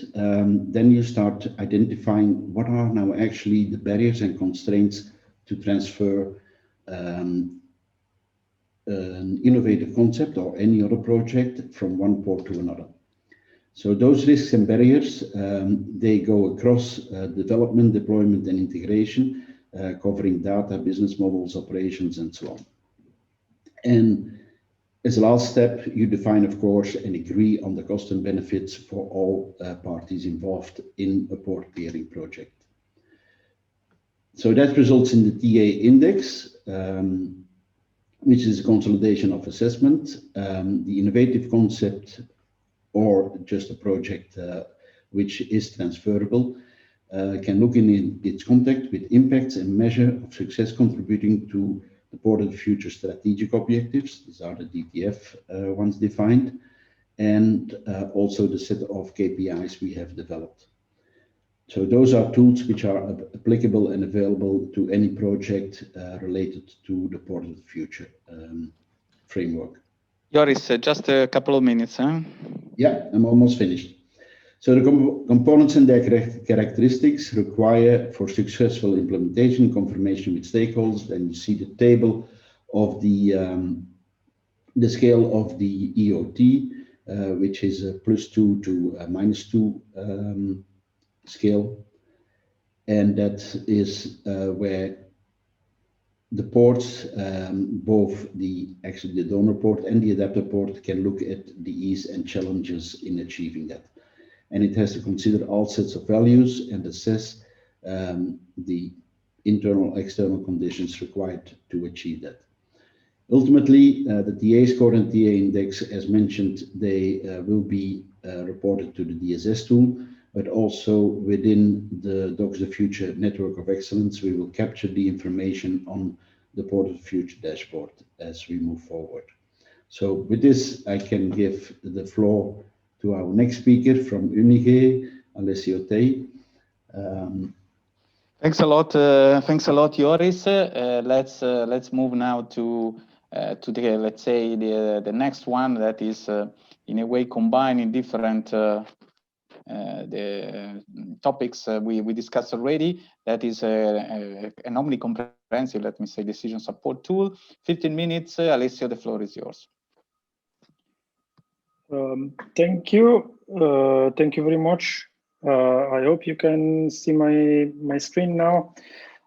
then you start identifying what are now actually the barriers and constraints to transfer an innovative concept or any other project from one port to another. So those risks and barriers, they go across development, deployment, and integration, covering data, business models, operations, and so on. And as a last step, you define, of course, and agree on the cost and benefits for all parties involved in a port pairing project. So that results in the TA index, which is a consolidation of assessment, the innovative concept, or just a project which is transferable, can look in its context with impacts and measure of success contributing to the Port of the Future strategic objectives. These are the DTF ones defined, and also the set of KPIs we have developed. So those are tools which are applicable and available to any project related to the Port of the Future framework. Joris, just a couple of minutes, huh? Yeah, I'm almost finished. So the components and their characteristics require for successful implementation confirmation with stakeholders. Then you see the table of the scale of the EOT, which is a +2 to a -2 scale, and that is where the ports, both the donor port and the adapter port, can look at the ease and challenges in achieving that. And it has to consider all sets of values and assess the internal, external conditions required to achieve that. Ultimately, the TA score and TA index, as mentioned, they will be reported to the DSS tool, but also within the DockstheFuture network of excellence, we will capture the information on the Port of the Future dashboard as we move forward. So with this, I can give the floor to our next speaker from UNIGE, Alessio Tei. Thanks a lot, Joris. Let's move now to the, let's say, the next one that is in a way combining different the topics we discussed already. That is an omni-comprehensive, let me say, decision support tool. 15 minutes, Alessio, the floor is yours. Thank you very much. I hope you can see my screen now.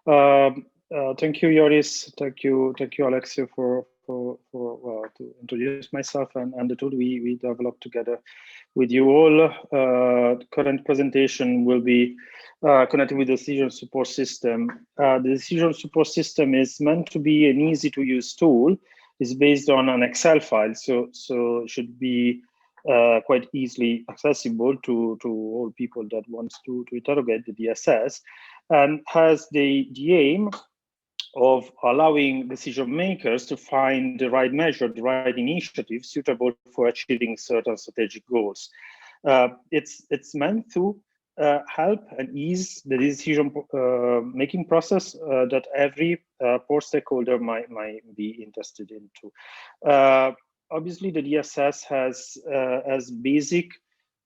Thank you, Joris. Thank you, Alexio, for to introduce myself and the tool we developed together with you all. The current presentation will be connected with the decision support system. The decision support system is meant to be an easy-to-use tool. It's based on an Excel file, so it should be quite easily accessible to all people that wants to interrogate the DSS, and has the aim of allowing decision makers to find the right measure, the right initiative suitable for achieving certain strategic goals. It's meant to help and ease the decision making process that every port stakeholder might be interested into. Obviously, the DSS has as basic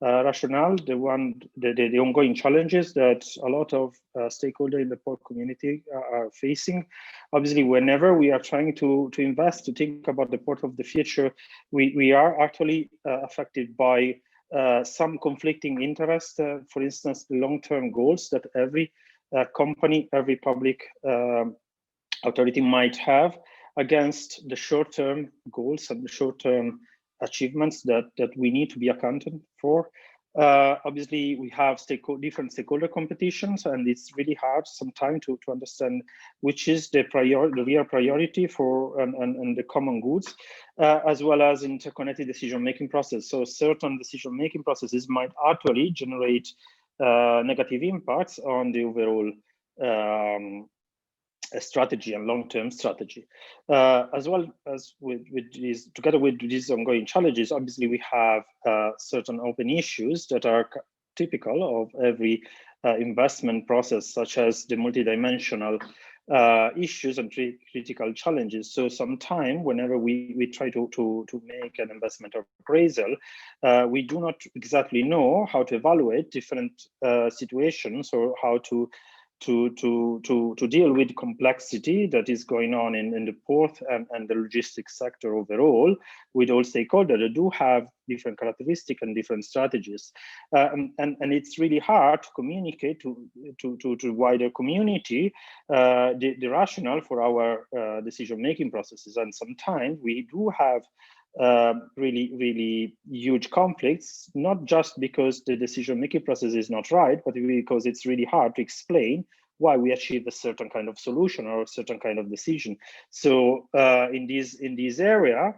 rationale the ongoing challenges that a lot of stakeholders in the port community are facing. Obviously, whenever we are trying to invest, to think about the port of the future, we are actually affected by some conflicting interests. For instance, the long-term goals that every company, every public authority might have against the short-term goals and the short-term achievements that we need to be accounted for. Obviously, we have different stakeholder competitions, and it's really hard sometimes to understand which is the real priority for and the common goods, as well as interconnected decision-making process. So certain decision-making processes might actually generate negative impacts on the overall strategy and long-term strategy. As well as together with these ongoing challenges, obviously we have certain open issues that are typical of every investment process, such as the multidimensional issues and critical challenges. So sometimes whenever we try to make an investment appraisal, we do not exactly know how to evaluate different situations or how to deal with complexity that is going on in the port and the logistics sector overall, with all stakeholders that do have different characteristics and different strategies. And it's really hard to communicate to wider community the rationale for our decision-making processes. And sometimes we do have really huge conflicts, not just because the decision-making process is not right, but because it's really hard to explain why we achieve a certain kind of solution or a certain kind of decision. So in this area,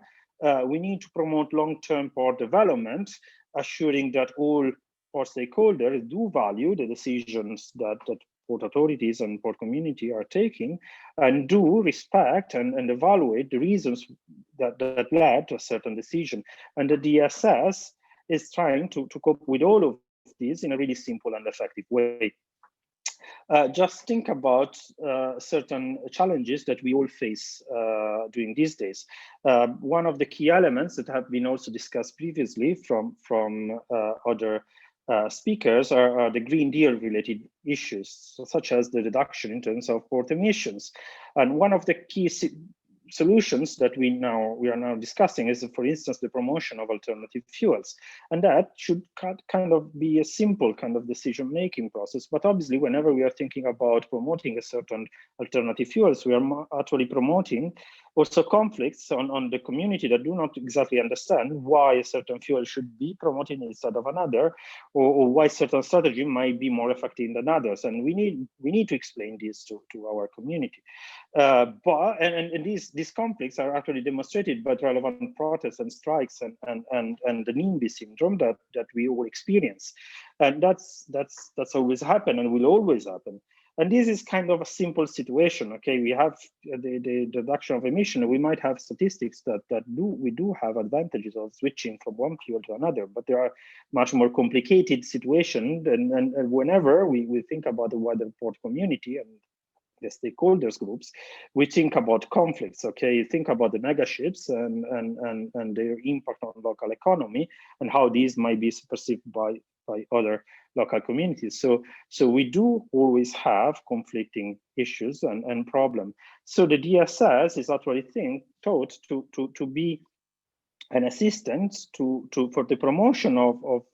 we need to promote long-term port development, assuring that all port stakeholders do value the decisions that port authorities and port community are taking, and do respect and evaluate the reasons that led to a certain decision. And the DSS is trying to cope with all of this in a really simple and effective way. Just think about certain challenges that we all face during these days. One of the key elements that have been also discussed previously from other speakers are the Green Deal related issues, such as the reduction in terms of port emissions. And one of the key solutions that we are now discussing is, for instance, the promotion of alternative fuels, and that should kind of be a simple kind of decision-making process. But obviously, whenever we are thinking about promoting a certain alternative fuels, we are actually promoting also conflicts on the community that do not exactly understand why a certain fuel should be promoted instead of another, or why certain strategy might be more effective than others. And we need to explain this to our community. And these conflicts are actually demonstrated by relevant protests and strikes and the NIMBY syndrome that we all experience. And that's always happened and will always happen. And this is kind of a simple situation. Okay, we have the reduction of emission. We might have statistics that we do have advantages of switching from one fuel to another, but there are much more complicated situations. And whenever we think about the wider port community and the stakeholders groups, we think about conflicts. Okay, think about the mega ships and their impact on local economy and how these might be perceived by other local communities. So we do always have conflicting issues and problems. So the DSS is actually thought to be an assistance for the promotion of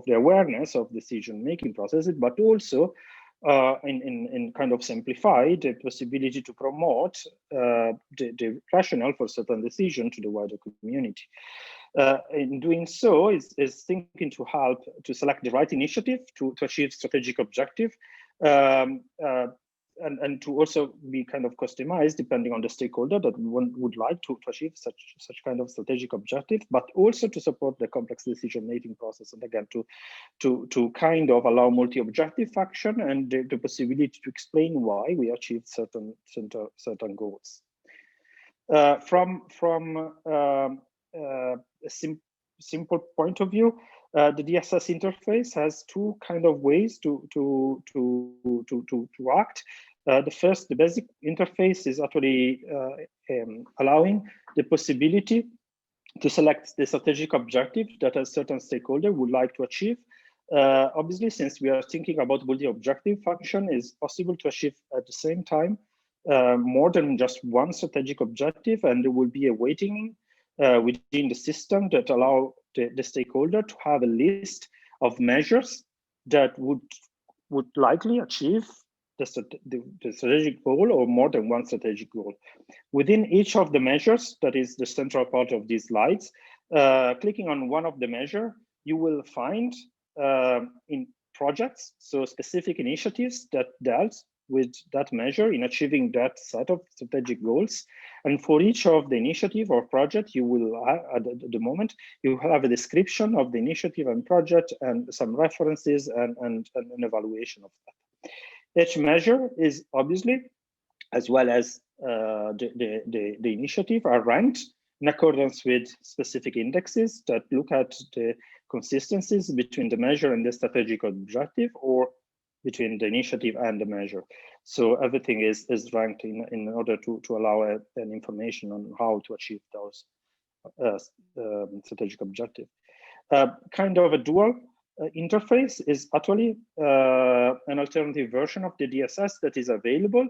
the awareness of decision-making processes, but also in kind of simplified the possibility to promote the rationale for certain decision to the wider community. In doing so is thinking to help to select the right initiative to achieve strategic objective, and to also be kind of customized depending on the stakeholder that one would like to achieve such kind of strategic objective, but also to support the complex decision-making process, and again to kind of allow multi-objective action and the possibility to explain why we achieved certain goals. From a simple point of view, the DSS interface has two kind of ways to act. The basic interface is actually allowing the possibility to select the strategic objective that a certain stakeholder would like to achieve. Obviously, since we are thinking about multi-objective function, it's possible to achieve at the same time more than just one strategic objective, and there will be a weighting within the system that allow the stakeholder to have a list of measures that would likely achieve the strategic goal or more than one strategic goal. Within each of the measures, that is the central part of these slides, clicking on one of the measure, you will find in projects, so specific initiatives that dealt with that measure in achieving that set of strategic goals. And for each of the initiative or project, you will at the moment, you have a description of the initiative and project and some references and an evaluation of that. Each measure is obviously, as well as the initiative, are ranked in accordance with specific indexes that look at the consistencies between the measure and the strategic objective, or between the initiative and the measure. So everything is ranked in order to allow an information on how to achieve those strategic objectives. Kind of a dual interface is actually an alternative version of the DSS that is available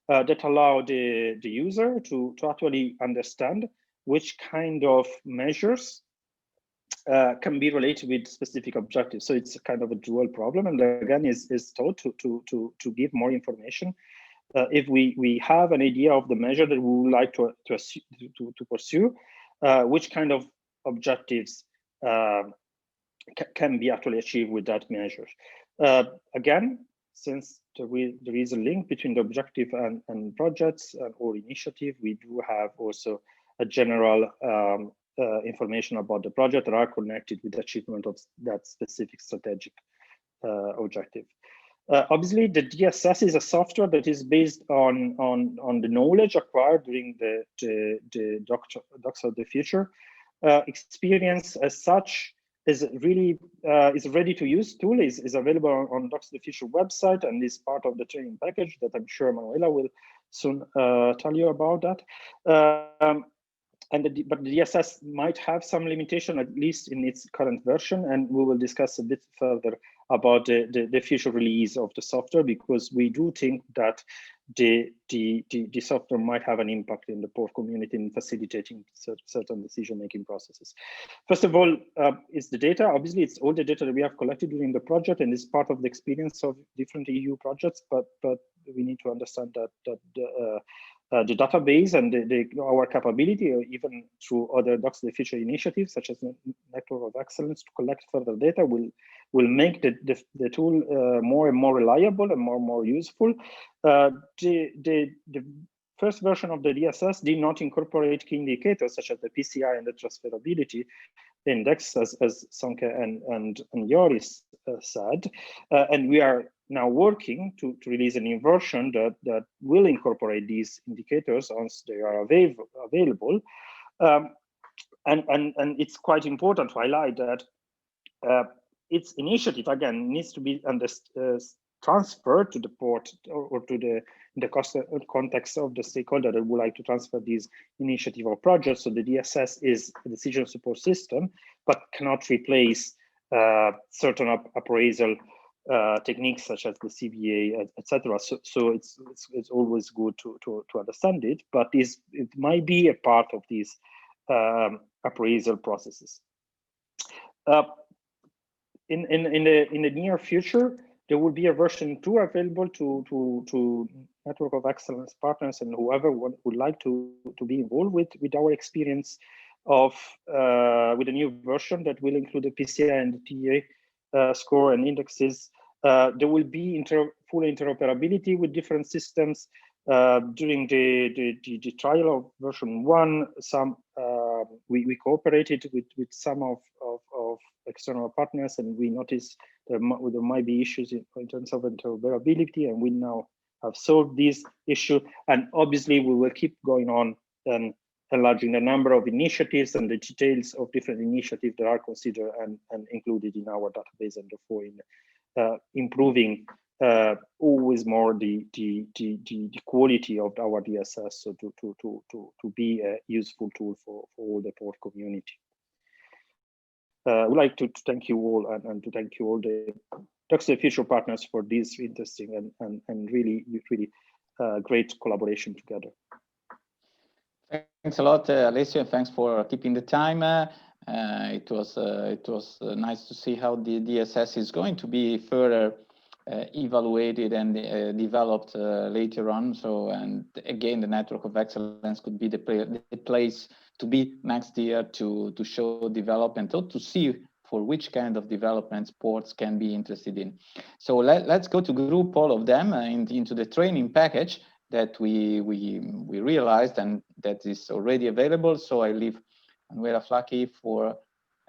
that allow the user to actually understand which kind of measures can be related with specific objectives. So it's a kind of a dual problem, and again is taught to give more information. If we have an idea of the measure that we would like to pursue, which kind of objectives can be actually achieved with that measure. Again, since there is a link between the objective and projects or initiative, we do have also a general information about the project that are connected with the achievement of that specific strategic objective. Obviously, the DSS is a software that is based on the knowledge acquired during the DockstheFuture experience. As such, really is ready to use tool, is available on DockstheFuture website, and is part of the training package that I'm sure Manuela will soon tell you about that. But the DSS might have some limitation, at least in its current version, and we will discuss a bit further about the future release of the software, because we do think that the software might have an impact in the port community in facilitating certain decision-making processes. First of all, it's the data. Obviously, it's all the data that we have collected during the project, and it's part of the experience of different EU projects. But we need to understand that the database and our capability, or even through other DockstheFuture initiatives, such as Network of Excellence, to collect further data will make the tool more and more reliable and more useful. The first version of the DSS did not incorporate key indicators such as the PCI and the transferability index, as Sanke and Joris said, and we are now working to release a new version that will incorporate these indicators once they are available. And it's quite important to highlight that its initiative, again, needs to be transferred to the port or to the context of the stakeholder that would like to transfer these initiative or projects. So the DSS is a decision support system, but cannot replace certain appraisal techniques such as the CBA, etc. So it's always good to understand it, but it might be a part of these appraisal processes. In the near future, there will be a version 2 available to Network of Excellence partners and whoever would like to be involved with our experience of with a new version that will include the PCI and the TA score and indexes. There will be full interoperability with different systems. During the trial of version 1, we cooperated with some of external partners, and we noticed there might be issues in terms of interoperability, and we now have solved this issue. And obviously, we will keep going on and enlarging the number of initiatives and the details of different initiatives that are considered and included in our database, and therefore in improving always more the quality of our DSS, so to be a useful tool for all the port community. I would like to thank you all and to thank you all the DockstheFuture partners for this interesting and really great collaboration together. Thanks a lot, Alessio. Thanks for keeping the time. It was nice to see how the DSS is going to be further evaluated and developed later on. So, and again, the Network of Excellence could be the place to be next year to show development or to see for which kind of development sports can be interested in. So let's go to group all of them into the training package that we realized and that is already available. So I leave Manuela Flacchi for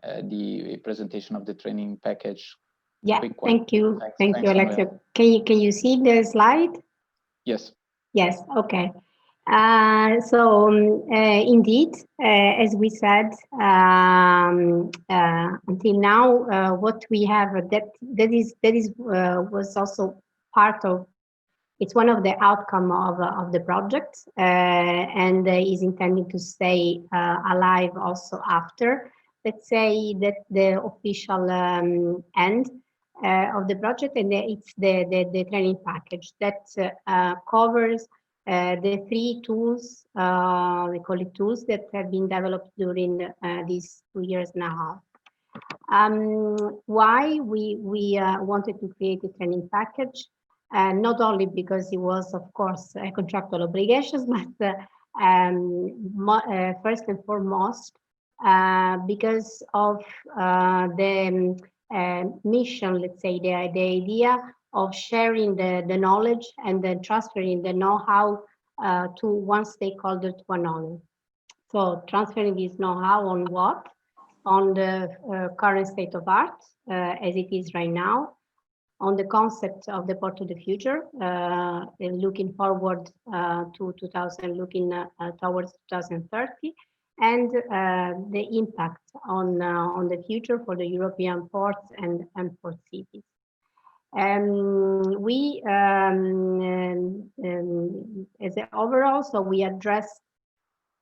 the presentation of the training package. Yeah, thank you. Thank you, Alexio. Can you see the slide? Yes. Yes, okay. So indeed, as we said, until now, what we have that was also part of. It's one of the outcome of the project, and is intended to stay alive also after. Let's say that the official end of the project, and it's the training package that covers the 3 tools, we call it tools, that have been developed during these 2 years and a half. Why we wanted to create a training package, not only because it was, of course, a contractual obligations, but first and foremost, because of the mission, let's say, the idea of sharing the knowledge and then transferring the know-how to one stakeholder to another. So transferring this know-how on what? On the current state of art, as it is right now, on the concept of the port of the future, looking forward to towards 2030, and the impact on the future for the European ports and port cities. We, as an overall, so we address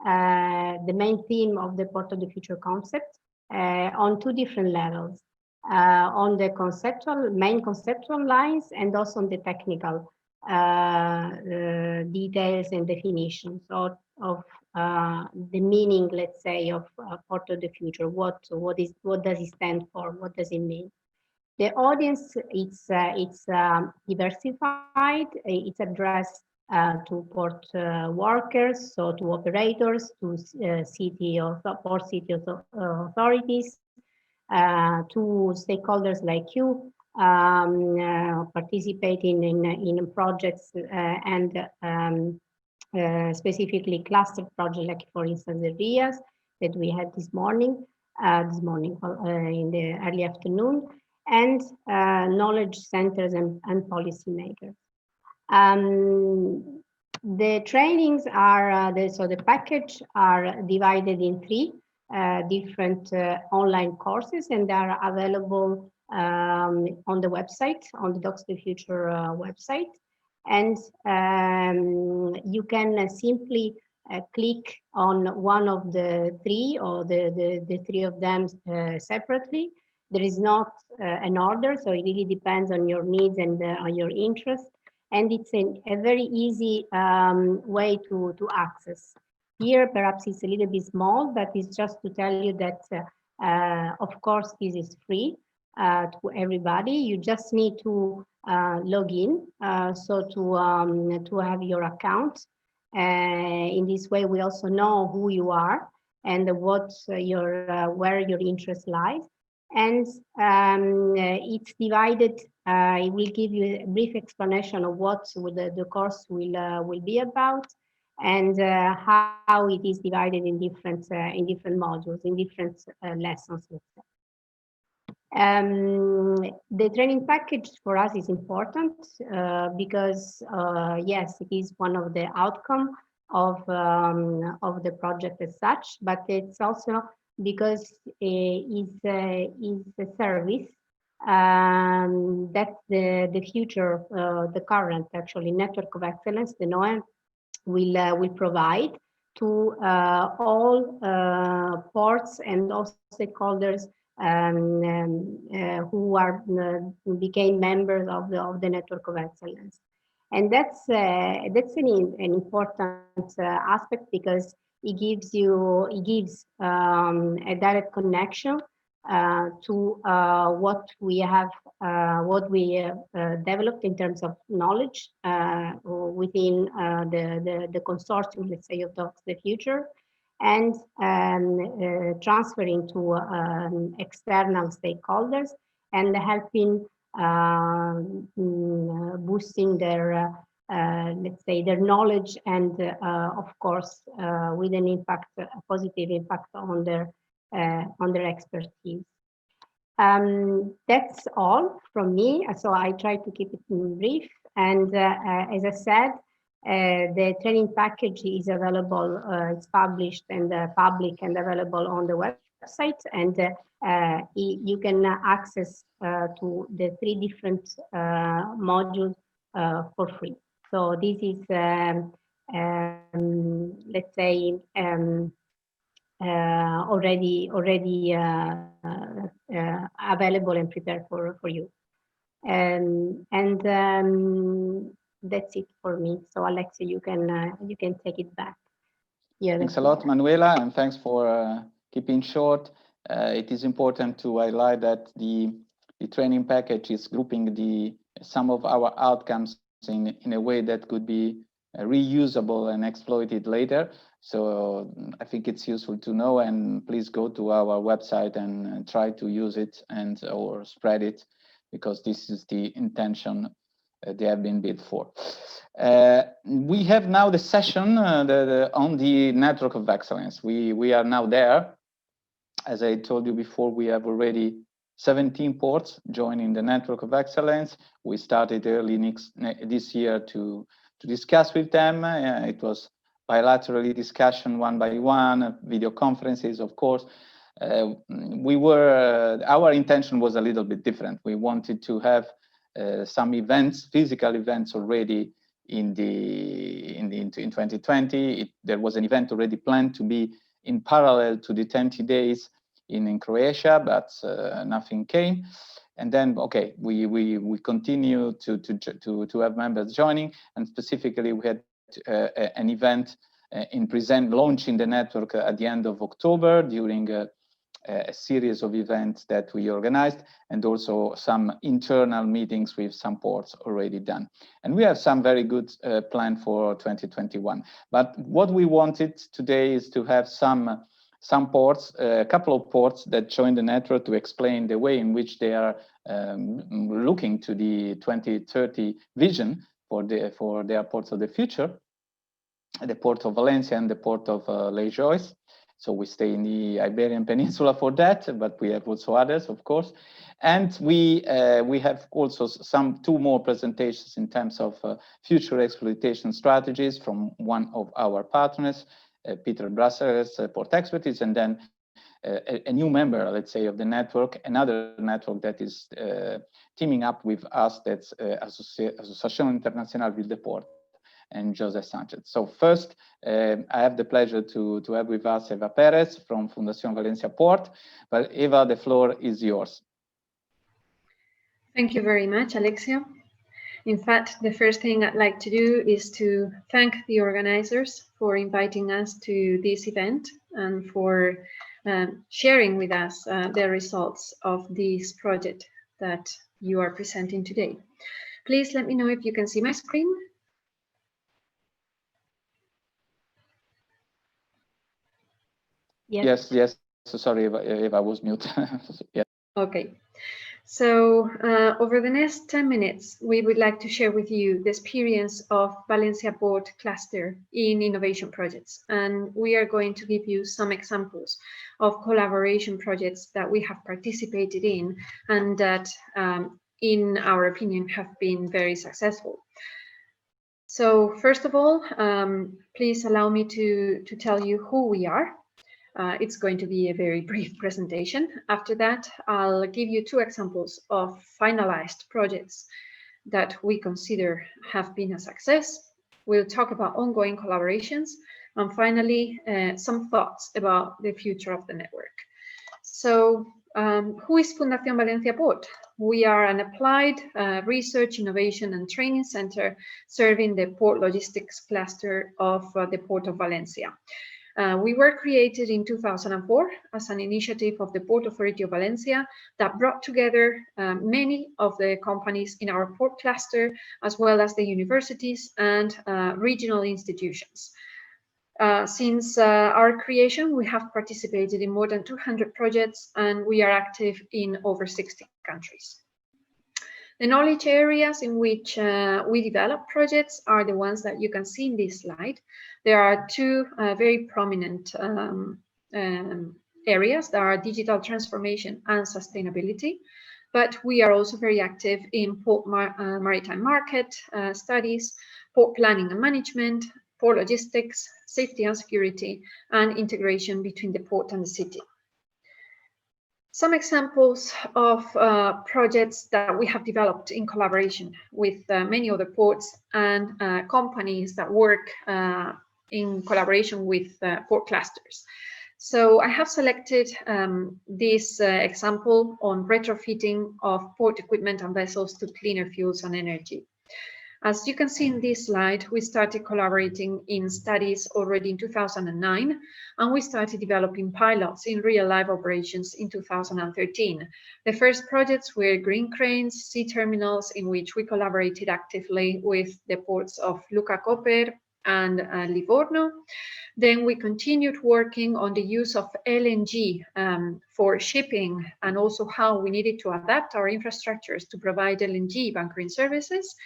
the main theme of the Port of the Future concept on two different levels, on the main conceptual lines and also on the technical details and definitions of the meaning, let's say, of Port of the Future. What does it stand for? What does it mean? The audience, it's diversified. It's addressed to port workers, so to operators, to port city authorities, to stakeholders like you, participating in projects and specifically clustered projects, like for instance the RIAs that we had this morning in the early afternoon, and knowledge centers and policymakers. The trainings are, the package are divided in three different online courses, and they are available on the website, on the DockstheFuture website. And you can simply click on one of the three, or the three of them separately. There is not an order, so it really depends on your needs and on your interest. And it's a very easy way to access. Here, perhaps it's a little bit small, but it's just to tell you that, of course, this is free to everybody. You just need to log in, so to have your account. In this way, we also know who you are and what where your interest lies. And it's divided. It will give you a brief explanation of what the course will be about, and how it is divided in different modules, in different lessons. The training package for us is important because yes, it is one of the outcome of the project as such, but it's also because it's a service that the future, the current actually network of excellence, the NOEM, will provide to all ports and all stakeholders who became members of the network of excellence. And that's an important aspect, because it gives a direct connection to what we developed in terms of knowledge within the consortium, let's say, of DockstheFuture, and transferring to external stakeholders and helping boosting their let's say their knowledge, and of course with an impact, a positive impact on their expertise. That's all from me. So I try to keep it brief. And as I said, the training package is available, it's published and public and available on the website, and you can access to the 3 different modules for free. So this is, let's say, already available and prepared for you. That's it for me. So Alexia, you can take it back. Yeah. Thanks a lot, Manuela, and thanks for keeping short. It is important to highlight that the training package is grouping some of our outcomes in a way that could be reusable and exploited later. So I think it's useful to know, and please go to our website and try to use it or spread it, because this is the intention they have been built for. We have now the session on the network of excellence. We are now there. As I told you before, we have already 17 ports joining the network of excellence. We started early this year to discuss with them. It was bilaterally discussion one by one, video conferences, of course. Our intention was a little bit different. We wanted to have some events, physical events already in 2020. There was an event already planned to be in parallel to the 20 days in Croatia, but nothing came. And then, okay, we continue to have members joining, and specifically we had an event in launching the network at the end of October during a series of events that we organized, and also some internal meetings with some ports already done. And we have some very good plan for 2021. But what we wanted today is to have some ports, a couple of ports that join the network to explain the way in which they are looking to the 2030 vision for their ports of the future, the port of Valencia and the port of Les Joyes. So we stay in the Iberian Peninsula for that, but we have also others, of course. And we have also two more presentations in terms of future exploitation strategies from one of our partners, Peter Brasser's Port Expertise, and then a new member, let's say, of the network, another network that is teaming up with us, that's Associación Internacional Ville de Port, and José Sanchez. So first, I have the pleasure to have with us Eva Perez from Fundación Valencia Port. But Eva, the floor is yours. Thank you very much, Alexio. In fact, the first thing I'd like to do is to thank the organizers for inviting us to this event and for sharing with us the results of this project that you are presenting today. Please let me know if you can see my screen. Yes. So sorry if I was mute. Yeah. Okay. So over the next 10 minutes, we would like to share with you the experience of Valencia Port Cluster in innovation projects. And we are going to give you some examples of collaboration projects that we have participated in and that, in our opinion, have been very successful. So first of all, please allow me to tell you who we are. It's going to be a very brief presentation. After that, I'll give you two examples of finalized projects that we consider have been a success. We'll talk about ongoing collaborations, and finally, some thoughts about the future of the network. So, who is Fundación Valencia Port? We are an applied research, innovation, and training center serving the port logistics cluster of the Port of Valencia. We were created in 2004 as an initiative of the Port Authority of Valencia that brought together many of the companies in our port cluster, as well as the universities and regional institutions. Since our creation, we have participated in more than 200 projects, and we are active in over 60 countries. The knowledge areas in which we develop projects are the ones that you can see in this slide. There are two very prominent areas that are digital transformation and sustainability, but we are also very active in port maritime market studies, port planning and management, port logistics, safety and security, and integration between the port and the city. Some examples of projects that we have developed in collaboration with many other ports and companies that work in collaboration with port clusters. So I have selected this example on retrofitting of port equipment and vessels to cleaner fuels and energy. As you can see in this slide, we started collaborating in studies already in 2009, and we started developing pilots in real-life operations in 2013. The first projects were green cranes, sea terminals, in which we collaborated actively with the ports of Luca Koper and Livorno. Then we continued working on the use of LNG for shipping, and also how we needed to adapt our infrastructures to provide LNG bunkering services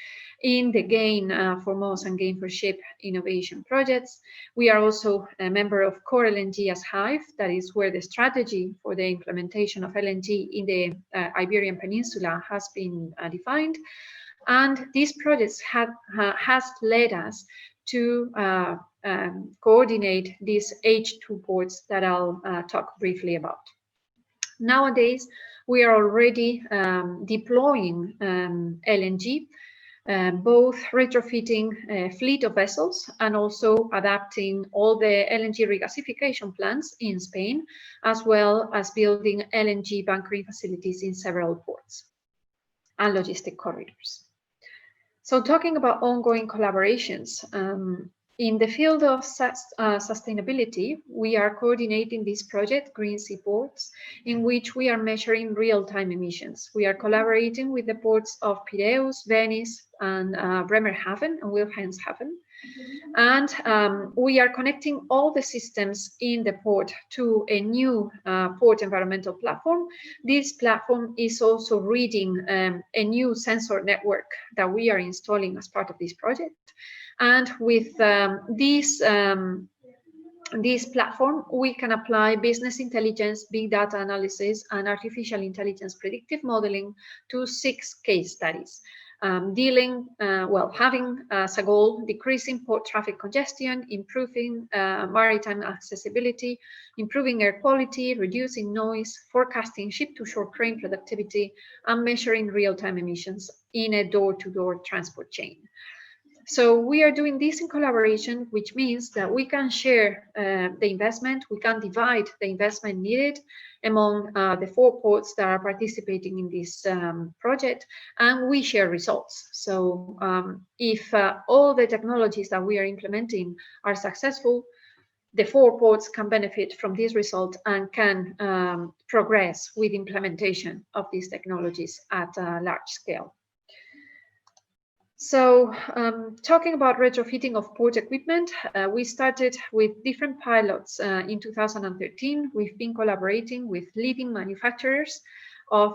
in the Gain for MOS and Gain for Ship innovation projects. We are also a member of Core LNG as Hive, that is where the strategy for the implementation of LNG in the Iberian Peninsula has been defined. And these projects has led us to coordinate these H2 ports that I'll talk briefly about. Nowadays, we are already deploying LNG, both retrofitting a fleet of vessels and also adapting all the LNG regasification plants in Spain, as well as building LNG bunkering facilities in several ports and logistic corridors. So talking about ongoing collaborations, in the field of sustainability, we are coordinating this project, Green Sea Ports, in which we are measuring real-time emissions. We are collaborating with the ports of Piraeus, Venice, and Bremerhaven and Wilhelmshaven. And we are connecting all the systems in the port to a new port environmental platform. This platform is also reading a new sensor network that we are installing as part of this project. And with this platform, we can apply business intelligence, big data analysis, and artificial intelligence predictive modeling to 6 case studies. Having as a goal, decreasing port traffic congestion, improving maritime accessibility, improving air quality, reducing noise, forecasting ship-to-shore crane productivity, and measuring real-time emissions in a door-to-door transport chain. So we are doing this in collaboration, which means that we can share the investment, we can divide the investment needed among the 4 ports that are participating in this project, and we share results. So if all the technologies that we are implementing are successful, the 4 ports can benefit from this result and can progress with implementation of these technologies at a large scale. So talking about retrofitting of port equipment, we started with different pilots in 2013. We've been collaborating with leading manufacturers of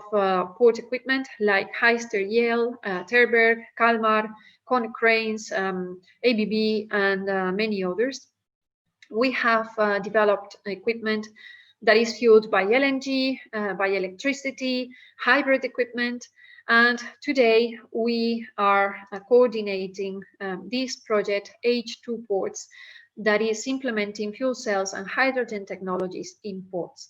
port equipment like Heister, Yale, Terberg, Kalmar, Konecranes, ABB, and many others. We have developed equipment that is fueled by LNG, by electricity, hybrid equipment. And today we are coordinating this project, H2 Ports, that is implementing fuel cells and hydrogen technologies in ports.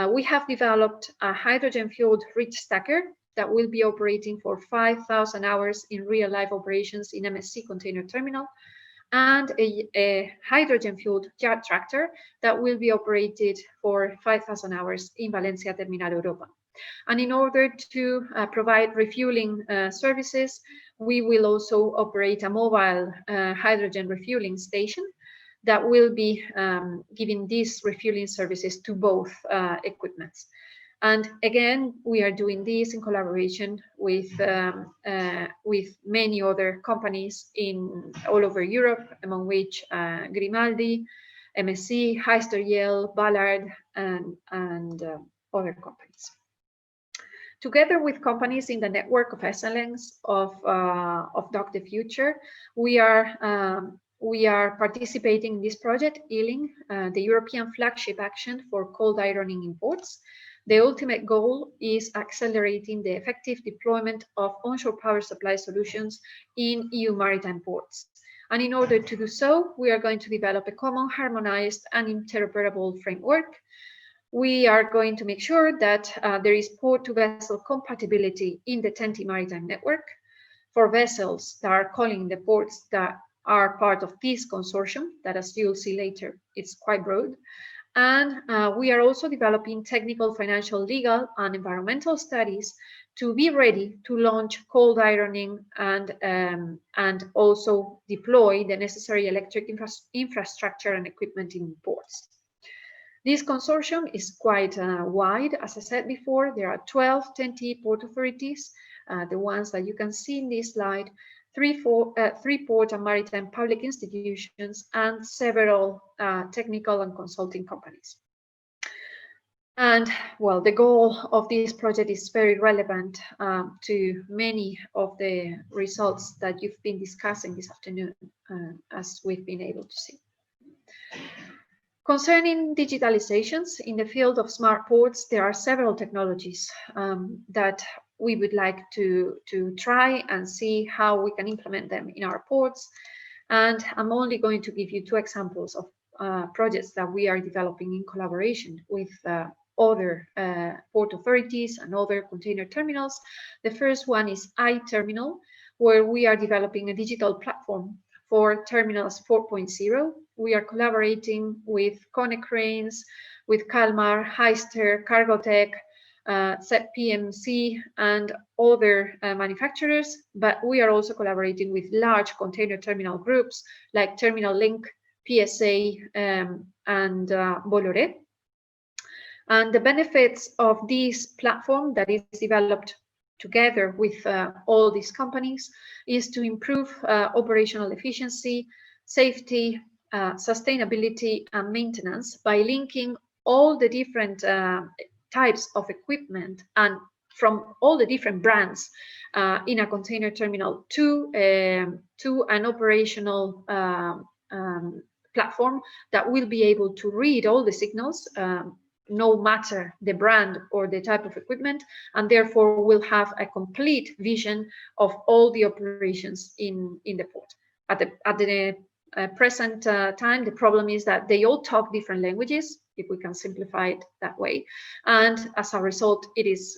We have developed a hydrogen-fueled rich stacker that will be operating for 5,000 hours in real-life operations in MSC container terminal, and a hydrogen-fueled yard tractor that will be operated for 5,000 hours in Valencia Terminal Europa. And in order to provide refueling services, we will also operate a mobile hydrogen refueling station that will be giving these refueling services to both equipments. And again, we are doing this in collaboration with many other companies all over Europe, among which Grimaldi, MSC, Heister, Yale, Ballard, and other companies. Together with companies in the network of excellence of DockstheFuture, we are participating in this project, EELING, the European flagship action for cold ironing in ports. The ultimate goal is accelerating the effective deployment of onshore power supply solutions in EU maritime ports. And in order to do so, we are going to develop a common, harmonized, and interoperable framework. We are going to make sure that there is port-to-vessel compatibility in the TEN-T maritime network for vessels that are calling the ports that are part of this consortium, that, as you'll see later, it's quite broad. And we are also developing technical, financial, legal, and environmental studies to be ready to launch cold ironing and also deploy the necessary electric infrastructure and equipment in ports. This consortium is quite wide. As I said before, there are 12 TEN-T port authorities, the ones that you can see in this slide, 3 port and maritime public institutions, and several technical and consulting companies. And well, the goal of this project is very relevant to many of the results that you've been discussing this afternoon, as we've been able to see. Concerning digitalizations in the field of smart ports, there are several technologies that we would like to try and see how we can implement them in our ports. And I'm only going to give you 2 examples of projects that we are developing in collaboration with other port authorities and other container terminals. The first one is iTerminal, where we are developing a digital platform for terminals 4.0. We are collaborating with Konecranes, with Kalmar, Heister, Cargotec, ZPMC, and other manufacturers, but we are also collaborating with large container terminal groups like Terminal Link, PSA, and Bolloré. And the benefits of this platform that is developed together with all these companies is to improve operational efficiency, safety, sustainability, and maintenance by linking all the different types of equipment and from all the different brands in a container terminal to an operational platform that will be able to read all the signals, no matter the brand or the type of equipment, and therefore will have a complete vision of all the operations in the port. At the present time, the problem is that they all talk different languages, if we can simplify it that way. And as a result, it is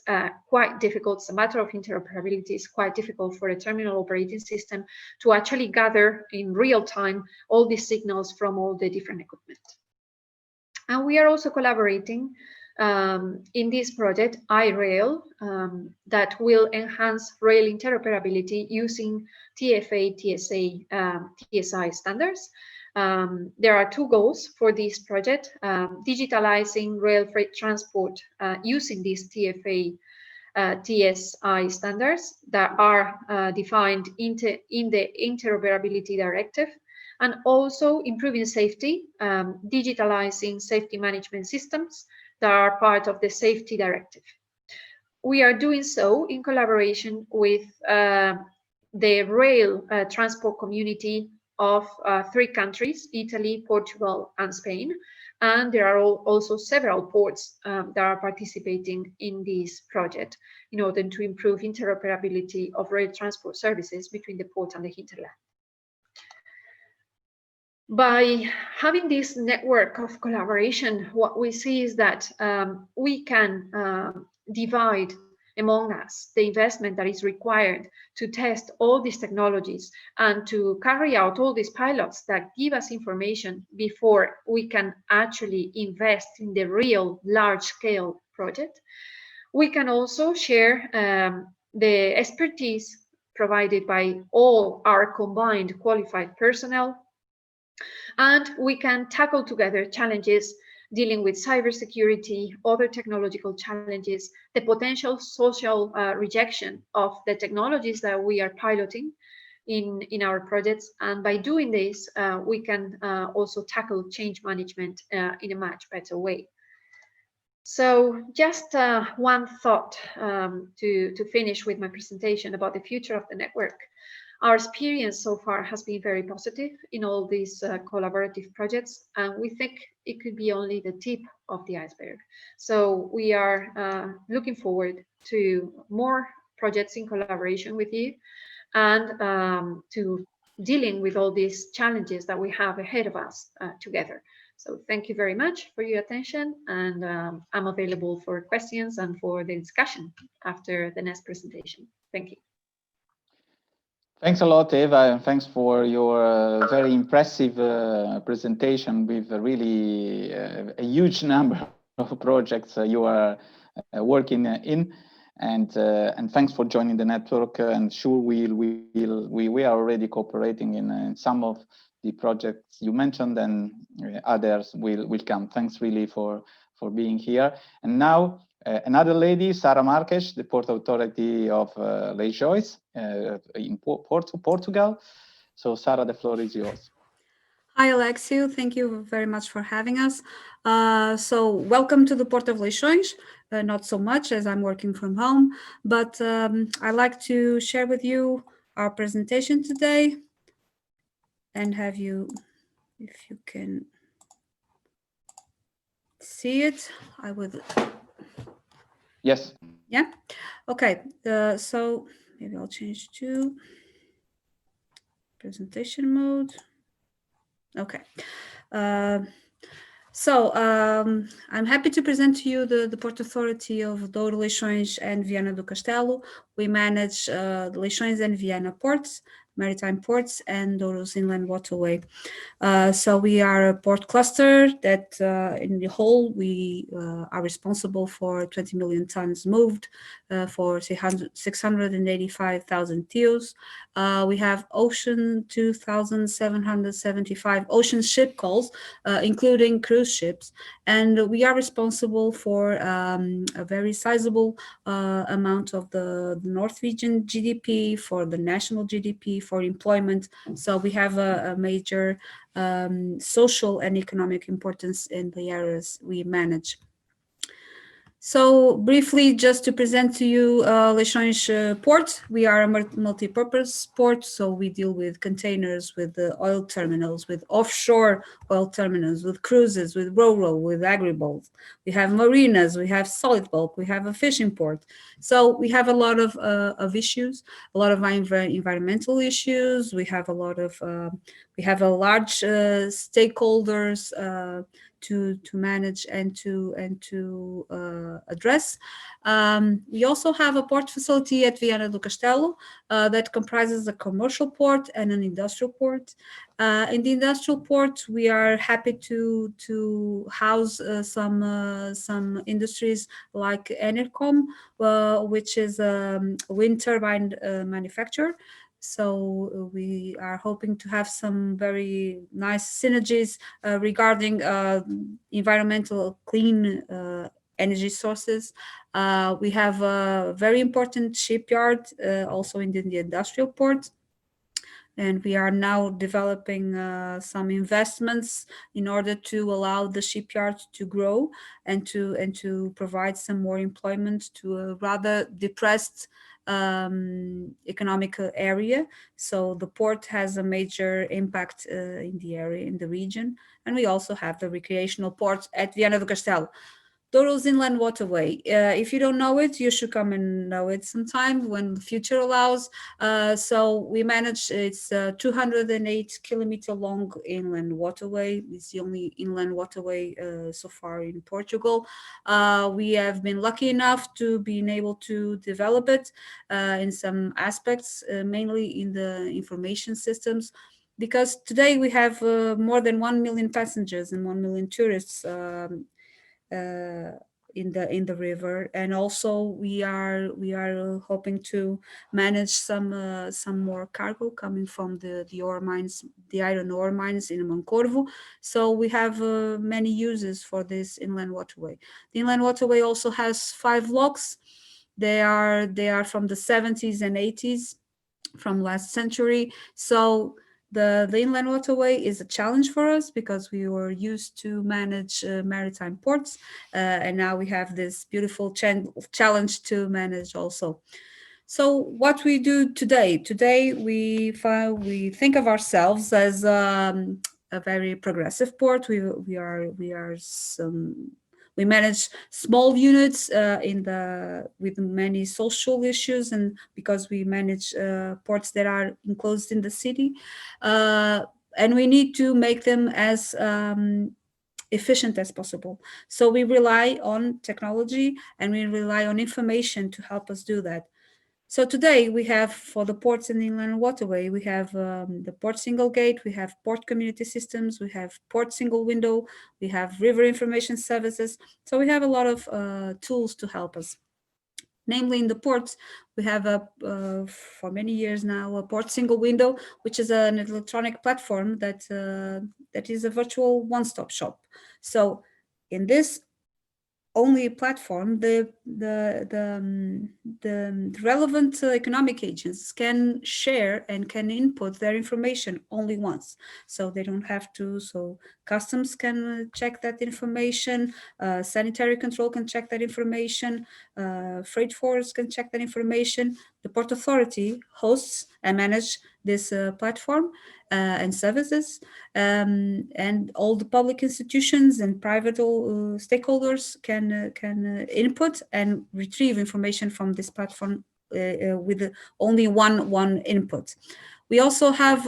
quite difficult. It's a matter of interoperability. It's quite difficult for a terminal operating system to actually gather in real time all these signals from all the different equipment. And we are also collaborating in this project, iRail, that will enhance rail interoperability using TFA, TSA, TSI standards. There are 2 goals for this project: digitalizing rail freight transport using these TFA, TSI standards that are defined in the Interoperability Directive, and also improving safety, digitalizing safety management systems that are part of the Safety Directive. We are doing so in collaboration with the rail transport community of 3 countries, Italy, Portugal, and Spain. And there are also several ports that are participating in this project in order to improve interoperability of rail transport services between the port and the hinterland. By having this network of collaboration, what we see is that we can divide among us the investment that is required to test all these technologies and to carry out all these pilots that give us information before we can actually invest in the real large-scale project. We can also share the expertise provided by all our combined qualified personnel, and we can tackle together challenges dealing with cybersecurity, other technological challenges, the potential social rejection of the technologies that we are piloting in our projects. And by doing this, we can also tackle change management in a much better way. So just one thought to finish with my presentation about the future of the network. Our experience so far has been very positive in all these collaborative projects, and we think it could be only the tip of the iceberg. So we are looking forward to more projects in collaboration with you and to dealing with all these challenges that we have ahead of us together. So thank you very much for your attention, and I'm available for questions and for the discussion after the next presentation. Thank you. Thanks a lot, Eva, and thanks for your very impressive presentation with really a huge number of projects you are working in, and thanks for joining the network. And sure, we are already cooperating in some of the projects you mentioned, and others will come. Thanks really for being here. And now another lady, Sara Marques, the Port Authority of Leixões in Portugal. So Sara, the floor is yours. Hi, Alexio. Thank you very much for having us. So welcome to the Port of Leixões. Not so much as I'm working from home, but I'd like to share with you our presentation today and have you, if you can see it, I would. Yes. Yeah. Okay. So maybe I'll change to. presentation mode. Okay. I'm happy to present to you the Port Authority of Douro, Leixões and Viana do Castelo. We manage the Leixões and Viana ports, maritime ports, and Douro's inland waterway. So we are a port cluster that in the whole, we are responsible for 20 million tons moved, for 685,000 TEUs. We have 2,775 ocean ship calls, including cruise ships. And we are responsible for a very sizable amount of the North region GDP, for the national GDP, for employment. So we have a major social and economic importance in the areas we manage. So briefly, just to present to you Leixões Port, we are a multi-purpose port, so we deal with containers, with the oil terminals, with offshore oil terminals, with cruises, with ro-ro, with agribulk. We have marinas, we have solid bulk, we have a fishing port. So we have a lot of issues, a lot of environmental issues. We have a lot of, we have a large stakeholders to manage and to address. We also have a port facility at Viana do Castelo that comprises a commercial port and an industrial port. In the industrial port, we are happy to house some industries like Enercom, which is a wind turbine manufacturer. So we are hoping to have some very nice synergies regarding environmental clean energy sources. We have a very important shipyard also in the industrial port. And we are now developing some investments in order to allow the shipyard to grow and to provide some more employment to a rather depressed economic area. So the port has a major impact in the area, in the region. And we also have the recreational port at Viana do Castelo. Douro's inland waterway. If you don't know it, you should come and know it sometime when the future allows. So we manage, it's a 208 kilometer long inland waterway. It's the only inland waterway so far in Portugal. We have been lucky enough to being able to develop it in some aspects, mainly in the information systems, because today we have more than 1 million passengers and 1 million tourists in the river, and also we are hoping to manage some more cargo coming from the ore mines, the iron ore mines in Moncorvo. So we have many uses for this inland waterway. The inland waterway also has 5 locks. They are from the 70s and 80s from last century. So the inland waterway is a challenge for us because we were used to manage maritime ports, and now we have this beautiful challenge to manage also. So what we do today we think of ourselves as a very progressive port. We manage small units with many social issues, and because we manage ports that are enclosed in the city, and we need to make them as efficient as possible. So we rely on technology and we rely on information to help us do that. So today we have, for the ports and inland waterway, we have the port single gate, we have port community systems, we have port single window, we have river information services. So we have a lot of tools to help us. Namely, in the ports, we have for many years now a port single window, which is an electronic platform that is a virtual one-stop shop. So in this only platform, the relevant economic agents can share and can input their information only once. So they don't have to, so customs can check that information, sanitary control can check that information, freight forwards can check that information. The Port Authority hosts and manage this platform and services, and all the public institutions and private stakeholders can input and retrieve information from this platform with only one input. We also have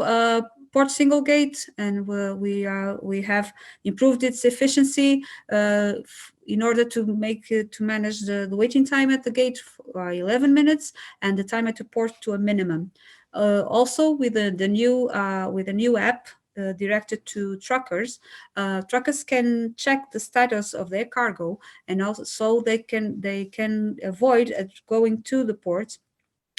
port single gate, and we have improved its efficiency in order to manage the waiting time at the gate by 11 minutes and the time at the port to a minimum. Also, with the new app directed to truckers, truckers can check the status of their cargo, and also they can avoid going to the port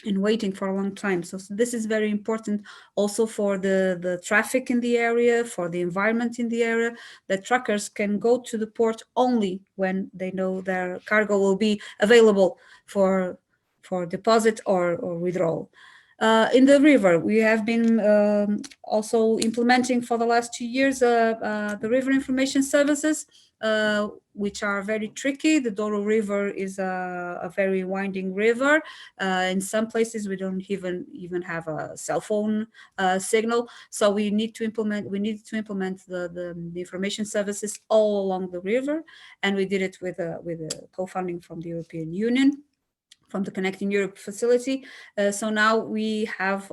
and waiting for a long time. So this is very important also for the traffic in the area, for the environment in the area, that truckers can go to the port only when they know their cargo will be available for deposit or withdrawal. In the river, we have been also implementing for the last 2 years the river information services, which are very tricky. The Douro River is a very winding river. In some places, we don't even have a cell phone signal. So we need to implement the information services all along the river, and we did it with a co-funding from the European Union, from the Connecting Europe facility. So now we have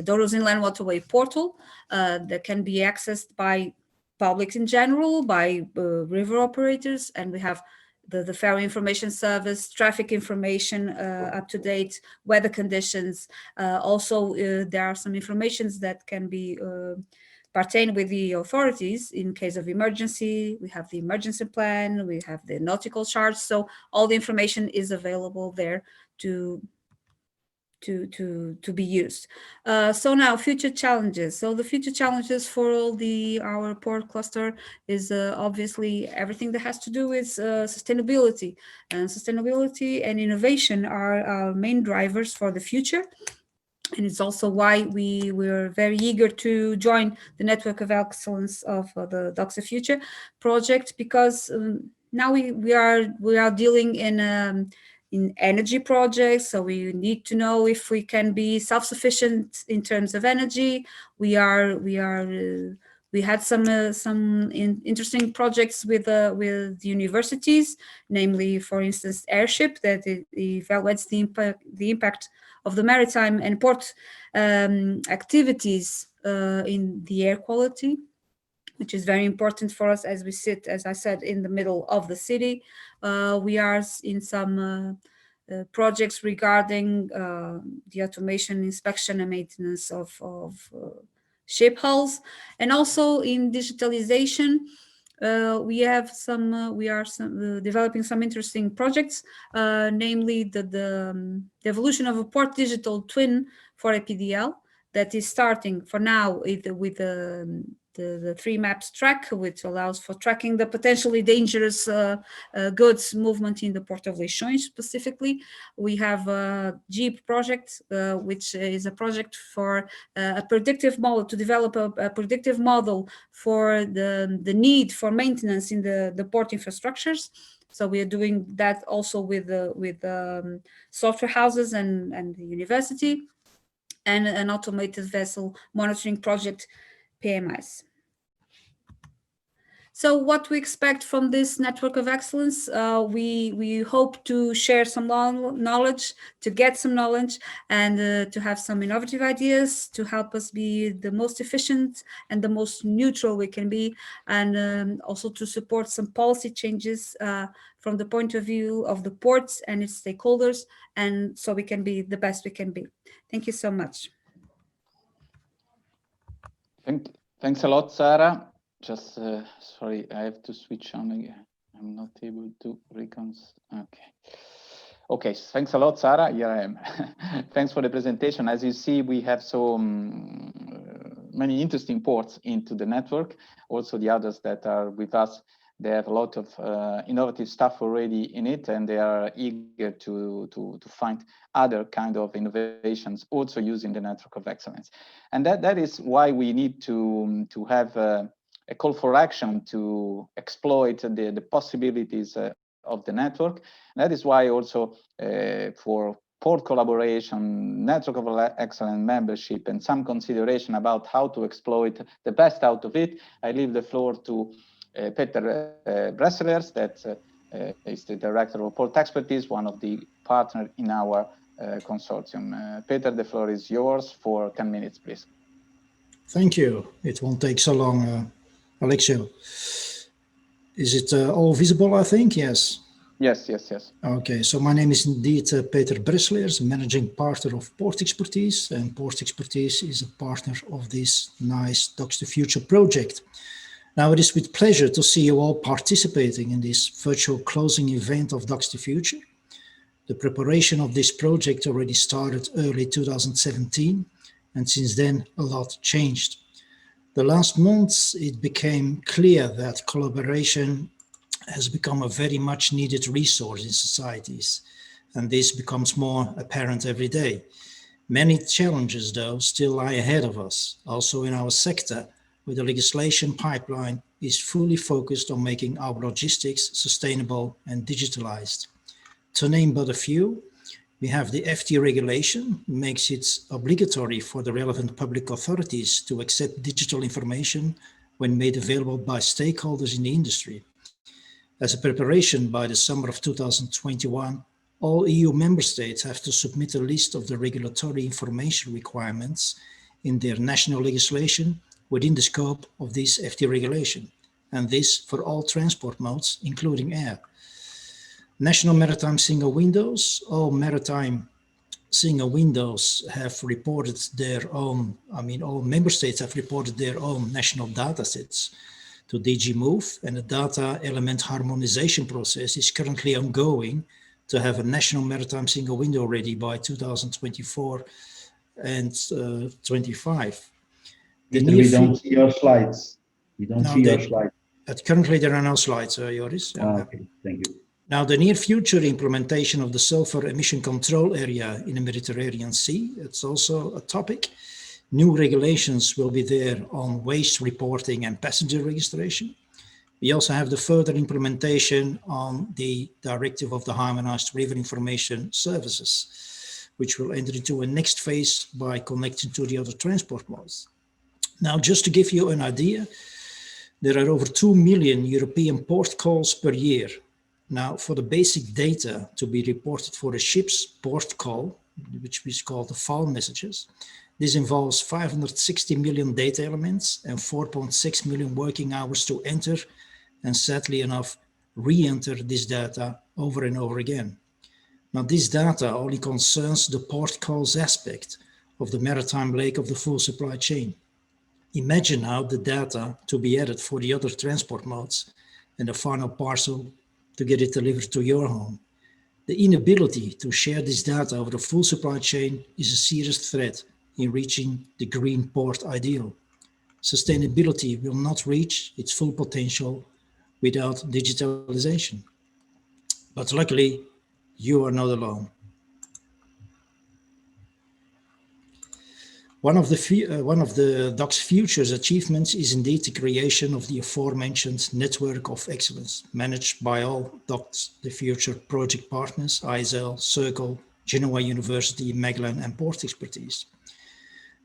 Douro's Inland Waterway portal that can be accessed by public in general, by river operators, and we have the ferry information service, traffic information up to date, weather conditions. Also, there are some informations that can be pertain with the authorities in case of emergency. We have the emergency plan, we have the nautical charts, so all the information is available there to be used. So now future challenges. So the future challenges for all our port cluster is obviously everything that has to do with sustainability. And sustainability and innovation are our main drivers for the future. And it's also why we were very eager to join the Network of Excellence of the DockstheFuture project, because now we are dealing in energy projects, so we need to know if we can be self-sufficient in terms of energy. We had some interesting projects with universities, namely, for instance, Airship, that evaluates the impact of the maritime and port activities in the air quality, which is very important for us as we sit, as I said, in the middle of the city. We are in some projects regarding the automation, inspection and maintenance of ship hulls, and also in digitalization. We are developing some interesting projects, namely the evolution of a port digital twin for APDL that is starting for now with the 3 maps track, which allows for tracking the potentially dangerous goods movement in the Port of Leixões specifically. We have a JEEP project, which is a project for a predictive model, to develop a predictive model for the need for maintenance in the port infrastructures. So we are doing that also with software houses and the university, and an automated vessel monitoring project, PMS. So what we expect from this Network of Excellence, we hope to share some knowledge, to get some knowledge, and to have some innovative ideas to help us be the most efficient and the most neutral we can be, and also to support some policy changes from the point of view of the ports and its stakeholders, and so we can be the best we can be. Thank you so much. Thanks a lot, Sarah. Just sorry, I have to switch on again. I'm not able to Okay, thanks a lot, Sarah. Here I am. Thanks for the presentation. As you see, we have so many interesting ports into the network. Also, the others that are with us, they have a lot of innovative stuff already in it, and they are eager to find other kind of innovations also using the Network of Excellence. And that is why we need to have a call for action to exploit the possibilities of the network. That is why also for port collaboration, Network of Excellence membership, and some consideration about how to exploit the best out of it, I leave the floor to Peter Bresselers, that is the Director of Port Expertise, one of the partners in our consortium. Peter, the floor is yours for 10 minutes, please. Thank you. It won't take so long, Alexio. Is it all visible, I think? Yes. Yes, yes, yes. Okay, so my name is indeed Peter Bresleers, managing partner of Port Expertise, and Port Expertise is a partner of this nice DockstheFuture project. Now, it is with pleasure to see you all participating in this virtual closing event of DockstheFuture. The preparation of this project already started early 2017, and since then a lot changed. The last months, it became clear that collaboration has become a very much needed resource in societies, and this becomes more apparent every day. Many challenges, though, still lie ahead of us, also in our sector, where the legislation pipeline is fully focused on making our logistics sustainable and digitalized. To name but a few, we have the FT regulation, makes it obligatory for the relevant public authorities to accept digital information when made available by stakeholders in the industry. As a preparation, by the summer of 2021, all EU member states have to submit a list of the regulatory information requirements in their national legislation within the scope of this FT regulation, and this for all transport modes, including air. National maritime single windows, all maritime single windows have reported their own, all member states have reported their own national data sets to DG Move, and the data element harmonization process is currently ongoing to have a national maritime single window ready by 2024 and 25. We don't see your slides. We don't see your slides. Currently, there are no slides, Joris. Okay, thank you. Now, the near future implementation of the sulfur emission control area in the Mediterranean Sea, it's also a topic. New regulations will be there on waste reporting and passenger registration. We also have the further implementation on the directive of the harmonized river information services, which will enter into a next phase by connecting to the other transport modes. Now, just to give you an idea, there are over 2 million European port calls per year. Now, for the basic data to be reported for a ship's port call, which we call the FAL messages, this involves 560 million data elements and 4.6 million working hours to enter and, sadly enough, re-enter this data over and over again. Now, this data only concerns the port calls aspect of the maritime lake of the full supply chain. Imagine now the data to be added for the other transport modes and the final parcel to get it delivered to your home. The inability to share this data over the full supply chain is a serious threat in reaching the green port ideal. Sustainability will not reach its full potential without digitalization. But luckily, you are not alone. One of the DockstheFuture's achievements is indeed the creation of the aforementioned network of excellence, managed by all DockstheFuture project partners, ISL, Circle, Genoa University, Magellan, and Port Expertise.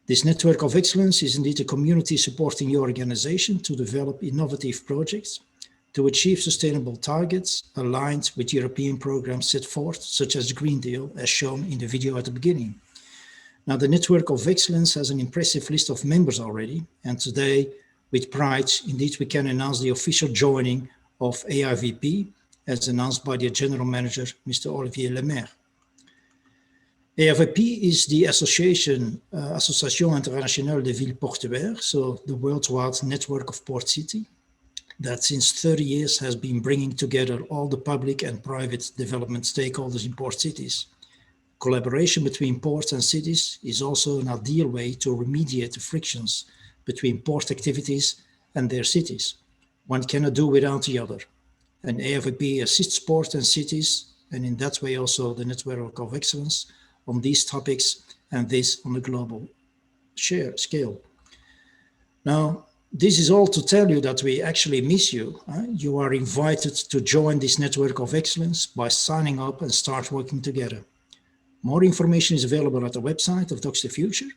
This network of excellence is indeed a community supporting your organization to develop innovative projects, to achieve sustainable targets aligned with European programs set forth, such as the Green Deal, as shown in the video at the beginning. Now, the Network of Excellence has an impressive list of members already, and today, with pride, indeed, we can announce the official joining of AIVP, as announced by the General Manager, Mr. Olivier Lemaire. AIVP is the Association Internationale des Villes Portuaires, so the worldwide network of port cities, that since 30 years has been bringing together all the public and private development stakeholders in port cities. Collaboration between ports and cities is also an ideal way to remediate the frictions between port activities and their cities. One cannot do without the other. And AIVP assists ports and cities, and in that way also the Network of Excellence, on these topics, and this on a global scale. Now, this is all to tell you that we actually miss you. You are invited to join this Network of Excellence by signing up and start working together. More information is available at the website of DockstheFuture.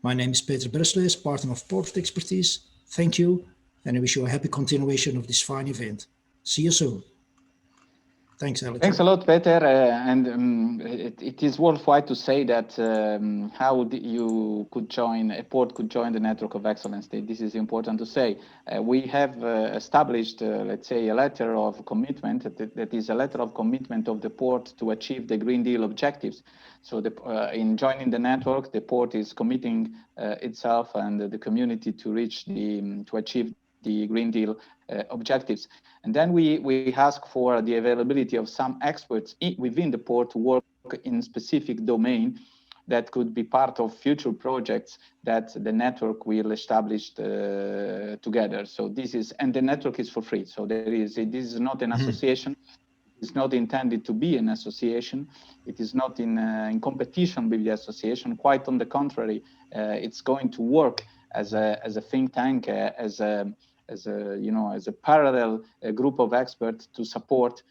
My name is Peter Bresleers, partner of Port Expertise. Thank you, and I wish you a happy continuation of this fine event. See you soon. Thanks, Alex. Thanks a lot, Peter. It is worthwhile to say that how you could join, a port could join the network of excellence. This is important to say. We have established, let's say, a letter of commitment, that is a letter of commitment of the port to achieve the Green Deal objectives. So in joining the network, the port is committing itself and the community to reach to achieve the Green Deal objectives. And then we ask for the availability of some experts within the port to work in specific domain that could be part of future projects that the network will establish together. So this is, and the network is for free. So this is not an association. It's not intended to be an association. It is not in competition with the association. Quite on the contrary, it's going to work as a think tank, as a parallel group of experts to support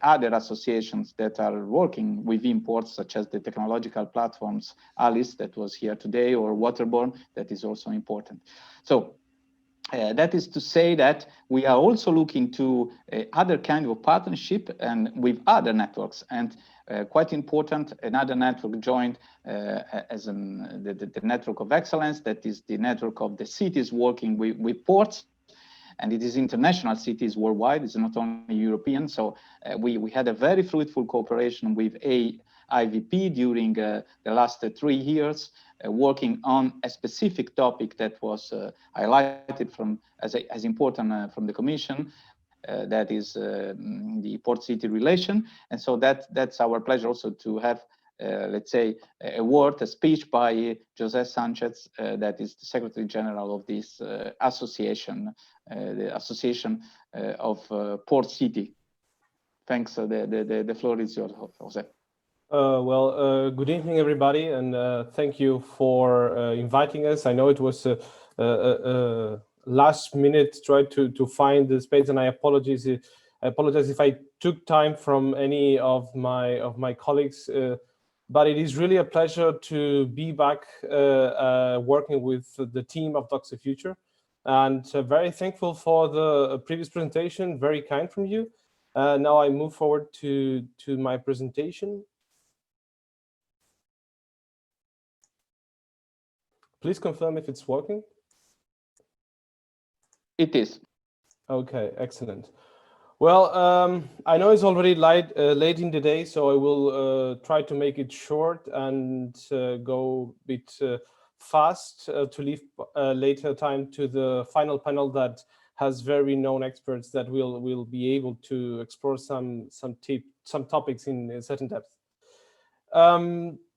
other associations that are working within ports, such as the technological platforms, Alice, that was here today, or Waterborne, that is also important. So that is to say that we are also looking to other kind of partnership and with other networks. And quite important, another network joined as the network of excellence, that is the network of the cities working with ports. And it is international cities worldwide, it's not only European. So we had a very fruitful cooperation with IVP during the last 3 years, working on a specific topic that was highlighted as important from the Commission, that is the port-city relation. And so that's our pleasure also to have, let's say, a speech by José Sanchez, that is the Secretary General of this association, the Association of Port City. Thanks. The floor is yours, José. Good evening, everybody, and thank you for inviting us. I know it was a last minute try to find the space, and I apologize if I took time from any of my colleagues. But it is really a pleasure to be back working with the team of DockstheFuture, and very thankful for the previous presentation. Very kind from you. Now I move forward to my presentation. Please confirm if it's working. It is. Okay, excellent. Well, I know it's already late in the day, so I will try to make it short and go a bit fast to leave later time to the final panel that has very known experts that will be able to explore some topics in certain depth.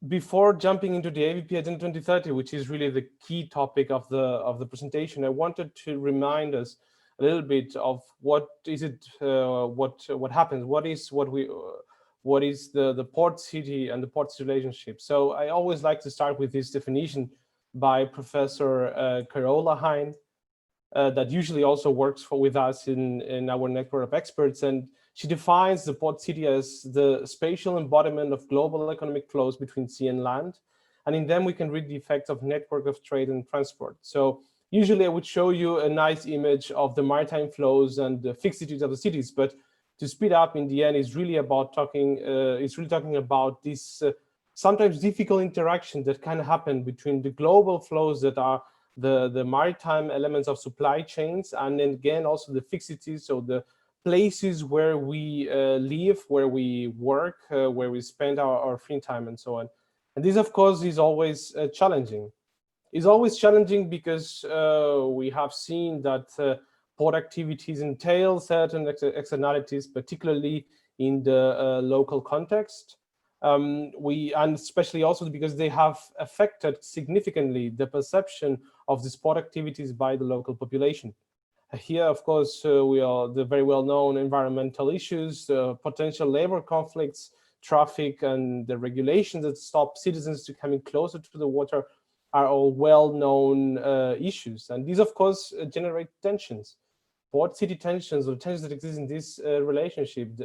Before jumping into the AVP Agenda 2030, which is really the key topic of the presentation, I wanted to remind us a little bit of what is it, what happens, what is the port city and the port's relationship. So I always like to start with this definition by Professor Carola Hein, that usually also works with us in our network of experts, and she defines the port city as the spatial embodiment of global economic flows between sea and land, and in them we can read the effects of network of trade and transport. So usually I would show you a nice image of the maritime flows and the fixities of the cities, but to speed up in the end is really about talking about this sometimes difficult interaction that can happen between the global flows that are the maritime elements of supply chains, and then again also the fixities, so the places where we live, where we work, where we spend our free time and so on. And this of course is always challenging. It's always challenging because we have seen that port activities entail certain externalities, particularly in the local context. And especially also because they have affected significantly the perception of the port activities by the local population. Here, of course, we are the very well-known environmental issues, potential labor conflicts, traffic, and the regulations that stop citizens to coming closer to the water are all well-known issues. And these, of course, generate tensions, port city tensions, or tensions that exist in this relationship.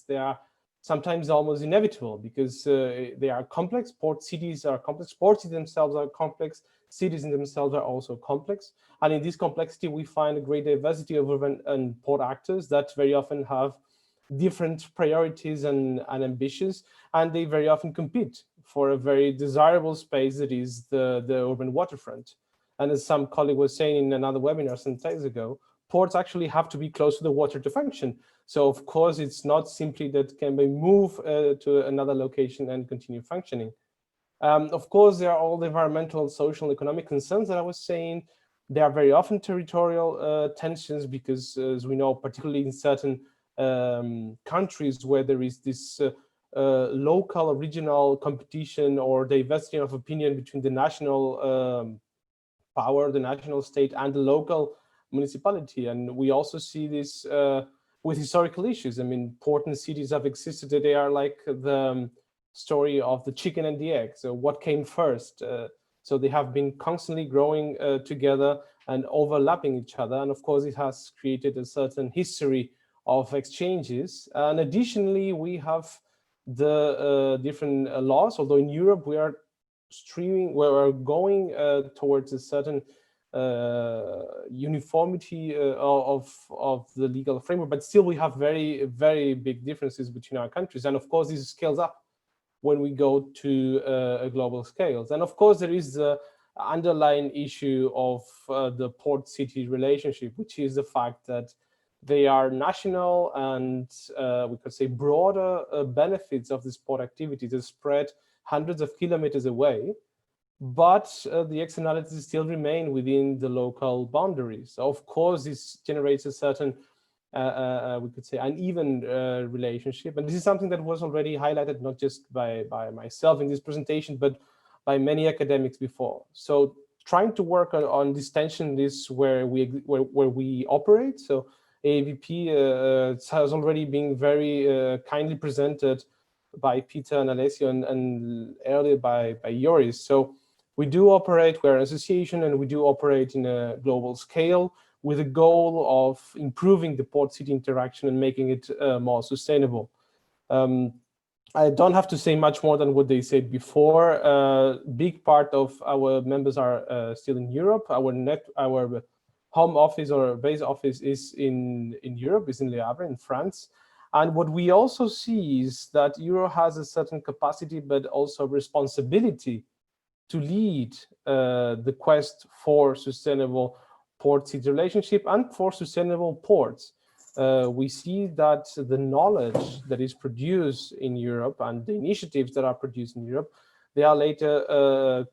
They are sometimes almost inevitable because they are complex. Port cities are complex. Port cities themselves are complex. Cities in themselves are also complex. And in this complexity, we find a great diversity of urban and port actors that very often have different priorities and ambitions, and they very often compete for a very desirable space that is the urban waterfront. And as some colleague was saying in another webinar some days ago, ports actually have to be close to the water to function. So of course, it's not simply that can be moved to another location and continue functioning. Of course, there are all the environmental, social, economic concerns that I was saying. There are very often territorial tensions because, as we know, particularly in certain countries where there is this local or regional competition or diversity of opinion between the national power, the national state, and the local municipality. And we also see this with historical issues. I mean, port and cities have existed. They are like the story of the chicken and the egg. So what came first? So they have been constantly growing together and overlapping each other. And of course, it has created a certain history of exchanges. And additionally, we have the different laws, although in Europe, we are going towards a certain uniformity of the legal framework, but still we have very, very big differences between our countries. And of course, this scales up when we go to a global scales. And of course, there is the underlying issue of the port-city relationship, which is the fact that they are national and we could say broader benefits of this port activity that spread hundreds of kilometers away, but the externalities still remain within the local boundaries. So of course, this generates a certain, we could say, uneven relationship. And this is something that was already highlighted, not just by myself in this presentation, but by many academics before. So trying to work on this tension is where we operate. So AVP has already been very kindly presented by Peter and Alessio and earlier by Joris. So we do operate, we're an association, and we do operate in a global scale with a goal of improving the port-city interaction and making it more sustainable. I don't have to say much more than what they said before. Big part of our members are still in Europe. Our home office or base office is in Europe, is in Le Havre in France. And what we also see is that Euro has a certain capacity, but also responsibility to lead the quest for sustainable port-city relationship and for sustainable ports. We see that the knowledge that is produced in Europe and the initiatives that are produced in Europe, they are later,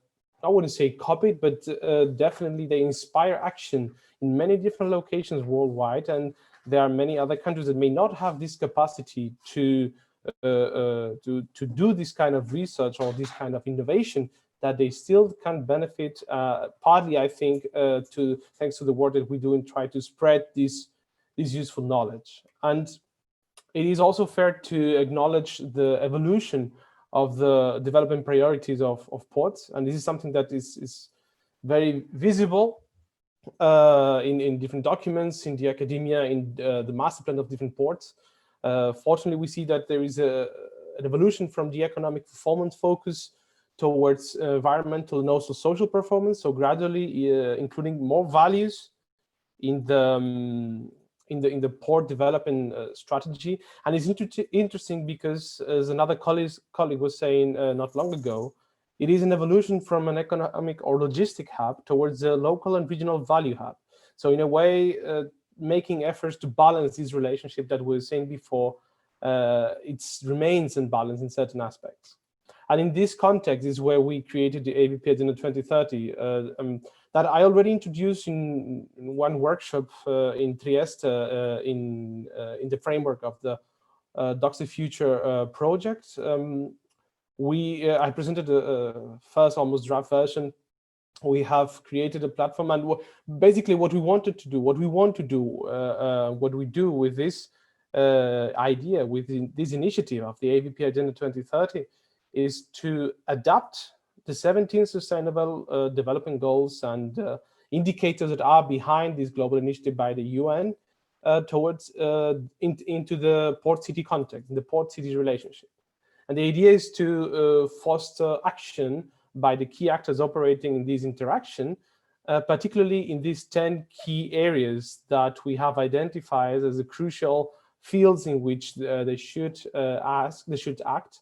I wouldn't say copied, but definitely they inspire action in many different locations worldwide. And there are many other countries that may not have this capacity to do this kind of research or this kind of innovation, that they still can benefit partly, I think, thanks to the work that we do and try to spread this useful knowledge. And it is also fair to acknowledge the evolution of the development priorities of ports. And this is something that is very visible in different documents, in the academia, in the master plan of different ports. Fortunately, we see that there is an evolution from the economic performance focus towards environmental and also social performance. So gradually including more values in the port development strategy. And it's interesting because, as another colleague was saying not long ago, it is an evolution from an economic or logistic hub towards a local and regional value hub. So in a way, making efforts to balance this relationship that we were saying before, it remains unbalanced in certain aspects. And in this context is where we created the AVP Agenda 2030 that I already introduced in one workshop in Trieste in the framework of the DockstheFuture project. I presented the first almost draft version. We have created a platform, and basically what we wanted to do, what we do with this idea, with this initiative of the AVP Agenda 2030, is to adapt the 17 Sustainable Development Goals and indicators that are behind this global initiative by the UN towards into the port-city context, the port-city relationship. And the idea is to foster action by the key actors operating in this interaction, particularly in these 10 key areas that we have identified as crucial fields in which they should act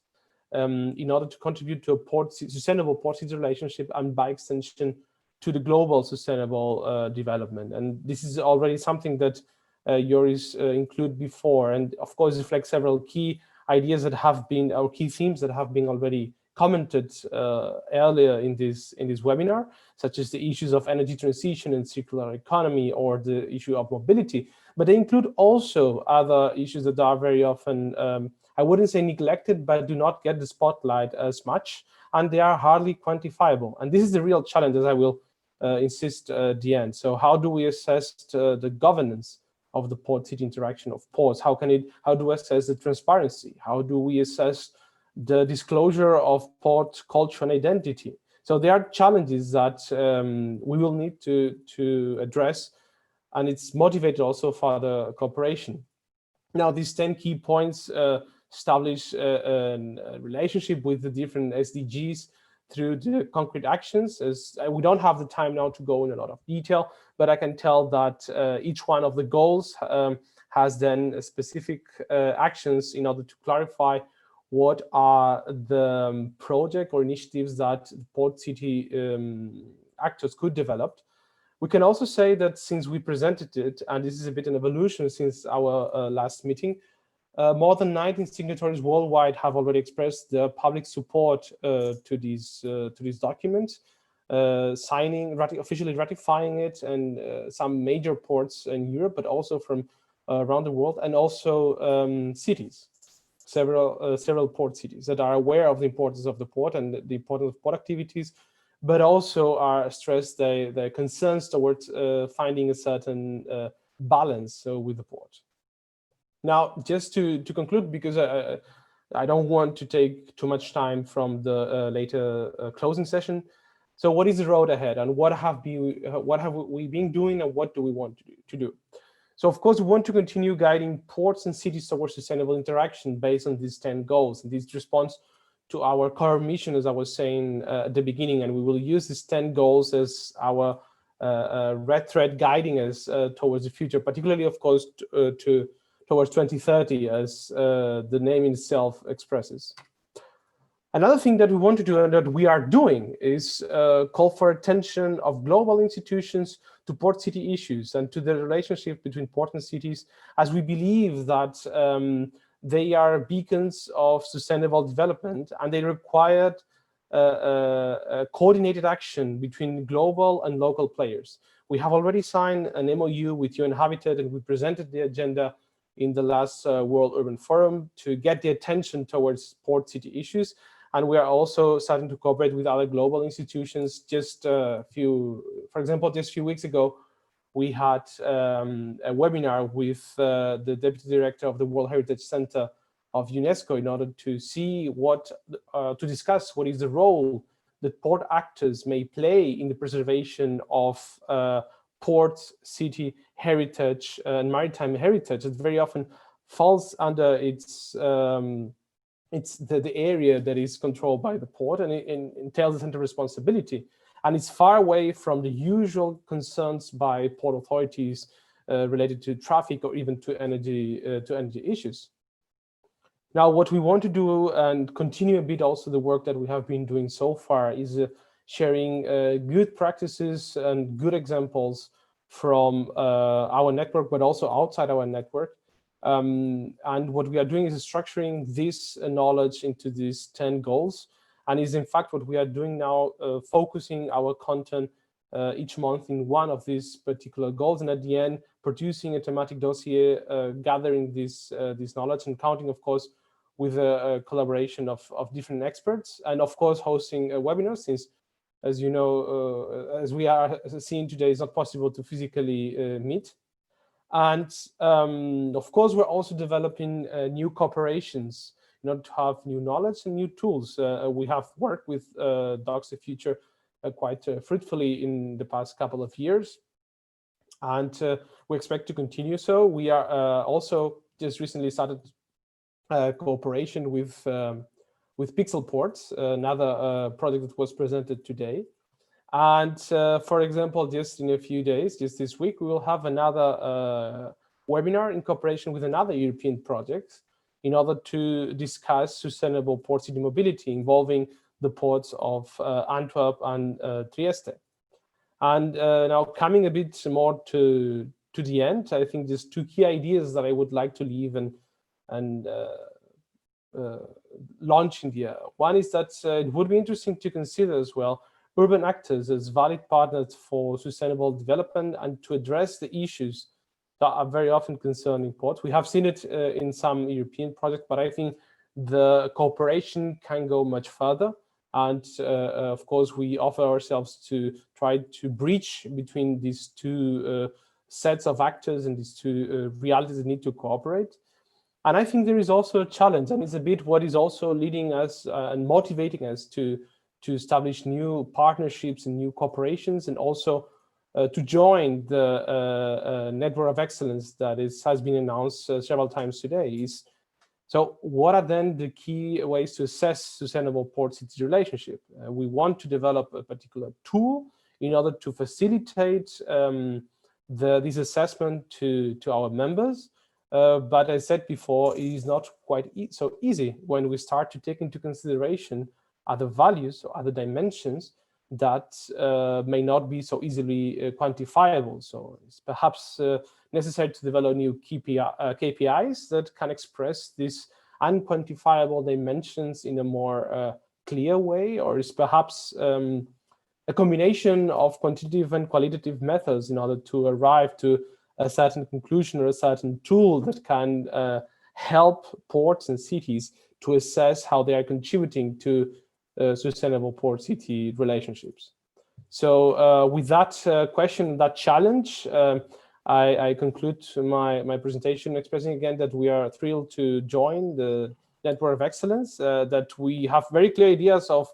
in order to contribute to a sustainable port-city relationship, and by extension to the global sustainable development. And this is already something that Joris included before, and of course reflects several key ideas that have been, or key themes that have been already commented earlier in this webinar, such as the issues of energy transition and circular economy, or the issue of mobility. But they include also other issues that are very often, I wouldn't say neglected, but do not get the spotlight as much, and they are hardly quantifiable. And this is the real challenge, as I will insist at the end. So how do we assess the governance of the port-city interaction of ports? How do we assess the transparency? How do we assess the disclosure of port culture and identity? So there are challenges that we will need to address, and it's motivated also for the cooperation. Now, these 10 key points establish a relationship with the different SDGs through the concrete actions. As we don't have the time now to go in a lot of detail, but I can tell that each one of the goals has then specific actions in order to clarify what are the project or initiatives that port city actors could develop. We can also say that since we presented it, and this is a bit an evolution since our last meeting, more than 19 signatories worldwide have already expressed their public support to these documents, officially ratifying it, and some major ports in Europe, but also from around the world, and also cities, several port cities that are aware of the importance of the port and the importance of port activities, but also are stressed their concerns towards finding a certain balance with the port. Now, just to conclude, because I don't want to take too much time from the later closing session. So what is the road ahead, and what have we been doing, and what do we want to do? So of course, we want to continue guiding ports and cities towards sustainable interaction based on these 10 goals. And this responds to our core mission, as I was saying at the beginning, and we will use these 10 goals as our red thread guiding us towards the future, particularly, of course, towards 2030, as the name itself expresses. Another thing that we want to do and that we are doing is call for attention of global institutions to port city issues and to the relationship between port and cities, as we believe that they are beacons of sustainable development, and they require a coordinated action between global and local players. We have already signed an MOU with UN Habitat, and we presented the agenda in the last World Urban Forum to get the attention towards port city issues. And we are also starting to cooperate with other global institutions. Just for example, just a few weeks ago, we had a webinar with the Deputy Director of the World Heritage Center of UNESCO in order to see to discuss what is the role that port actors may play in the preservation of port city heritage and maritime heritage that very often falls under the area that is controlled by the port, and it entails a central responsibility, and it's far away from the usual concerns by port authorities related to traffic or even to energy issues. Now, what we want to do and continue a bit also the work that we have been doing so far is sharing good practices and good examples from our network, but also outside our network. And what we are doing is structuring this knowledge into these 10 goals, and is in fact what we are doing now, focusing our content each month in one of these particular goals, and at the end producing a thematic dossier, gathering this knowledge, and counting, of course, with a collaboration of different experts, and of course hosting a webinar, since, as you know, as we are seeing today, it's not possible to physically meet. And of course, we're also developing new cooperations in order to have new knowledge and new tools. We have worked with DockstheFuture quite fruitfully in the past couple of years, and we expect to continue so. We are also just recently started cooperation with Pixel Ports, another project that was presented today. And for example, just in a few days, just this week, we will have another webinar in cooperation with another European project in order to discuss sustainable port city mobility involving the ports of Antwerp and Trieste. And now coming a bit more to the end, I think there's two key ideas that I would like to leave and launch in the air. One is that it would be interesting to consider as well urban actors as valid partners for sustainable development and to address the issues that are very often concerning ports. We have seen it in some European projects, but I think the cooperation can go much further. And of course, we offer ourselves to try to bridge between these two sets of actors and these two realities that need to cooperate. And I think there is also a challenge, and it's a bit what is also leading us and motivating us to establish new partnerships and new cooperations, and also to join the network of excellence that has been announced several times today. So what are then the key ways to assess sustainable port-city relationship? We want to develop a particular tool in order to facilitate this assessment to our members. But as I said before, it is not quite so easy when we start to take into consideration other values or other dimensions that may not be so easily quantifiable. So it's perhaps necessary to develop new KPIs that can express these unquantifiable dimensions in a more clear way, or is perhaps a combination of quantitative and qualitative methods in order to arrive to a certain conclusion or a certain tool that can help ports and cities to assess how they are contributing to sustainable port-city relationships. So with that question, that challenge, I conclude my presentation expressing again that we are thrilled to join the Network of Excellence, that we have very clear ideas of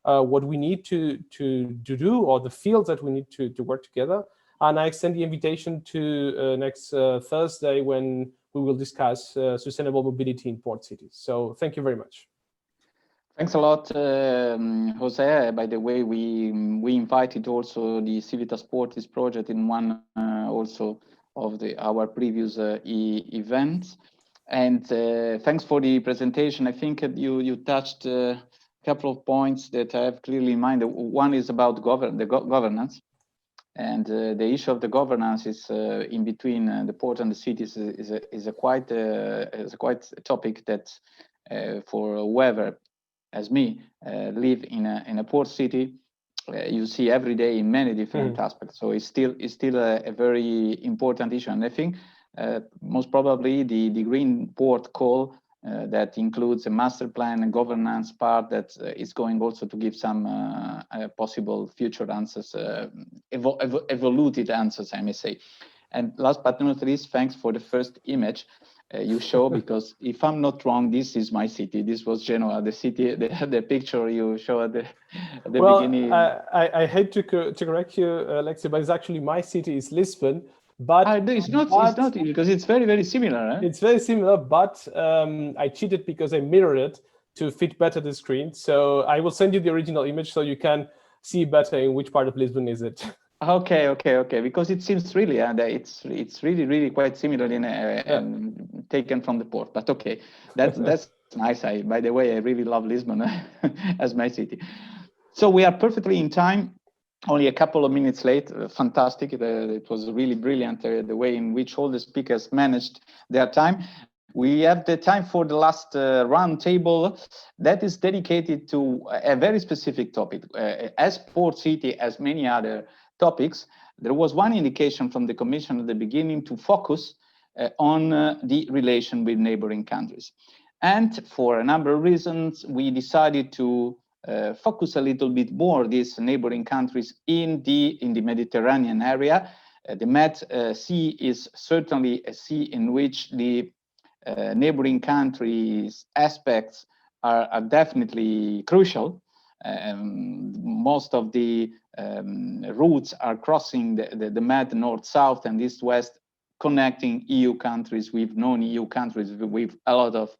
what we need to do, or the fields that we need to work together. And I extend the invitation to next Thursday, when we will discuss sustainable mobility in port cities. So thank you very much. Thanks a lot, Jose. By the way, we invited also the Civitas Portis project in one also of our previous events. And thanks for the presentation. I think you touched a couple of points that I have clearly in mind. One is about governance. And the issue of the governance is in between the port and the cities is a quite topic that for whoever, as me, live in a port city, you see every day in many different aspects. So it's still a very important issue. And I think most probably the Green Port Call that includes a master plan and governance part that is going also to give some possible future answers, evoluted answers, I may say. And last but not least, thanks for the first image you show, because if I'm not wrong, this is my city. This was Genoa, the city, the picture you show at the beginning. I hate to correct you, Alexia, but it's actually my city is Lisbon. But it's not because it's very, very similar. Eh? It's very similar, but I cheated because I mirrored it to fit better the screen. So I will send you the original image so you can see better in which part of Lisbon is it. Okay. Because it seems really, and it's really, really quite similar in taken from the port. But okay, that's nice. By the way, I really love Lisbon as my city. So we are perfectly in time. Only a couple of minutes late. Fantastic. It was really brilliant the way in which all the speakers managed their time. We have the time for the last round table that is dedicated to a very specific topic. As Port City, as many other topics, there was one indication from the Commission at the beginning to focus on the relation with neighboring countries. And for a number of reasons, we decided to focus a little bit more these neighboring countries in the Mediterranean area. The Med Sea is certainly a sea in which the neighboring countries aspects are definitely crucial. Most of the routes are crossing the Med north-south and east-west, connecting EU countries with non-EU countries with a lot of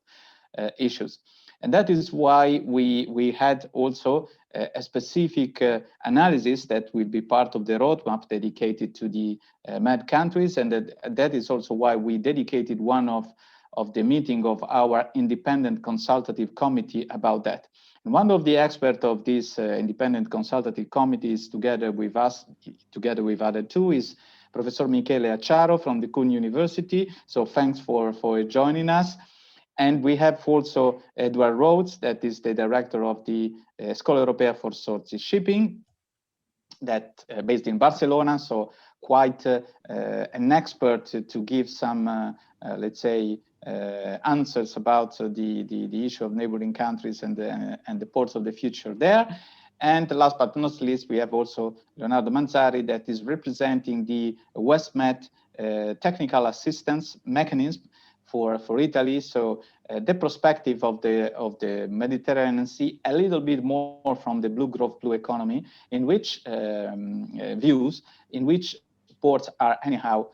issues. And that is why we had also a specific analysis that will be part of the roadmap dedicated to the MED countries. And that is also why we dedicated one of the meeting of our independent consultative committee about that. And one of the experts of this independent consultative committee is together with us, together with other two, is Professor Michele Acciaro from the Kuhn University. So thanks for joining us. And we have also Edward Rhodes, that is the director of the Scuola Europea for Sources Shipping, that based in Barcelona. So quite an expert to give some, let's say, answers about the issue of neighboring countries and the ports of the future there. And last but not least, we have also Leonardo Manzari, that is representing the WestMed technical assistance mechanism for Italy. So the perspective of the Mediterranean Sea, a little bit more from the blue growth, blue economy, in which views, in which ports are anyhow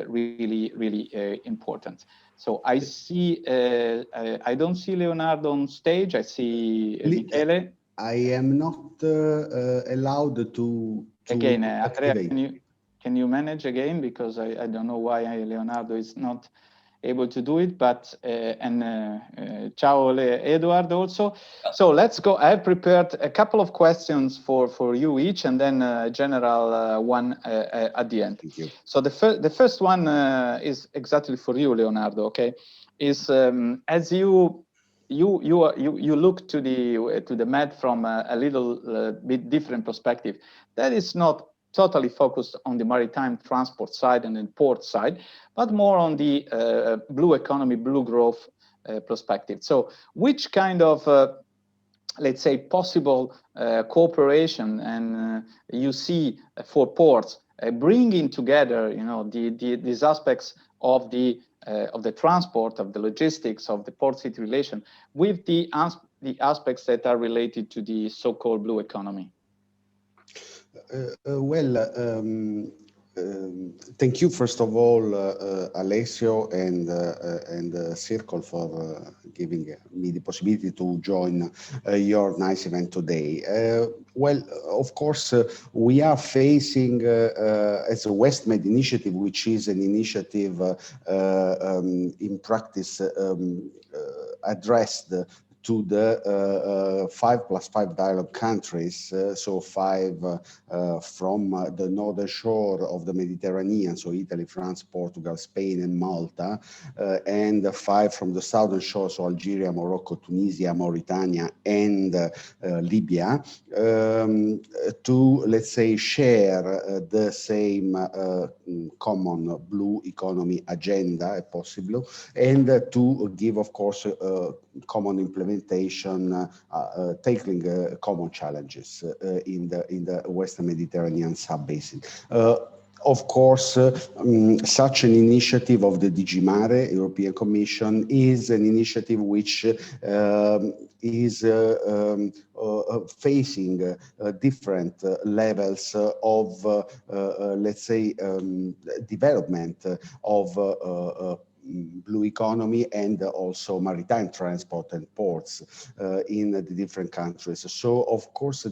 really important. So I see, I don't see Leonardo on stage. I see Michele. I am not allowed to again, activate. Andrea, can you manage again? Because I don't know why Leonardo is not able to do it, but ciao Edward also. So let's go. I have prepared a couple of questions for you each, and then a general one at the end. Thank you. So the first one is exactly for you, Leonardo. Okay, is as you look to the MED from a little bit different perspective. That is not totally focused on the maritime transport side and the port side, but more on the blue economy, blue growth perspective. So which kind of, let's say, possible cooperation and you see for ports bringing together, you know, these aspects of the transport, of the logistics, of the port-city relation with the aspects that are related to the so-called blue economy? Thank you, first of all, Alessio and Circle for giving me the possibility to join your nice event today. Well, of course, we are facing, as a WestMed initiative, which is an initiative in practice addressed to the 5+5 dialogue countries, so 5 from the northern shore of the Mediterranean, so Italy, France, Portugal, Spain, and Malta, and 5 from the southern shore, so Algeria, Morocco, Tunisia, Mauritania, and Libya, to, let's say, share the same common blue economy agenda, if possible, and to give, of course, common implementation, tackling common challenges in the Western Mediterranean sub-basin. Of course, such an initiative of the DG Mare, European Commission, is an initiative which is facing different levels of, let's say, development of blue economy and also maritime transport and ports in the different countries. So, of course,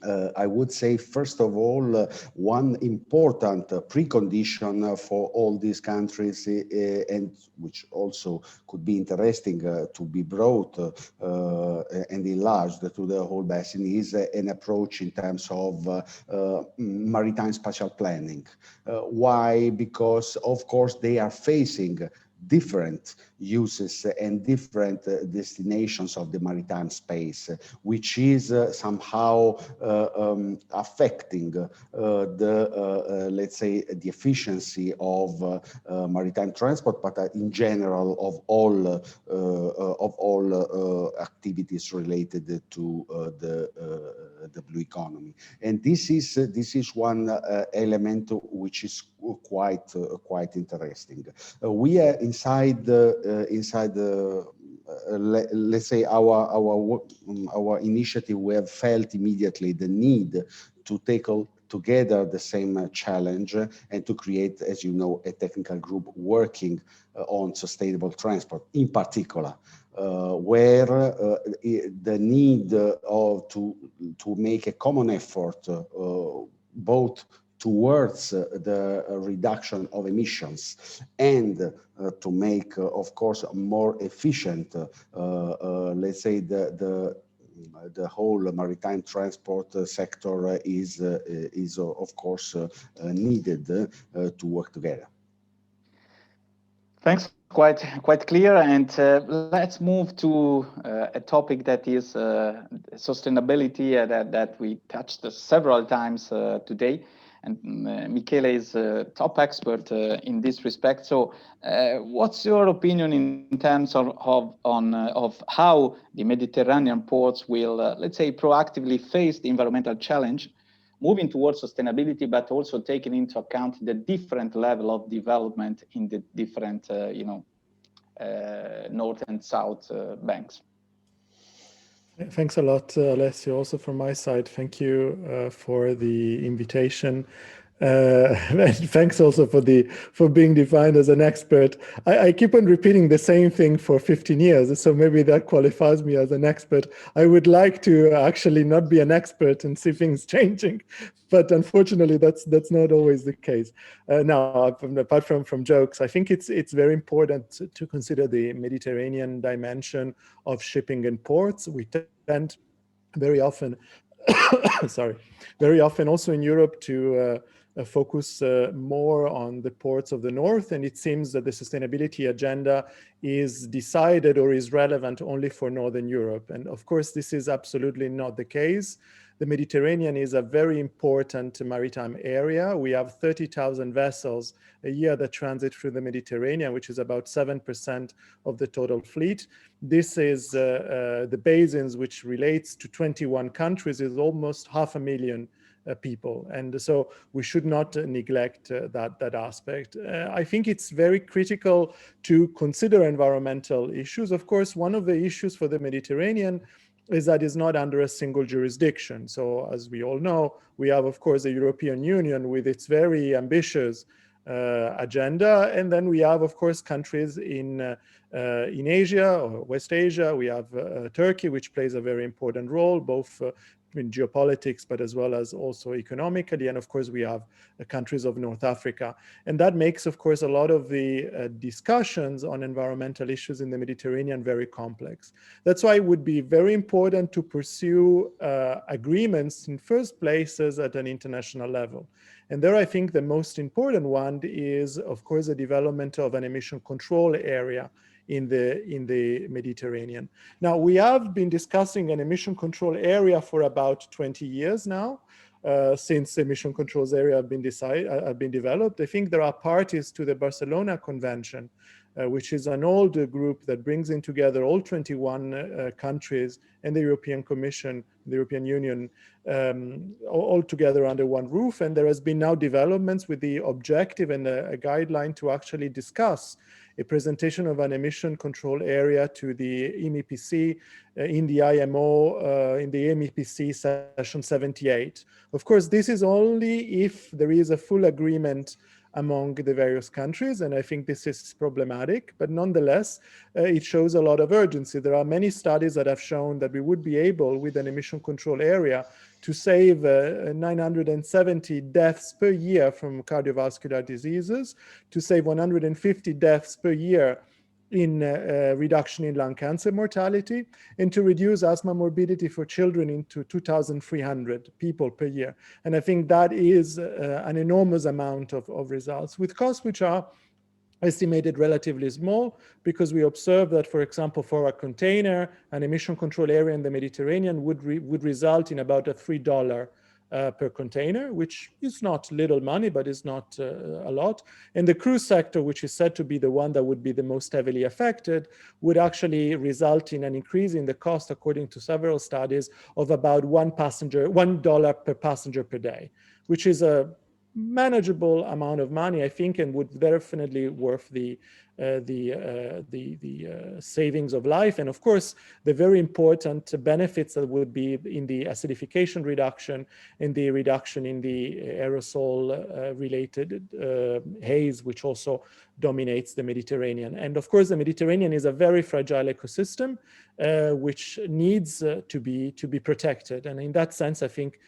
I would say, first of all, one important precondition for all these countries, and which also could be interesting to be brought and enlarged to the whole basin, is an approach in terms of maritime spatial planning. Why? Because, of course, they are facing different uses and different destinations of the maritime space, which is somehow affecting let's say, the efficiency of maritime transport, but in general of all activities related to the blue economy. And this is one element which is quite interesting. We are inside let's say our initiative. We have felt immediately the need to tackle together the same challenge and to create, as you know, a technical group working on sustainable transport, in particular where the need to make a common effort both towards the reduction of emissions and to make, of course, more efficient, let's say, the whole maritime transport sector is of course needed to work together. Thanks. Quite clear. And let's move to a topic that is sustainability that we touched several times today. And Michele is a top expert in this respect. So what's your opinion in terms of how the Mediterranean ports will, let's say, proactively face the environmental challenge, moving towards sustainability, but also taking into account the different level of development in the different, north and south banks? Thanks a lot, Alessio. Also from my side, thank you for the invitation. And thanks also for being defined as an expert. I keep on repeating the same thing for 15 years, so maybe that qualifies me as an expert. I would like to actually not be an expert and see things changing, but unfortunately that's not always the case. Now, apart from jokes, I think it's very important to consider the Mediterranean dimension of shipping and ports. We tend very often, very often also in Europe to focus more on the ports of the north, and it seems that the sustainability agenda is decided or is relevant only for Northern Europe. And of course, this is absolutely not the case. The Mediterranean is a very important maritime area. We have 30,000 vessels a year that transit through the Mediterranean, which is about 7% of the total fleet. This is the basins, which relates to 21 countries, is almost 500,000 people. And so we should not neglect that aspect. I think it's very critical to consider environmental issues. Of course, one of the issues for the Mediterranean is that it's not under a single jurisdiction. So as we all know, we have, of course, the European Union with its very ambitious agenda. And then we have, of course, countries in Asia or West Asia. We have Turkey, which plays a very important role, both in geopolitics, but as well as also economically. And of course, we have countries of North Africa. And that makes, of course, a lot of the discussions on environmental issues in the Mediterranean very complex. That's why it would be very important to pursue agreements in first places at an international level. And there, I think the most important one is, of course, the development of an emission control area in the Mediterranean. Now, we have been discussing an emission control area for about 20 years now, since emission controls area have been developed. I think there are parties to the Barcelona Convention, which is an older group that brings in together all 21 countries and the European Commission, the European Union, all together under one roof. And there has been now developments with the objective and a guideline to actually discuss a presentation of an emission control area to the MEPC in the IMO, in the MEPC session 78. Of course, this is only if there is a full agreement among the various countries, and I think this is problematic, but nonetheless, it shows a lot of urgency. There are many studies that have shown that we would be able, with an emission control area, to save 970 deaths per year from cardiovascular diseases, to save 150 deaths per year in reduction in lung cancer mortality, and to reduce asthma morbidity for children into 2,300 people per year. And I think that is an enormous amount of results, with costs which are estimated relatively small, because we observe that, for example, for a container, an emission control area in the Mediterranean would result in about a $3 per container, which is not little money, but is not a lot. And the cruise sector, which is said to be the one that would be the most heavily affected, would actually result in an increase in the cost, according to several studies, of about $1 per passenger per day, which is a manageable amount of money, I think, and would definitely worth the savings of life. And of course, the very important benefits that would be in the acidification reduction and the reduction in the aerosol related haze, which also dominates the Mediterranean. And of course, the Mediterranean is a very fragile ecosystem, which needs to be protected. And in that sense, I think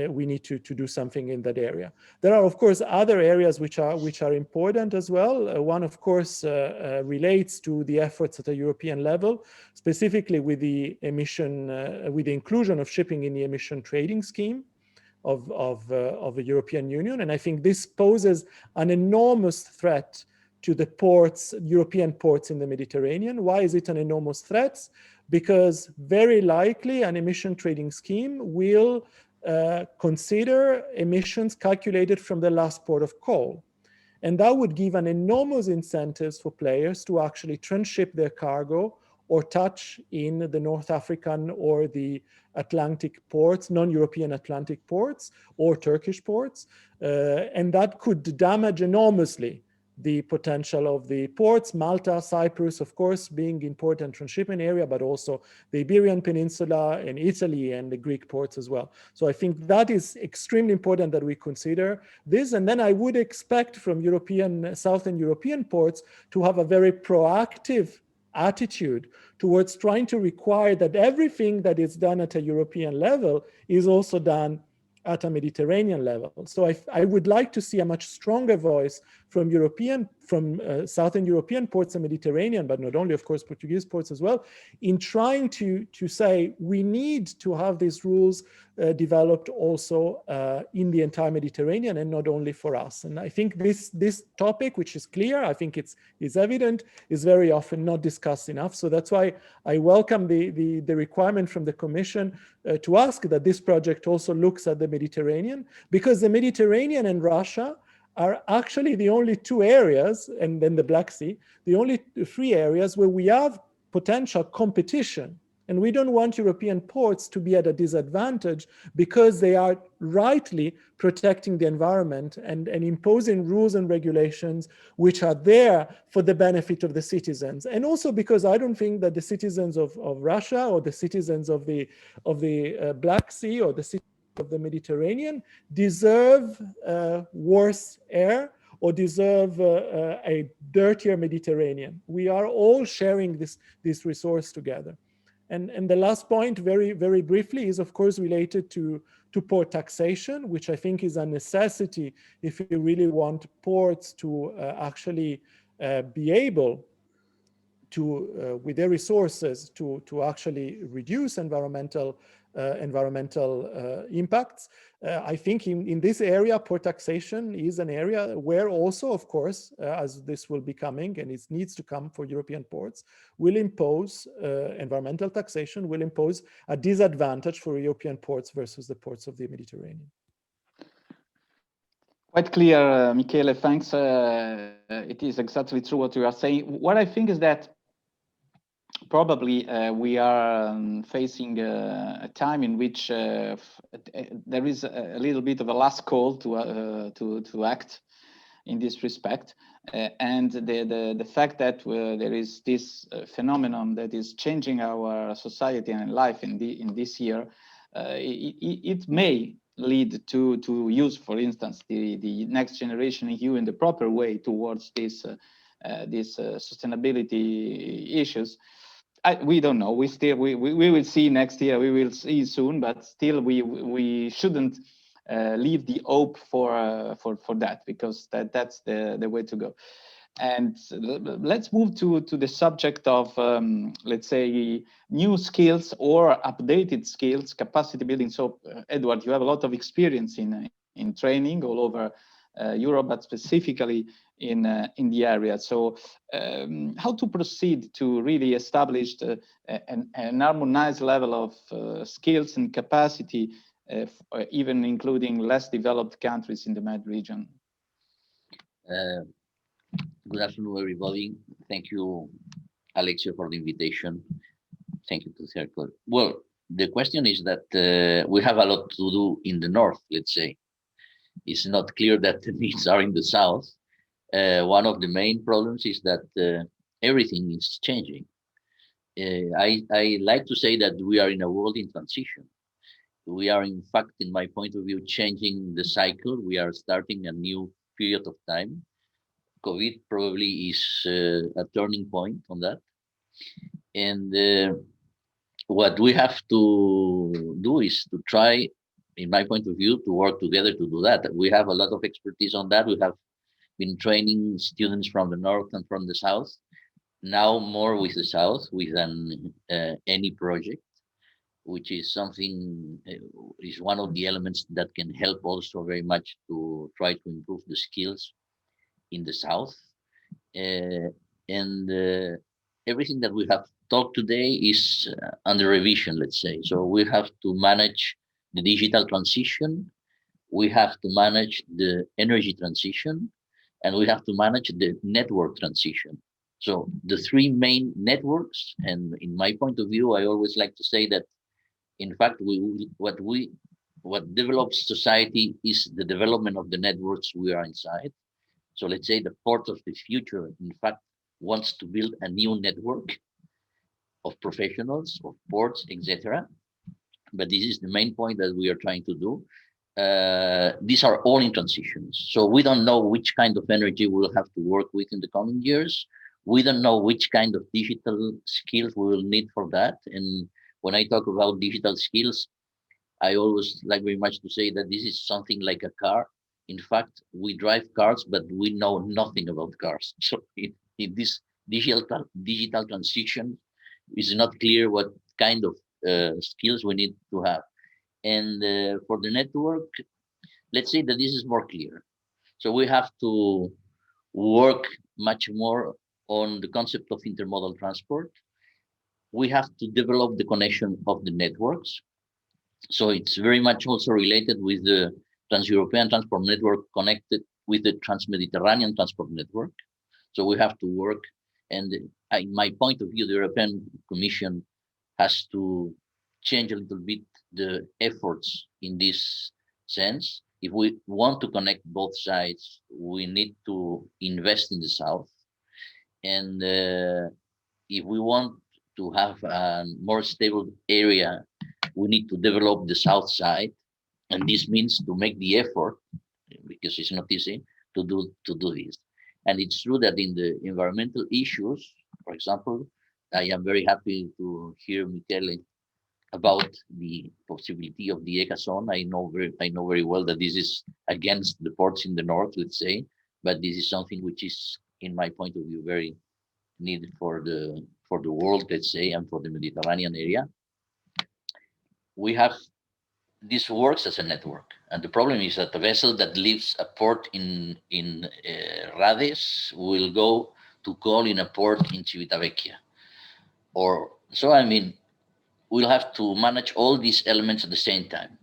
we need to do something in that area. There are, of course, other areas which are important as well. One, of course, relates to the efforts at a European level, specifically with the with the inclusion of shipping in the emission trading scheme of the European Union. And I think this poses an enormous threat to the ports, European ports in the Mediterranean. Why is it an enormous threat? Because very likely an emission trading scheme will consider emissions calculated from the last port of call. And that would give an enormous incentives for players to actually transship their cargo or touch in the North African or the Atlantic ports, non-European Atlantic ports or Turkish ports. And that could damage enormously the potential of the ports, Malta, Cyprus, of course, being important transshipment area, but also the Iberian Peninsula and Italy and the Greek ports as well. So I think that is extremely important that we consider this. And then I would expect from Southern European ports to have a very proactive attitude towards trying to require that everything that is done at a European level is also done at a Mediterranean level. So I would like to see a much stronger voice from Southern European ports and Mediterranean, but not only, of course, Portuguese ports as well, in trying to say we need to have these rules developed also in the entire Mediterranean and not only for us. And I think this topic, which is clear, I think it's evident, is very often not discussed enough. So that's why I welcome the requirement from the Commission to ask that this project also looks at the Mediterranean, because the Mediterranean and Russia are actually the only two areas, and then the Black Sea, the only three areas where we have potential competition. And we don't want European ports to be at a disadvantage because they are rightly protecting the environment and imposing rules and regulations which are there for the benefit of the citizens. And also because I don't think that the citizens of Russia or the citizens of the Black Sea or the citizens of the Mediterranean deserve worse air or deserve a dirtier Mediterranean. We are all sharing this resource together. And the last point, very, very briefly, is of course related to port taxation, which I think is a necessity if you really want ports to actually be able to, with their resources, to actually reduce environmental impacts. I think in this area, port taxation is an area where also, of course, as this will be coming, and it needs to come for European ports, will impose environmental taxation, will impose a disadvantage for European ports versus the ports of the Mediterranean. Quite clear, Michele, thanks. It is exactly true what you are saying. What I think is that probably we are facing a time in which there is a little bit of a last call to act in this respect, and the fact that there is this phenomenon that is changing our society and life in this year, it may lead to use, for instance, the next generation EU in the proper way towards these sustainability issues. We don't know. We will see next year. We will see soon. But still, we shouldn't leave the hope for that, because that's the way to go. And let's move to the subject of let's say new skills or updated skills, capacity building. So Edward, you have a lot of experience in training all over Europe, but specifically in the area. So how to proceed to really establish an harmonized level of skills and capacity, even including less developed countries in the Med region? Good afternoon, everybody. Thank you, Alexio, for the invitation. Thank you to Circle. Well, the question is that we have a lot to do in the north, let's say. it's not clear that the needs are in the south. One of the main problems is that everything is changing. I like to say that we are in a world in transition. We are, in fact, in my point of view, changing the cycle. We are starting a new period of time. COVID probably is a turning point on that. And what we have to do is to try, in my point of view, to work together to do that. We have a lot of expertise on that. We have been training students from the north and from the south. Now more with the south, with an any project, which is something, is one of the elements that can help also very much to try to improve the skills in the south. Everything that we have talked today is under revision, let's say. So we have to manage the digital transition, we have to manage the energy transition, and we have to manage the network transition. So the three main networks, and in my point of view, I always like to say that, in fact, what develops society is the development of the networks we are inside. So let's say the port of the future, in fact, wants to build a new network of professionals, of ports, etc. But this is the main point that we are trying to do. These are all in transitions. So we don't know which kind of energy we'll have to work with in the coming years. We don't know which kind of digital skills we will need for that. And when I talk about digital skills, I always like very much to say that this is something like a car. In fact, we drive cars, but we know nothing about cars. So in this digital transition, it's not clear what kind of skills we need to have. And for the network, let's say that this is more clear. So we have to work much more on the concept of intermodal transport. We have to develop the connection of the networks. So it's very much also related with the Trans-European Transport Network connected with the Trans-Mediterranean Transport Network. So we have to work, and in my point of view, the European Commission has to change a little bit the efforts in this sense. If we want to connect both sides, we need to invest in the south. And if we want to have a more stable area, we need to develop the south side. And this means to make the effort, because it's not easy to do this. And it's true that in the environmental issues, for example, I am very happy to hear Michele about the possibility of the ECA zone. I know very well that this is against the ports in the north, let's say, but this is something which is, in my point of view, very needed for the world, let's say, and for the Mediterranean area. This works as a network, and the problem is that the vessel that leaves a port in Rades will go to call in a port in Civitavecchia. We'll have to manage all these elements at the same time.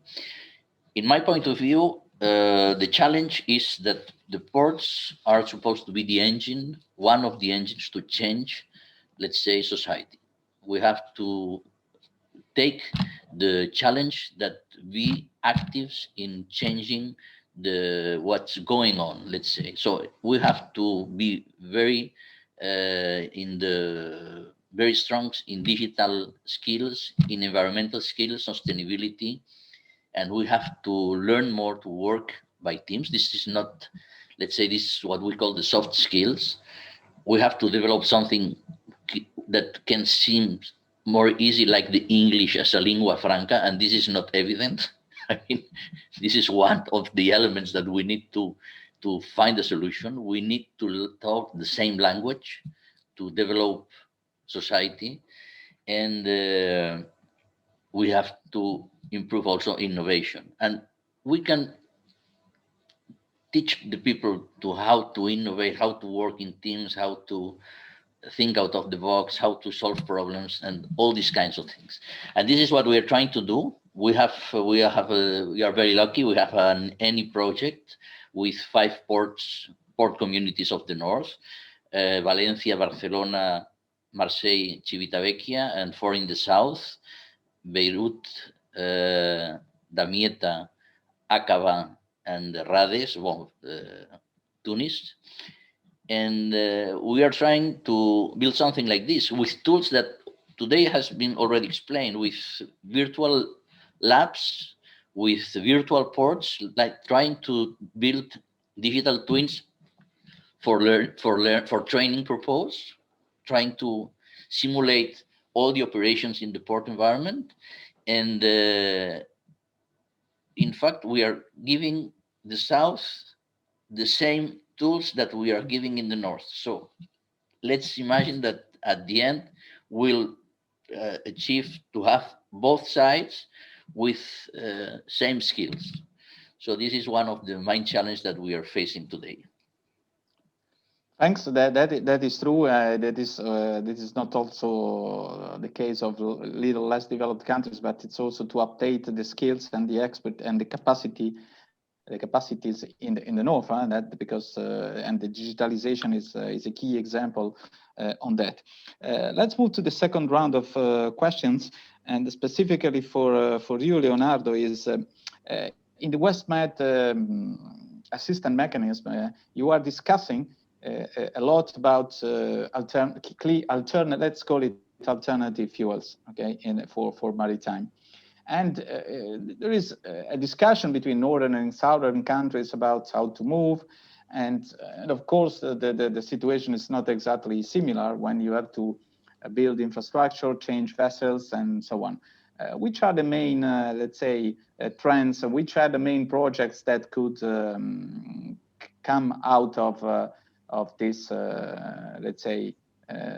In my point of view, the challenge is that the ports are supposed to be the engine, one of the engines to change, let's say, society. We have to take the challenge that be active in changing what's going on, let's say. So we have to be very strong in digital skills, in environmental skills, sustainability, and we have to learn more to work by teams. This is not, let's say, this is what we call the soft skills. We have to develop something that can seem more easy, like the English as a lingua franca, and this is not evident. I mean, this is one of the elements that we need to find a solution. We need to talk the same language to develop society, and we have to improve also innovation. And we can teach the people to how to innovate, how to work in teams, how to think out of the box, how to solve problems, and all these kinds of things. And this is what we are trying to do. We are very lucky. We have any project with 5 port communities of the north: Valencia, Barcelona, Marseille, Civitavecchia, and 4 in the south: Beirut, Damietta, Aqaba, and Rades, well, Tunis. And we are trying to build something like this with tools that today has been already explained, with virtual labs, with virtual ports, like trying to build digital twins for training purpose, trying to simulate all the operations in the port environment. And in fact, we are giving the South the same tools that we are giving in the North. So let's imagine that at the end, we'll achieve to have both sides with same skills. So this is one of the main challenges that we are facing today. Thanks. That is true. This is not also the case of little less developed countries, but it's also to update the skills and the expert and the capacities in the north. That because and the digitalization is a key example on that. Let's move to the second round of questions, and specifically for you, Leonardo, is in the WestMed assistance mechanism. You are discussing a lot about let's call it alternative fuels, okay, for maritime. And there is a discussion between northern and southern countries about how to move. And of course, the situation is not exactly similar when you have to build infrastructure, change vessels, and so on. Which are the main, let's say, trends? Which are the main projects that could come out of this, let's say,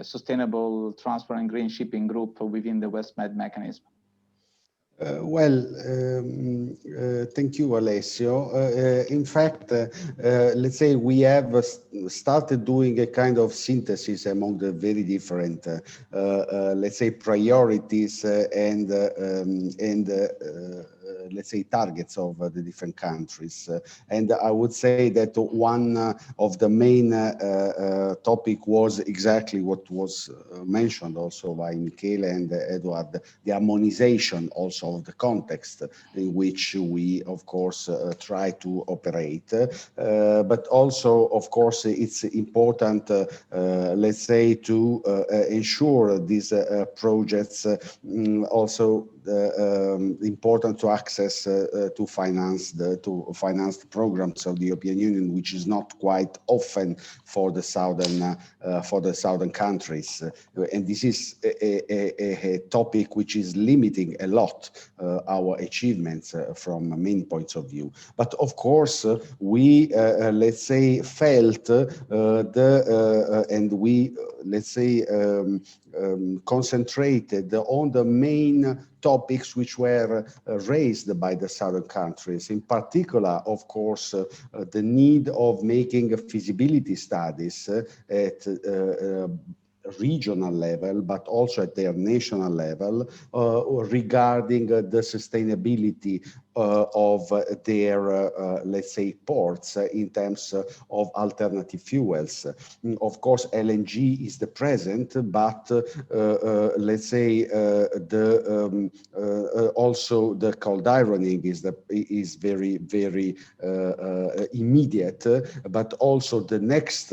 sustainable transport and green shipping group within the WestMed mechanism? Thank you, Alessio. In fact, let's say we have started doing a kind of synthesis among the very different, let's say, priorities and let's say, targets of the different countries. And I would say that one of the main topic was exactly what was mentioned also by Michele and Edward, the harmonization also of the context in which we, of course, try to operate. But also, of course, it's important, let's say, to ensure these projects also important to access to finance the programs of the European Union, which is not quite often for the southern countries, and this is a topic which is limiting a lot our achievements from many points of view. But of course, we let's say felt and we let's say concentrated on the main topics which were raised by the southern countries. In particular, of course, the need of making feasibility studies at regional level, but also at their national level, regarding the sustainability of their, let's say, ports in terms of alternative fuels. Of course, LNG is the present, but let's say also the cold ironing is very, very immediate, but also the next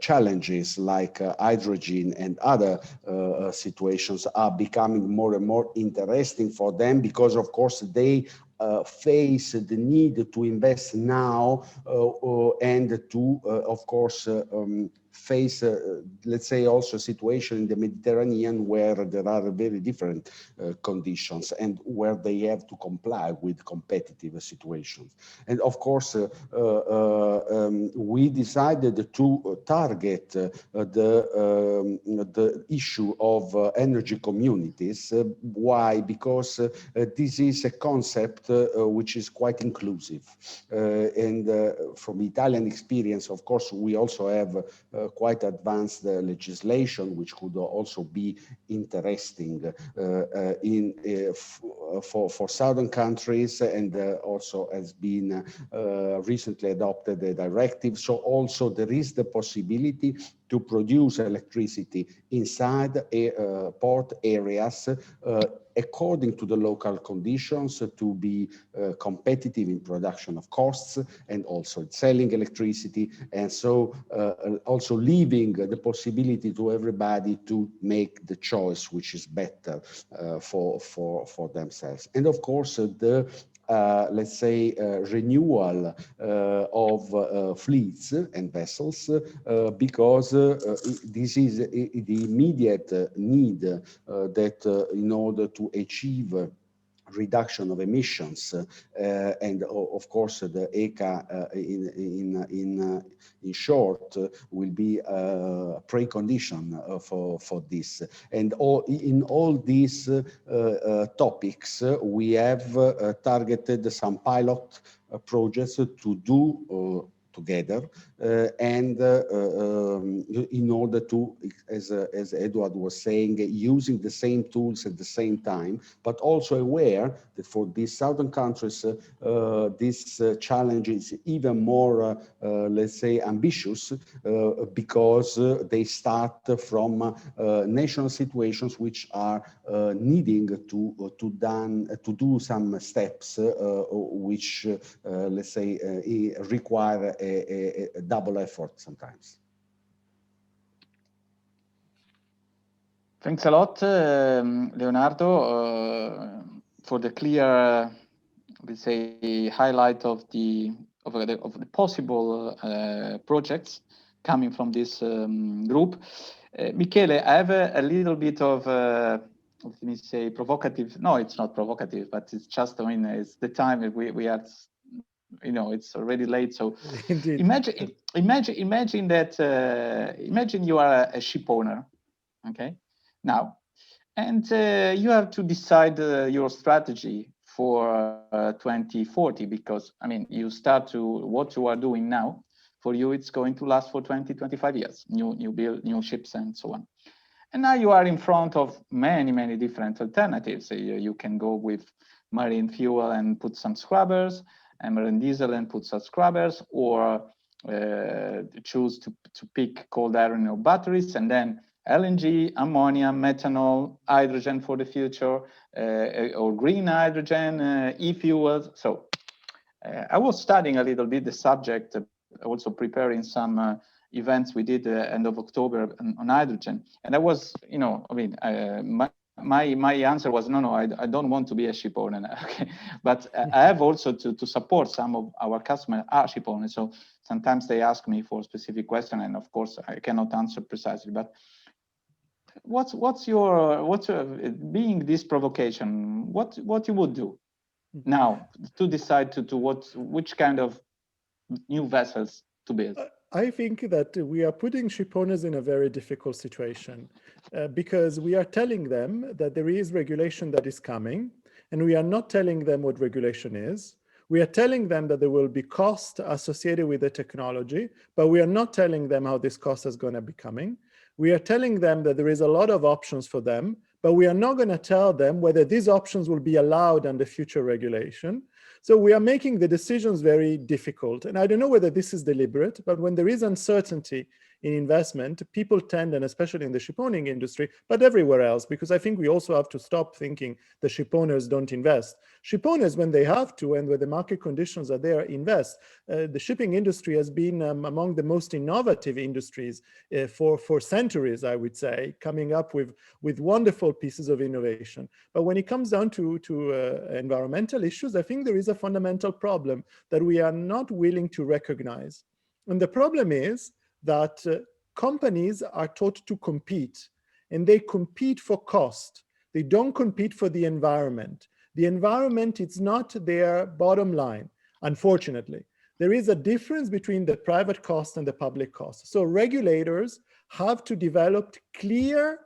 challenges like hydrogen and other situations are becoming more and more interesting for them, because of course they face the need to invest now and to, of course, face, let's say, also a situation in the Mediterranean where there are very different conditions and where they have to comply with competitive situations. And of course, we decided to target the issue of energy communities. Why? Because this is a concept which is quite inclusive. And from Italian experience, of course, we also have quite advanced legislation, which could also be interesting for southern countries, and also has been recently adopted a directive. So also there is the possibility to produce electricity inside port areas according to the local conditions, to be competitive in production of costs and also selling electricity, and so also leaving the possibility to everybody to make the choice which is better for themselves. And of course, the let's say renewal of fleets and vessels, because this is the immediate need that in order to achieve reduction of emissions, and of course the ECA in short will be a precondition for this. And in all these topics we have targeted some pilot projects to do together, and in order to, as Edward was saying, using the same tools at the same time, but also aware that for these southern countries, this challenge is even more, let's say, ambitious, because they start from national situations which are needing to do some steps which, let's say, require a double effort sometimes. Thanks a lot, Leonardo, for the clear, let's say, highlight of the possible projects coming from this group. Michele, I have a little bit of, let me say, provocative. No, it's not provocative, but it's just, I mean, it's the time that we are. You know, it's already late. So Indeed. imagine that, imagine you are a ship owner, okay, now, and you have to decide your strategy for 2040, because, I mean, you start to, what you are doing now, for you, it's going to last for 20, 25 years, new ships and so on. And now you are in front of many, many different alternatives. You can go with marine fuel and put some scrubbers, and marine diesel and put some scrubbers, or choose to pick cold iron or batteries, and then LNG, ammonia, methanol, hydrogen for the future, or green hydrogen, e-fuels. So I was studying a little bit the subject, also preparing some events we did end of October on hydrogen. And I was, you know, I mean, my answer was, no, I don't want to be a ship owner. Okay. But I have also to support some of our customers are ship owners. So sometimes they ask me for a specific question, and of course I cannot answer precisely. But what's your being this provocation? What you would do now to decide which kind of new vessels to build? I think that we are putting ship owners in a very difficult situation, because we are telling them that there is regulation that is coming, and we are not telling them what regulation is. We are telling them that there will be cost associated with the technology, but we are not telling them how this cost is going to be coming. We are telling them that there is a lot of options for them, but we are not going to tell them whether these options will be allowed under future regulation. So we are making the decisions very difficult. And I don't know whether this is deliberate, but when there is uncertainty in investment, people tend, and especially in the shipowning industry, but everywhere else, because I think we also have to stop thinking the ship owners don't invest. Ship owners, when they have to, and when the market conditions are there, invest. The shipping industry has been among the most innovative industries for centuries, I would say, coming up with wonderful pieces of innovation. But when it comes down to environmental issues, I think there is a fundamental problem that we are not willing to recognize. And the problem is that companies are taught to compete, and they compete for cost. They don't compete for the environment. The environment is not their bottom line, unfortunately. There is a difference between the private cost and the public cost. So regulators have to develop clear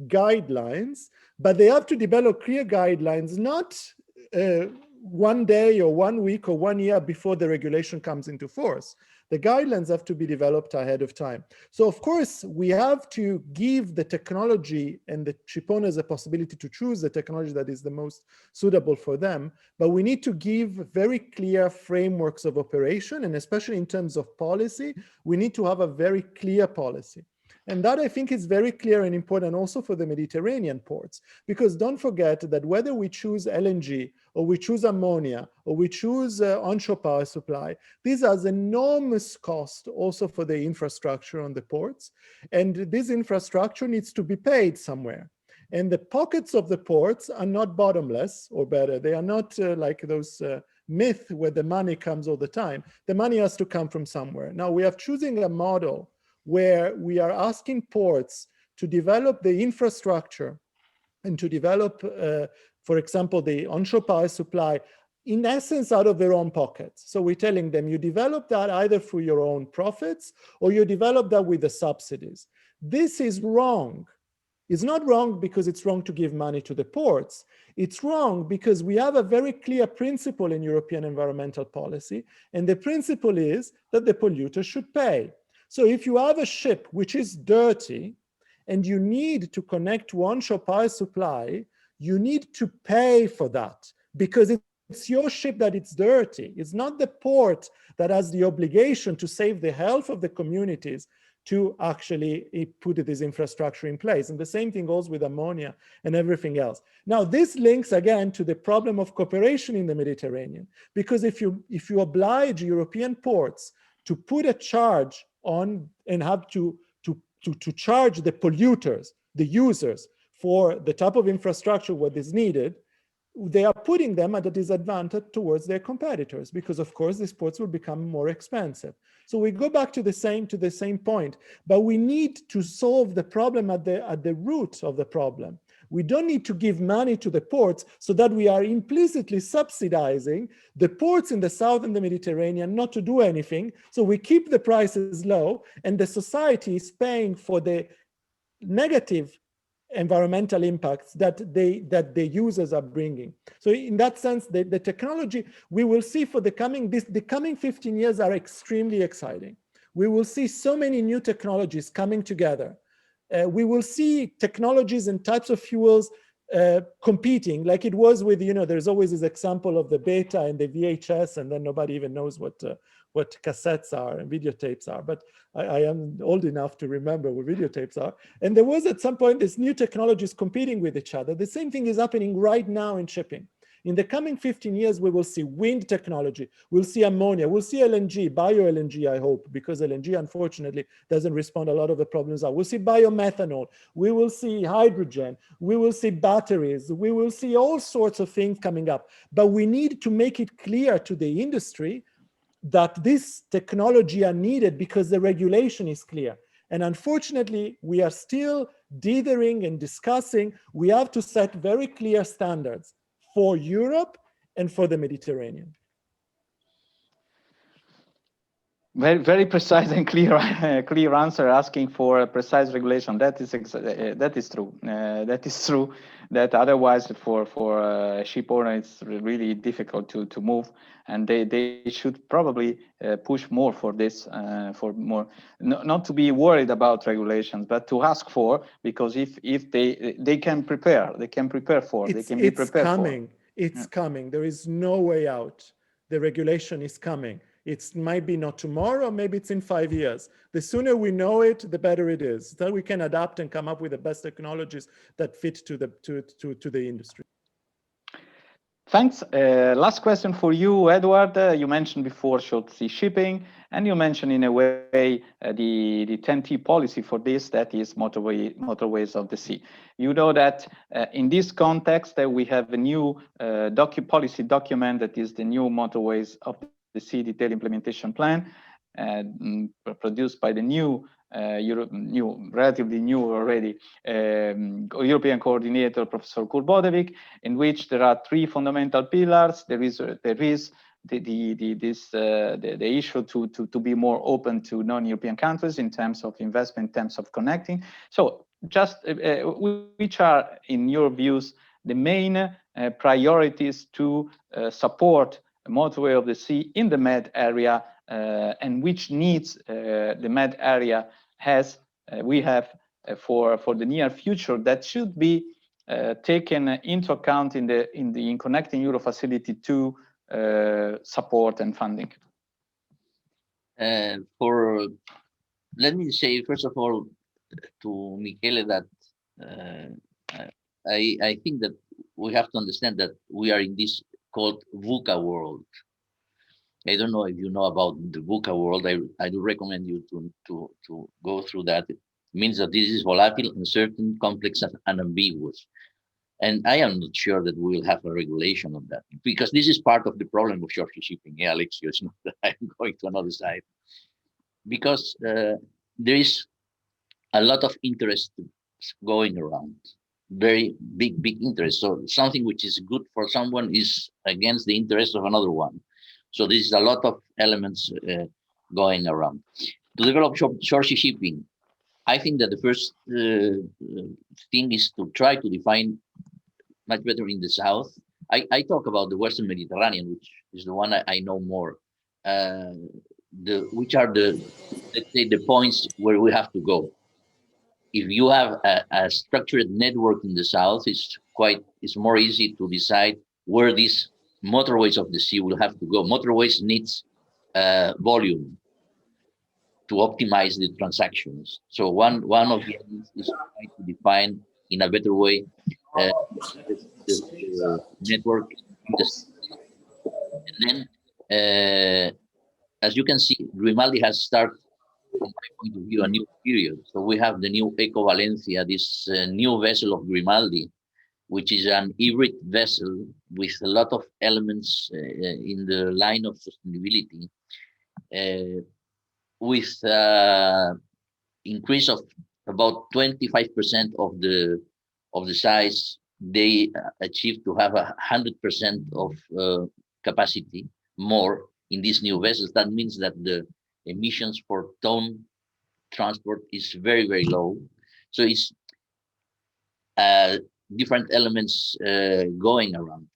guidelines, but they have to develop clear guidelines not one day or 1 week or 1 year before the regulation comes into force. The guidelines have to be developed ahead of time. So of course, we have to give the technology and the ship owners a possibility to choose the technology that is the most suitable for them. But we need to give very clear frameworks of operation, and especially in terms of policy, we need to have a very clear policy. And that, I think, is very clear and important also for the Mediterranean ports, because don't forget that whether we choose LNG or we choose ammonia or we choose onshore power supply, these has enormous cost also for the infrastructure on the ports. And this infrastructure needs to be paid somewhere. And the pockets of the ports are not bottomless, or better, they are not like those myth where the money comes all the time. The money has to come from somewhere. Now we are choosing a model where we are asking ports to develop the infrastructure and to develop, for example, the onshore power supply, in essence, out of their own pockets. So we're telling them, you develop that either through your own profits or you develop that with the subsidies. This is wrong. It's not wrong because it's wrong to give money to the ports. It's wrong because we have a very clear principle in European environmental policy, and the principle is that the polluter should pay. So if you have a ship which is dirty and you need to connect to onshore power supply, you need to pay for that because it's your ship that it's dirty. It's not the port that has the obligation to save the health of the communities to actually put this infrastructure in place. And the same thing goes with ammonia and everything else. Now, this links again to the problem of cooperation in the Mediterranean, because if you oblige European ports to put a charge on and have to charge the polluters, the users, for the type of infrastructure what is needed, they are putting them at a disadvantage towards their competitors, because of course these ports will become more expensive. So we go back to the same point, but we need to solve the problem at the root of the problem. We don't need to give money to the ports so that we are implicitly subsidizing the ports in the south and the Mediterranean not to do anything. So we keep the prices low and the society is paying for the negative environmental impacts that the users are bringing. So in that sense, the technology we will see for the coming 15 years are extremely exciting. We will see so many new technologies coming together. We will see technologies and types of fuels competing, like it was with, there's always this example of the beta and the VHS, and then nobody even knows what cassettes are and videotapes are, but I am old enough to remember what videotapes are. And there was at some point this new technologies competing with each other. The same thing is happening right now in shipping. In the coming 15 years, we will see wind technology, we'll see ammonia, we'll see LNG, bio-LNG, I hope, because LNG, unfortunately, doesn't respond to a lot of the problems. We'll see biomethanol, we will see hydrogen, we will see batteries, we will see all sorts of things coming up. But we need to make it clear to the industry that this technology are needed because the regulation is clear. And unfortunately, we are still dithering and discussing. We have to set very clear standards for Europe and for the Mediterranean. Very, very precise and clear answer, asking for a precise regulation. That is true. That is true. That otherwise, for a ship owner, it's really difficult to move, and they should probably push more for this, for more, not to be worried about regulations, but to ask for, because if they can prepare, they can prepare for, they can be prepared for. It's coming. There is no way out. The regulation is coming. It might be not tomorrow, maybe it's in 5 years. The sooner we know it, the better it is. That we can adapt and come up with the best technologies that fit to the industry. Thanks. Last question for you, Edward. You mentioned before short sea shipping, and you mentioned in a way the 10T policy for this, that is motorways of the sea. You know that in this context, we have a new policy document that is the new motorways of the sea detailed implementation plan, produced by the relatively new already European coordinator, Professor Kurt Bodevik, in which there are 3 fundamental pillars. There is the issue to be more open to non-European countries in terms of investment, in terms of connecting. So just which are, in your views, the main priorities to support a motorway of the sea in the Med area, and which needs the Med area has we have for the near future that should be taken into account in Connecting Euro facility to support and funding? Let me say, first of all, to Michele that I think that we have to understand that we are in this called VUCA world. I don't know if you know about the VUCA world. I do recommend you to go through that. It means that this is volatile, uncertain, complex, and ambiguous. And I am not sure that we will have a regulation on that, because this is part of the problem of short shipping. Yeah, Alexio, it's not that I'm going to another side. Because there is a lot of interest going around, very big interest. So something which is good for someone is against the interest of another one. So this is a lot of elements going around. To develop short shipping, I think that the first thing is to try to define much better in the south. I talk about the Western Mediterranean, which is the one I know more. Which are let's say, the points where we have to go. If you have a structured network in the south, it's more easy to decide where these motorways of the sea will have to go. Motorways needs volume to optimize the transactions. So one of the elements is trying to define in a better way the network. And then, as you can see, Grimaldi has started, from my point of view, a new period. So we have the new Eco Valencia, this new vessel of Grimaldi, which is an hybrid vessel with a lot of elements in the line of sustainability, with increase of about 25% of the size. They achieved to have 100% of capacity more in these new vessels. That means that the emissions for ton transport is very, very low. So it's different elements going around.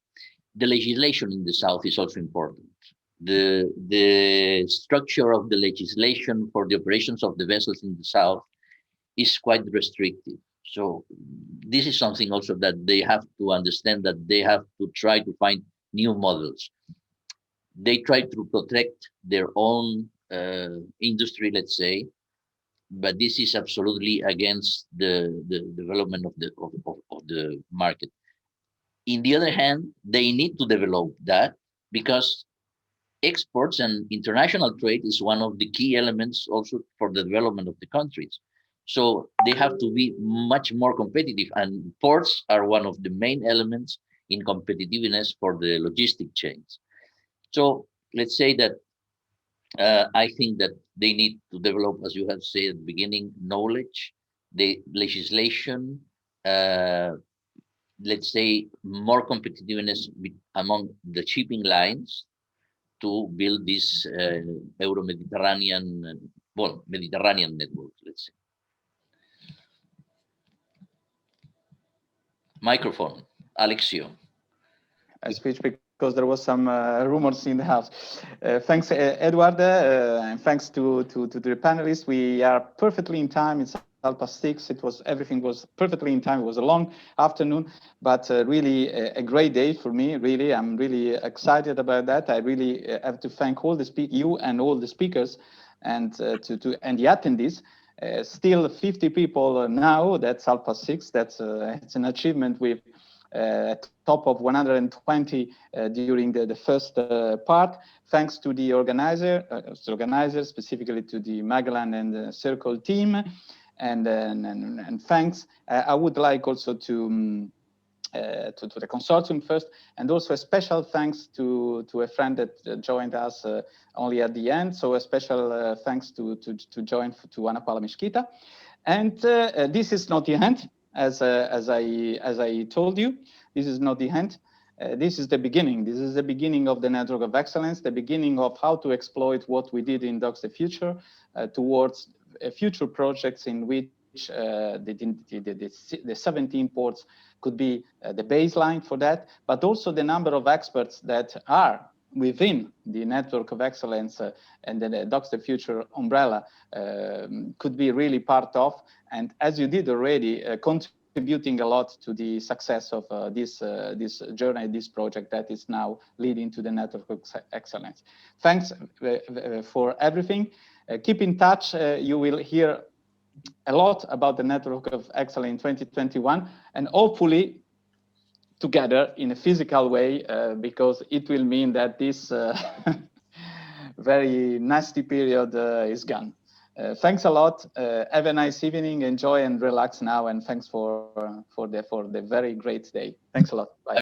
The legislation in the south is also important. The structure of the legislation for the operations of the vessels in the south is quite restrictive. So this is something also that they have to understand, that they have to try to find new models. They try to protect their own industry, let's say, but this is absolutely against the development of the market. In the other hand, they need to develop that, because exports and international trade is one of the key elements also for the development of the countries. So they have to be much more competitive, and ports are one of the main elements in competitiveness for the logistic chains. So let's say that I think that they need to develop, as you have said at the beginning, knowledge, the legislation, let's say more competitiveness among the shipping lines to build this Euro-Mediterranean, Mediterranean network, let's say. Microphone, Alexio. I speak because there was some rumors in the house. Thanks, Edward, and thanks to the panelists. We are perfectly in time. It's 6:30. Everything was perfectly in time. It was a long afternoon, but really a great day for me. Really, I'm really excited about that. I really have to thank all you and all the speakers, and and the attendees. Still 50 people now. That's 6:30. That's it's an achievement with top of 120 during the first part. Thanks to the organizers, specifically to the Magellan and the Circle team, and thanks. I would like also to the consortium first, and also a special thanks to a friend that joined us only at the end. So a special thanks to Ana Paula Mesquita. And this is not the end, as I told you. This is not the end. This is the beginning. This is the beginning of the network of excellence, the beginning of how to exploit what we did in DockstheFuture towards future projects in which the 17 ports could be the baseline for that, but also the number of experts that are within the network of excellence and the DockstheFuture umbrella could be really part of, and as you did already, contributing a lot to the success of this journey, this project that is now leading to the network of excellence. Thanks for everything. Keep in touch. You will hear a lot about the Network of Excellence in 2021, and hopefully together in a physical way, because it will mean that this very nasty period is gone. Thanks a lot. Have a nice evening. Enjoy and relax now. And thanks for the very great day. Thanks a lot. Bye.